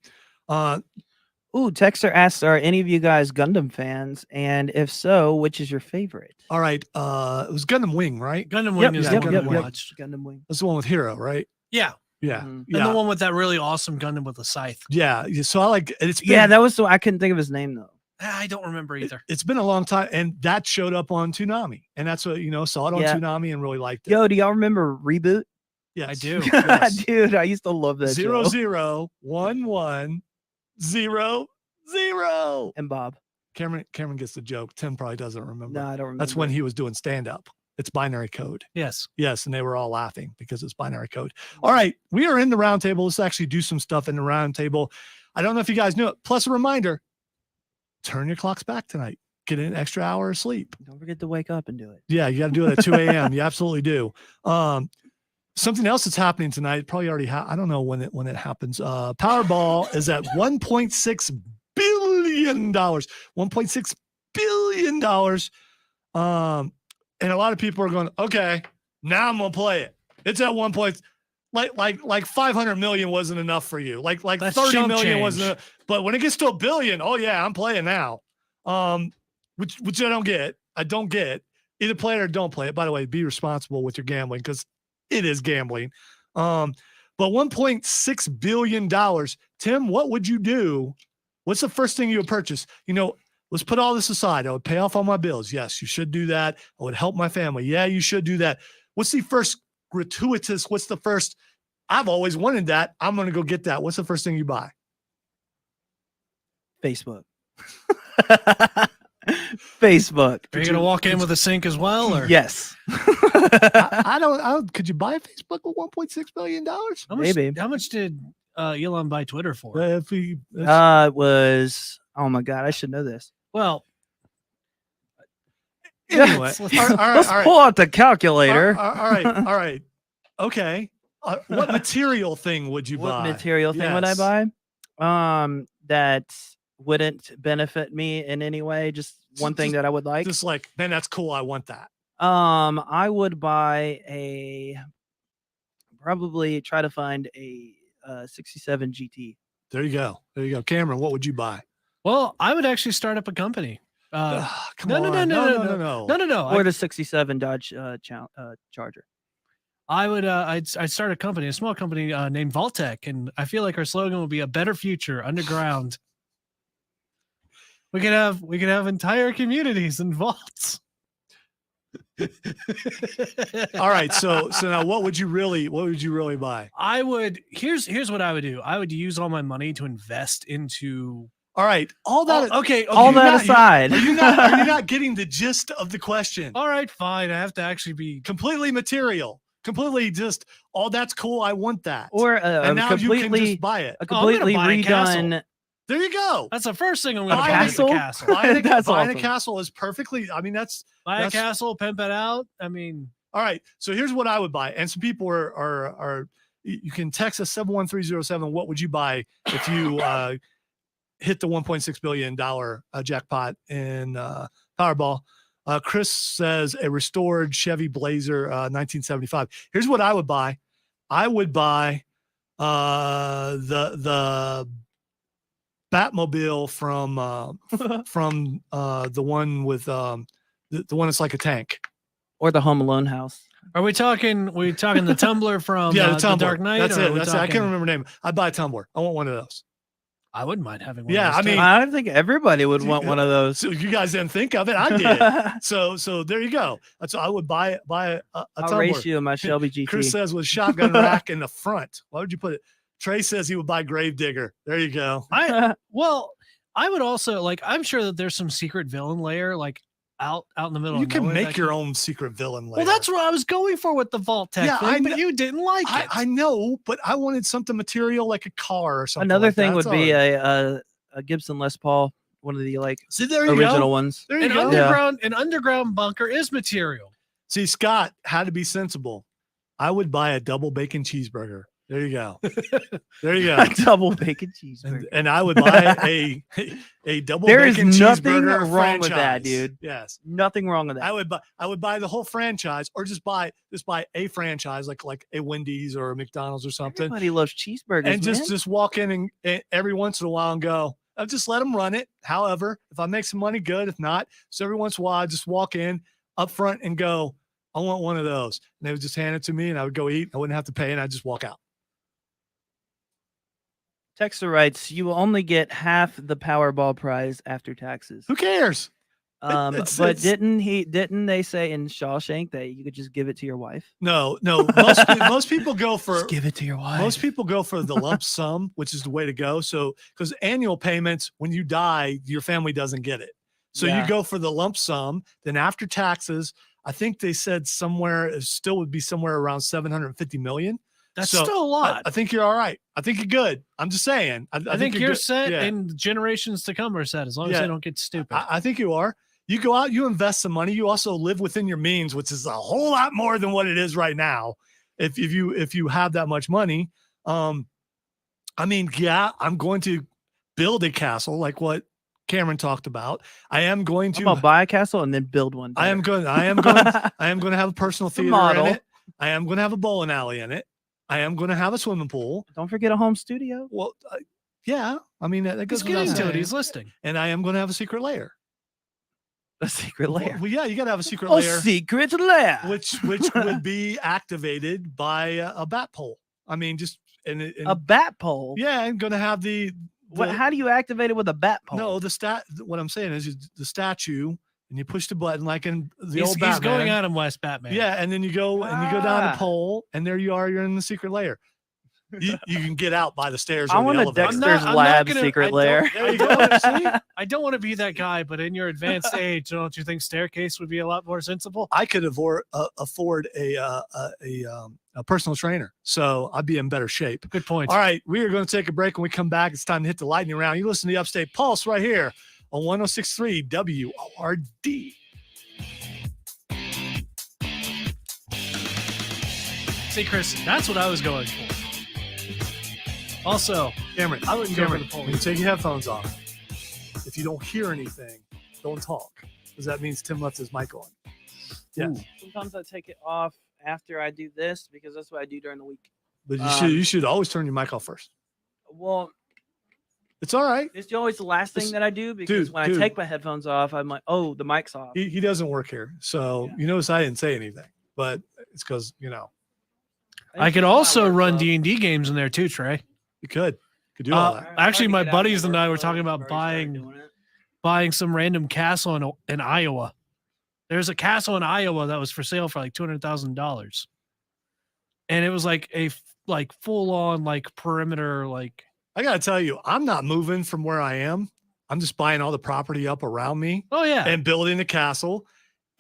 S2: Ooh, Texter asks, are any of you guys Gundam fans? And if so, which is your favorite?
S1: all right. It was Gundam Wing, right?
S3: Gundam
S2: Yep,
S3: Wing is
S1: yep,
S3: the one
S1: yep,
S3: I
S1: yep.
S3: watched.
S2: Gundam Wing.
S1: That's the one with Hero, right?
S3: Yeah.
S1: Yeah.
S2: Mhm.
S3: And
S1: Yeah.
S3: the one with that really awesome Gundam with the scythe.
S1: Yeah. So I like it's been,
S2: Yeah, that was I couldn't think of his name though.
S3: I don't remember either.
S1: it's been a long time, and that showed up on Toonami, and that's what saw it on
S2: Yeah.
S1: Toonami and really liked it.
S2: Yo, do y'all remember Reboot?
S1: Yes.
S3: I do.
S1: Yes.
S2: Dude, I used to love that
S1: 0
S2: show.
S1: 0 1 1 0 0.
S2: And Bob.
S1: Cameron gets the joke. Tim probably doesn't remember.
S2: No, I don't remember.
S1: That's when he was doing stand up. It's binary code.
S3: Yes.
S1: Yes, and they were all laughing because it's binary code. All right, we are in the round table. Let's actually do some stuff in the round table. I don't know if you guys knew it. Plus a reminder, turn your clocks back tonight. Get an extra hour of sleep.
S2: Don't forget to wake up and do it.
S1: Yeah, you got to do it at 2 a.m. You absolutely do. Something else that's happening tonight, probably already I don't know when it happens. Powerball is at $1.6 billion. $1.6 billion. And a lot of people are going, okay, now I'm gonna play it. It's at 1 point, like 500 million wasn't enough for you. Like
S3: That's
S1: 30
S3: chump
S1: million
S3: change.
S1: wasn't enough. But when it gets to $1 billion, oh yeah, I'm playing now. Which I don't get. I don't get. Either play it or don't play it. By the way, be responsible with your gambling because it is gambling. But $1.6 billion. Tim, what would you do? What's the first thing you would purchase? Let's put all this aside. I would pay off all my bills. Yes, you should do that. I would help my family. Yeah, you should do that. What's the first gratuitous? What's the first? I've always wanted that. I'm going to go get that. What's the first thing you buy?
S2: Facebook. Facebook.
S3: Are you going to walk in with a sink as well? Or
S2: Yes.
S1: I don't. Could you buy Facebook with $1.6 billion?
S2: Maybe.
S3: How much did Elon buy Twitter for?
S1: If he,
S2: It was, oh my God, I should know this.
S3: Well,
S1: anyway,
S3: let's-
S1: all right,
S2: Let's
S1: all right.
S2: pull out the calculator.
S1: All right. Okay. What material thing would you
S2: What
S1: buy?
S2: material thing would I
S1: Yes.
S2: buy? That wouldn't benefit me in any way. Just one thing that I would like.
S1: Just like, man, that's cool. I want that.
S2: I would buy probably try to find a 67 GT.
S1: There you go. Cameron, what would you buy?
S3: well, I would actually start up a company.
S1: Come
S3: no, no,
S1: on.
S3: no,
S1: No.
S3: No.
S2: Or the 67 Dodge Charger.
S3: I would. I'd start a company, a small company named Vaultec, and I feel like our slogan would be a better future underground. We could have entire communities in vaults.
S1: All right. So now what would you really buy?
S3: I would here's what I would do. I would use all my money to invest into
S1: All right. All that
S3: okay.
S2: All
S1: you're
S2: that
S1: not-
S2: aside.
S1: Are you not getting the gist of the question?
S3: All right, fine. I have to actually be
S1: Completely material. Completely just, oh, that's cool. I want that.
S2: Or
S1: and now you can
S2: completely
S1: just buy it.
S2: a
S3: Oh, I'm gonna
S2: completely
S3: buy a castle.
S2: redone.
S1: There you go.
S3: That's the first thing I'm
S2: A
S3: going to buy is a
S2: castle?
S3: castle.
S1: Buying, a,
S2: That's
S1: buying
S2: awesome.
S1: a castle is perfectly, I mean, that's
S3: Buy a
S1: that's-
S3: castle, pimp it out. I mean,
S1: all right. So here's what I would buy. And some people are you can text us 71307. What would you buy if you hit the $1.6 billion jackpot in Powerball? Chris says a restored Chevy Blazer 1975. Here's what I would buy. I would buy the Batmobile from the one with the one that's like a tank.
S2: Or the Home Alone house.
S3: are we talking the tumbler from
S1: Yeah, the
S3: the
S1: tumbler.
S3: Dark Knight?
S1: That's
S3: or are
S1: it.
S3: we
S1: That's it. I can't
S3: talking-
S1: remember the name. I'd buy a tumbler. I want one of those.
S3: I wouldn't mind having one.
S1: Yeah,
S3: of those
S1: I mean-
S3: too.
S2: I think everybody would want one of those.
S1: So you guys didn't think of it. I did. So there you go. That's I would buy a
S2: I'll
S1: tumbler.
S2: race you in my Shelby GT.
S1: Chris says with shotgun rack in the front. Why would you put it? Trey says he would buy Gravedigger. There you go.
S3: Well, I would also like. I'm sure that there's some secret villain layer like out in the middle.
S1: You
S3: of
S1: can
S3: nowhere
S1: make
S3: that
S1: your
S3: can-
S1: own secret villain layer.
S3: Well, that's what I was going for with the Vault Tech
S1: Yeah,
S3: thing,
S1: I
S3: but
S1: kn-
S3: you didn't like it.
S1: I know, but I wanted something material like a car or something.
S2: Another
S1: like
S2: thing
S1: that.
S2: would
S1: That's
S2: be
S1: all.
S2: a Gibson Les Paul, one of the like
S1: See, there you
S2: original
S1: go.
S2: ones.
S1: There you
S3: An
S1: go.
S3: underground bunker is material.
S1: See, Scott had to be sensible. I would buy a double bacon cheeseburger. There you go. There you go.
S2: A double bacon cheeseburger.
S1: And I would buy a double
S2: There is
S1: bacon
S2: nothing
S1: cheeseburger
S2: wrong with that,
S1: franchise.
S2: dude.
S1: Yes.
S2: Nothing wrong with that.
S1: I would buy the whole franchise or just buy a franchise like a Wendy's or a McDonald's or something.
S2: Everybody loves cheeseburgers,
S1: And just walk in and every once in a while and go, I'll just let them run it. However, if I make some money, good. If not, so every once in a while I just walk in up front and go, I want one of those. And they would just hand it to me and I would go eat. I wouldn't have to pay and I'd just walk out.
S2: Texter writes, you will only get half the Powerball prize after taxes.
S1: Who cares?
S2: But
S1: it's-
S2: didn't they say in Shawshank that you could just give it to your wife?
S1: No. Most people go for
S2: Just give it to your wife.
S1: most people go for the lump sum, which is the way to go. So because annual payments, when you die, your family doesn't get it. So
S2: Yeah.
S1: you go for the lump sum. Then after taxes, I think they said somewhere it still would be somewhere around 750 million.
S3: That's
S1: So,
S3: still a lot.
S1: I think you're all right. I think you're good. I'm just saying.
S3: I think you're
S1: good.
S3: set,
S1: Yeah.
S3: and generations to come are set as long as
S1: Yeah.
S3: they don't get stupid.
S1: I think you are. You go out, you invest some money. You also live within your means, which is a whole lot more than what it is right now. If you have that much money, I mean, yeah, I'm going to build a castle like what Cameron talked about. I am going
S2: I'm
S1: to.
S2: gonna buy a castle and then build one.
S1: I am
S2: better.
S1: going. I am going. I am going to have a personal
S2: It's a
S1: theater
S2: model.
S1: in it. I am going to have a bowling alley in it. I am going to have a swimming pool.
S2: Don't forget a home studio.
S1: Well, yeah. I mean, that
S3: He's
S1: goes
S3: getting
S1: without
S3: into it.
S1: saying.
S3: He's listing.
S1: And I am going to have a secret layer.
S2: A secret lair.
S1: Well, yeah, you got to have a secret
S2: A
S1: layer.
S2: secret lair.
S1: which would be activated by a bat pole. I mean, just and
S2: A bat pole.
S1: yeah, and going to have the
S2: What? How do you activate it with a bat pole?
S1: no the What I'm saying is the statue, and you push the button like in the
S3: He's
S1: old Batman.
S3: going Adam West Batman.
S1: Yeah, and then you go down
S2: Ah.
S1: the pole, and there you are. You're in the secret layer. You can get out by the stairs.
S2: I
S1: or
S2: want
S1: the
S2: a
S1: elevator.
S2: Dexter's
S3: I'm not
S2: Lab
S3: gonna-
S2: secret
S3: I
S2: lair.
S1: There you go. See?
S3: I don't want to be that guy, but in your advanced age, don't you think staircase would be a lot more sensible?
S1: I could afford a personal trainer, so I'd be in better shape.
S3: Good point.
S1: All right, we are going to take a break. When we come back, it's time to hit the lightning round. You listen to the Upstate Pulse right here on 106.3 WORD.
S3: See, Chris, that's what I was going for. Also,
S1: Cameron,
S3: I wouldn't go for
S1: Cameron,
S3: the pole.
S1: when you take your headphones off, if you don't hear anything, don't talk, because that means Tim left his mic on. Yeah,
S3: Ooh.
S2: Sometimes I take it off after I do this because that's what I do during the week.
S1: but
S2: Um,
S1: you should always turn your mic off first.
S2: Well,
S1: It's all right.
S2: it's always the last thing
S1: This-
S2: that I do because
S1: dude,
S2: when
S1: dude.
S2: I take my headphones off, I'm like, oh, the mic's off.
S1: He doesn't work here, so you notice I didn't say anything, but it's because
S3: I could also run D&D games in there too, Trey.
S1: you could do all that.
S3: Actually, my buddies and I were talking about buying some random castle in Iowa. There's a castle in Iowa that was for sale for like $200,000, and it was like a full on like perimeter. Like,
S1: I got to tell you, I'm not moving from where I am. I'm just buying all the property up around me
S3: oh yeah.
S1: and building a castle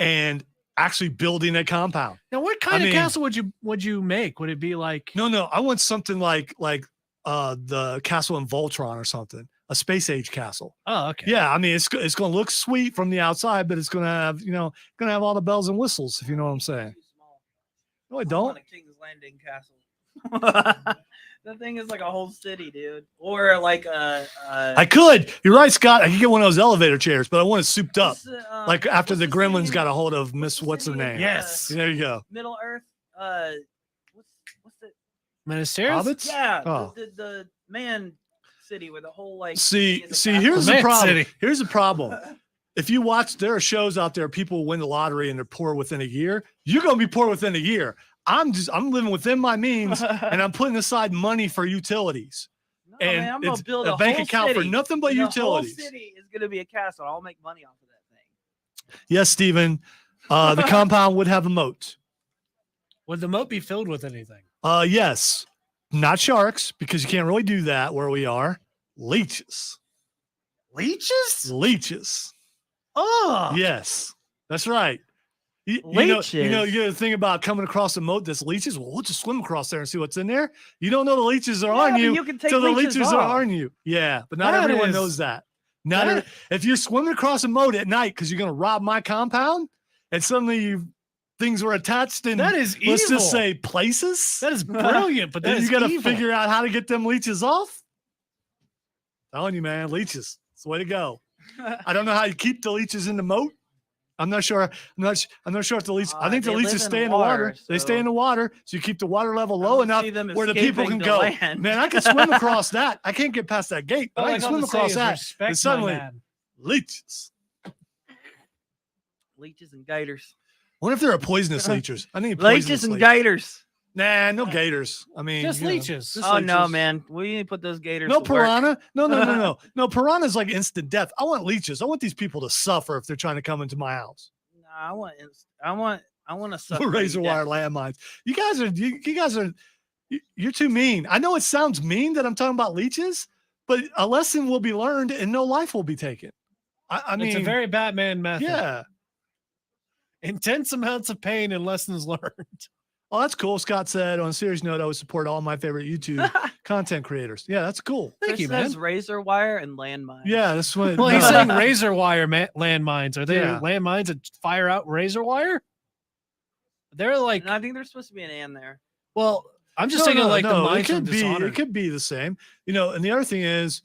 S1: and actually building a compound.
S3: Now, what kind
S1: I
S3: of
S1: mean-
S3: castle would you make? Would it be like?
S1: No, I want something like the castle in Voltron or something, a space age castle.
S3: Oh, okay.
S1: Yeah, I mean it's going to look sweet from the outside, but it's going to have all the bells and whistles, if you know what I'm saying. No, I
S2: I
S1: don't.
S2: want a King's Landing castle. That thing is like a whole city, dude. Or like
S1: I could. You're right, Scott. I could get one of those elevator chairs, but I want it souped up, like after
S2: what's
S1: the Gremlins
S2: city-
S1: got a hold of Miss what's her
S2: city in,
S1: name.
S3: Yes.
S1: There you go.
S2: Middle Earth. What's the
S3: Minas Tirith?
S1: Hobbits?
S2: yeah
S1: Oh.
S2: the man city where the whole like
S1: See,
S2: city is a
S1: here's
S3: The
S1: the
S3: Man
S1: problem.
S3: City.
S1: Here's the problem. If you watch, there are shows out there, people win the lottery and they're poor within a year. You're going to be poor within a year. I'm living within my means and I'm putting aside money for utilities.
S2: No,
S1: And
S2: man, I'm gonna
S1: it's
S2: build
S1: a bank
S2: whole
S1: account for
S2: city,
S1: nothing but
S2: and
S1: utilities.
S2: The whole city is gonna be a castle. I'll make money off of that thing.
S1: Yes, Stephen. The compound would have a moat.
S3: Would the moat be filled with anything?
S1: Yes. Not sharks, because you can't really do that where we are. Leeches.
S3: Leeches?
S1: Leeches.
S3: Oh,
S1: Yes. That's right. You know the thing about coming across a moat that's leeches. Well, we'll just swim across there and see what's in there. You don't know the leeches are on
S2: but
S1: you,
S2: you can take
S1: till the
S2: leeches
S1: leeches are
S2: off.
S1: on you. Yeah, but not
S3: That
S1: everyone
S3: is-
S1: knows that. If you're swimming across a moat at night because you're going to rob my compound, and suddenly things were attached in,
S3: that is evil.
S1: let's just say, places,
S3: that is brilliant, but that
S1: and
S3: is
S1: you got to
S3: evil.
S1: figure out how to get them leeches off. Telling you, man, leeches. It's the way to go. I don't know how you keep the leeches in the moat. I'm not sure. I'm not sure if the leeches. I think the
S2: They
S1: leeches
S2: live in
S1: stay in the water. They stay
S2: so-
S1: in the water, so you keep the water level
S2: I
S1: low
S2: don't
S1: enough
S2: see them
S1: where the people can
S2: escaping
S1: go.
S2: to land.
S1: Man, I can swim across that. I can't get past that gate, but
S3: All
S1: I
S3: I
S1: can
S3: got
S1: swim
S3: to say
S1: across
S3: is
S1: that.
S3: respect,
S1: And suddenly,
S3: my man.
S1: leeches.
S2: Leeches and gators.
S1: What if there are poisonous leeches? I need poisonous
S2: Leeches and
S1: leeches.
S2: gators.
S1: Nah, no gators. I mean,
S3: Just
S1: you know,
S3: leeches.
S1: just
S2: Oh no,
S1: leeches.
S2: man. We need to put those gators.
S1: No
S2: to work.
S1: piranha. No. No, piranha's like instant death. I want leeches. I want these people to suffer if they're trying to come into my house.
S2: No, I want to suffer.
S1: Razor wire landmines. You guys are you're too mean. I know it sounds mean that I'm talking about leeches, but a lesson will be learned and no life will be taken. I mean,
S3: it's a very Batman method.
S1: yeah.
S3: Intense amounts of pain and lessons learned.
S1: Oh, that's cool. Scott said, on a serious note, I would support all my favorite YouTube content creators. Yeah, that's cool.
S3: Thank you, man.
S2: Says razor wire and landmine.
S1: Yeah, that's what.
S3: Well, he's
S1: no.
S3: saying razor wire landmines. Are they
S1: Yeah.
S3: landmines that fire out razor wire? They're like,
S2: And I think there's supposed to be an and there.
S3: well, I'm just thinking like the
S1: it
S3: mines from
S1: could be.
S3: Dishonored.
S1: It could be the same. And the other thing is,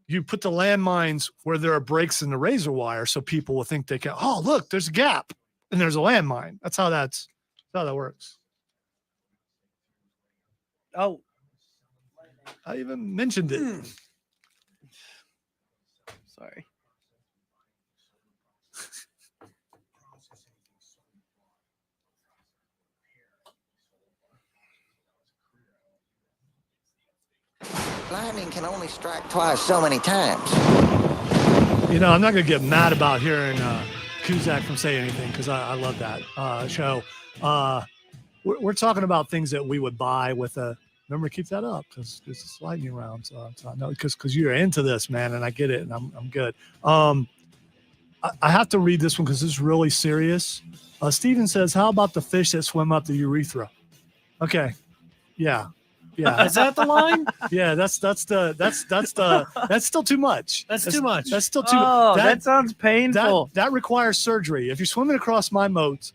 S1: you put the landmines where there are breaks in the razor wire, so people will think they can. Oh, look, there's a gap, and there's a landmine. That's how that works.
S2: Oh,
S1: I even mentioned it.
S2: sorry.
S5: Lightning can only strike twice so many times.
S1: I'm not going to get mad about hearing Kuzak from Say Anything because I love that show. We're talking about things that we would buy with a. Remember, keep that up because there's this lightning round. So no, because you're into this, man, and I get it, and I'm good. I have to read this one because it's really serious. Steven says, "How about the fish that swim up the urethra?" Okay, yeah.
S3: Is that the line?
S1: Yeah, that's still too much.
S3: That's too much.
S1: That's still too.
S2: Oh, that sounds painful.
S1: That requires surgery. If you're swimming across my moat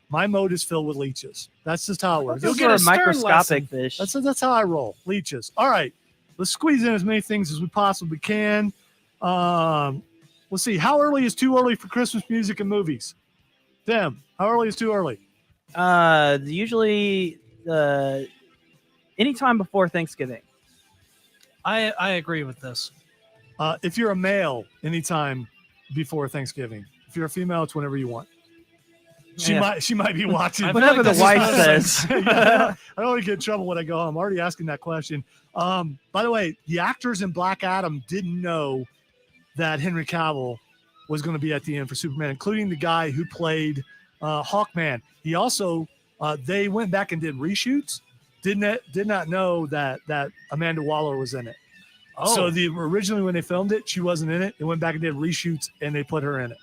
S1: is filled with leeches. That's just how it works.
S3: You'll
S2: Those
S3: get
S2: are
S3: a stern
S2: microscopic
S3: lesson.
S2: fish.
S1: That's how I roll. Leeches. All right, let's squeeze in as many things as we possibly can. Let's see. How early is too early for Christmas music and movies? Tim, how early is too early?
S2: Usually, anytime before Thanksgiving.
S3: I agree with this.
S1: If you're a male, anytime before Thanksgiving. If you're a female, it's whenever you want. She might be watching.
S3: I feel
S2: Whatever
S3: like
S2: the
S3: this is
S2: wife
S3: not a-
S2: says.
S1: Yeah, I don't want to get in trouble when I go home. I'm already asking that question. By the way, the actors in Black Adam didn't know that Henry Cavill was going to be at the end for Superman, including the guy who played Hawkman. He also they went back and did reshoots. Did not know that Amanda Waller was in it.
S3: Oh.
S1: So originally when they filmed it, she wasn't in it. They went back and did reshoots and they put her in it,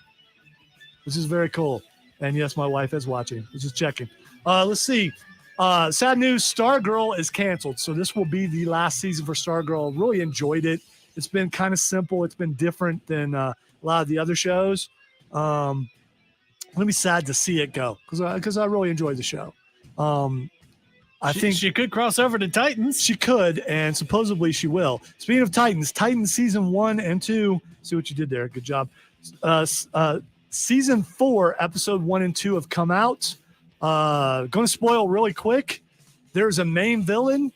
S1: which is very cool. And yes, my wife is watching. We're just checking. Let's see. Sad news, Stargirl is canceled. So this will be the last season for Stargirl. Really enjoyed it. It's been kind of simple. It's been different than a lot of the other shows. I'm going to be sad to see it go because I really enjoyed the show. I think
S3: she could cross over to Titans.
S1: She could, and supposedly she will. Speaking of Titans season 1 and 2. See what you did there. Good job. Season 4, episode 1 and 2 have come out. Going to spoil really quick. There's a main villain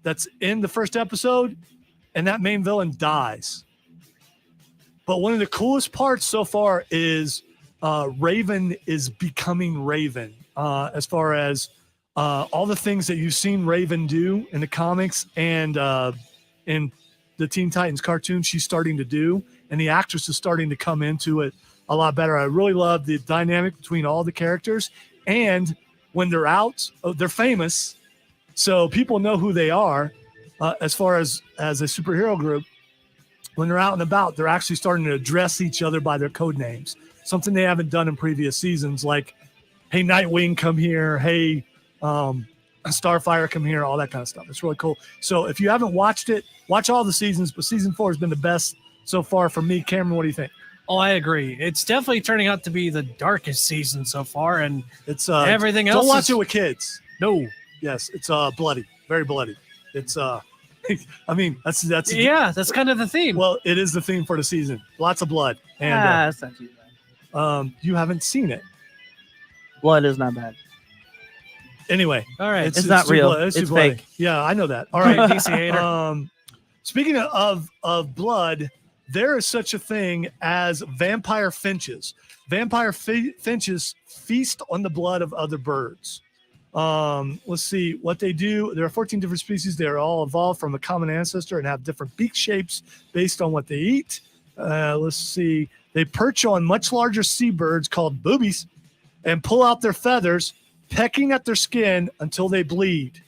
S1: that's in the first episode, and that main villain dies. But one of the coolest parts so far is Raven is becoming Raven. As far as all the things that you've seen Raven do in the comics and in the Teen Titans cartoon, she's starting to do, and the actress is starting to come into it a lot better. I really love the dynamic between all the characters, and when they're out, they're famous, so people know who they are. As far as a superhero group, when they're out and about, they're actually starting to address each other by their code names, something they haven't done in previous seasons, like, hey, Nightwing, come here. Hey, Starfire, come here, all that kind of stuff. It's really cool. So if you haven't watched it, watch all the seasons, but season 4 has been the best so far for me. Cameron, what do you think?
S3: Oh, I agree. It's definitely turning out to be the darkest season so far, and
S1: it's
S3: everything else.
S1: Don't watch it with kids.
S3: No.
S1: Yes, it's bloody, very bloody. It's I mean that's
S3: kind of the theme.
S1: Well, it is the theme for the season. Lots of blood, and
S2: That's not too bad.
S1: you haven't seen it.
S2: Blood is not bad.
S1: Anyway,
S3: all right,
S2: it's not real.
S1: It's
S2: too
S1: fake.
S2: bloody.
S1: Yeah, I know that. All right,
S3: DC hater.
S1: Speaking of blood, there is such a thing as vampire finches. Vampire finches feast on the blood of other birds. Let's see what they do. There are 14 different species. They're all evolved from a common ancestor and have different beak shapes based on what they eat. Let's see. They perch on much larger seabirds called boobies and pull out their feathers, pecking at their skin until they bleed.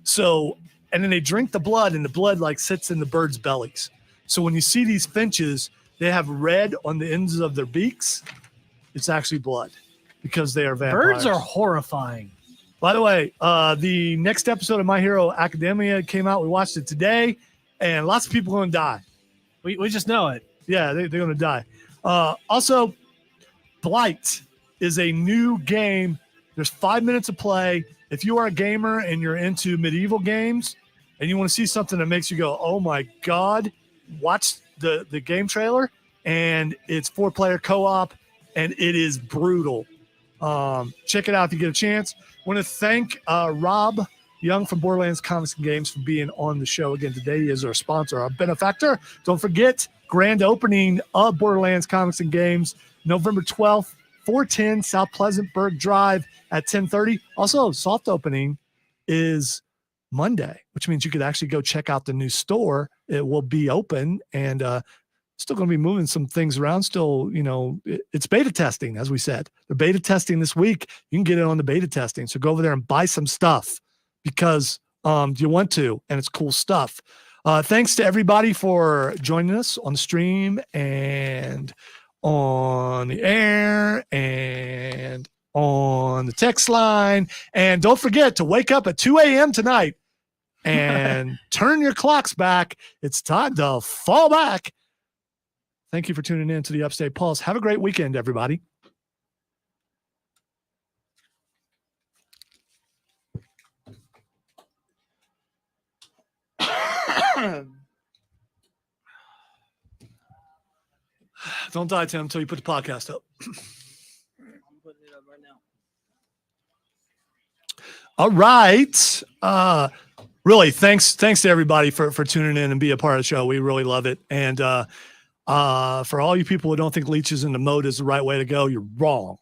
S1: So, and then they drink the blood, and the blood like sits in the birds' bellies. So when you see these finches, they have red on the ends of their beaks. It's actually blood because they are vampires.
S3: Birds are horrifying.
S1: By the way, the next episode of My Hero Academia came out. We watched it today, and lots of people are going to die.
S3: We just know it.
S1: Yeah, they're going to die. Also, Blight is a new game. There's 5 minutes of play. If you are a gamer and you're into medieval games and you want to see something that makes you go, oh my God, watch the game trailer. And it's 4-player co-op, and it is brutal. Check it out if you get a chance. I want to thank Rob Young from Borderlands Comics and Games for being on the show again today. He is our sponsor, our benefactor. Don't forget, grand opening of Borderlands Comics and Games, November 12th, 410 South Pleasantburg Drive at 10:30. Also, soft opening is Monday, which means you could actually go check out the new store. It will be open, and still going to be moving some things around. Still, it's beta testing, as we said. They're beta testing this week. You can get it on the beta testing. So go over there and buy some stuff because you want to, and it's cool stuff. Thanks to everybody for joining us on the stream and on the air and on the text line. And don't forget to wake up at 2 a.m. tonight and turn your clocks back. It's time to fall back. Thank you for tuning in to the Upstate Pulse. Have a great weekend, everybody. Don't die, Tim, until you put the podcast up.
S2: I'm putting it up right now.
S1: All right. Really, thanks to everybody for tuning in and be a part of the show. We really love it. And for all you people who don't think leeches in the moat is the right way to go, you're wrong.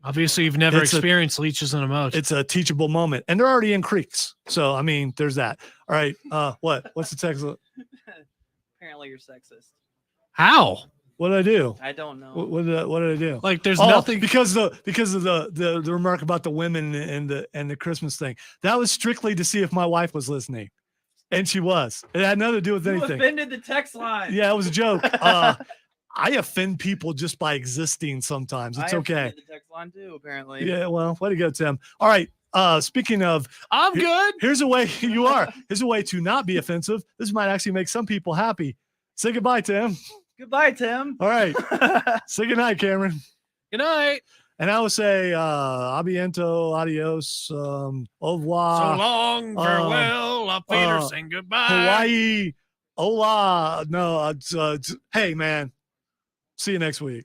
S3: Obviously, you've never experienced leeches in a moat.
S1: It's a teachable moment. And they're already in creeks. So, I mean, there's that. All right. What's the text?
S2: Apparently you're sexist.
S3: How?
S1: What did I do?
S2: I don't know.
S1: What did I do?
S3: Like there's
S1: Oh,
S3: nothing.
S1: because of the remark about the women and the Christmas thing. That was strictly to see if my wife was listening, and she was. It had nothing to do with
S2: You
S1: anything.
S2: offended the text line.
S1: Yeah, it was a joke. I offend people just by existing sometimes. It's
S2: I
S1: okay.
S2: offended the text line too, apparently.
S1: Yeah, well, way to go, Tim. All right. Speaking of,
S3: I'm good.
S1: here's a way you are. Here's a way to not be offensive. This might actually make some people happy. Say goodbye, Tim.
S2: Goodbye, Tim.
S1: All right. Say goodnight, Cameron.
S3: Good night.
S1: And I would say abiento, adios, au revoir.
S3: So long, farewell. Auf Wiedersehen, goodbye.
S1: Hawaii, hola. No, hey, man. See you next week.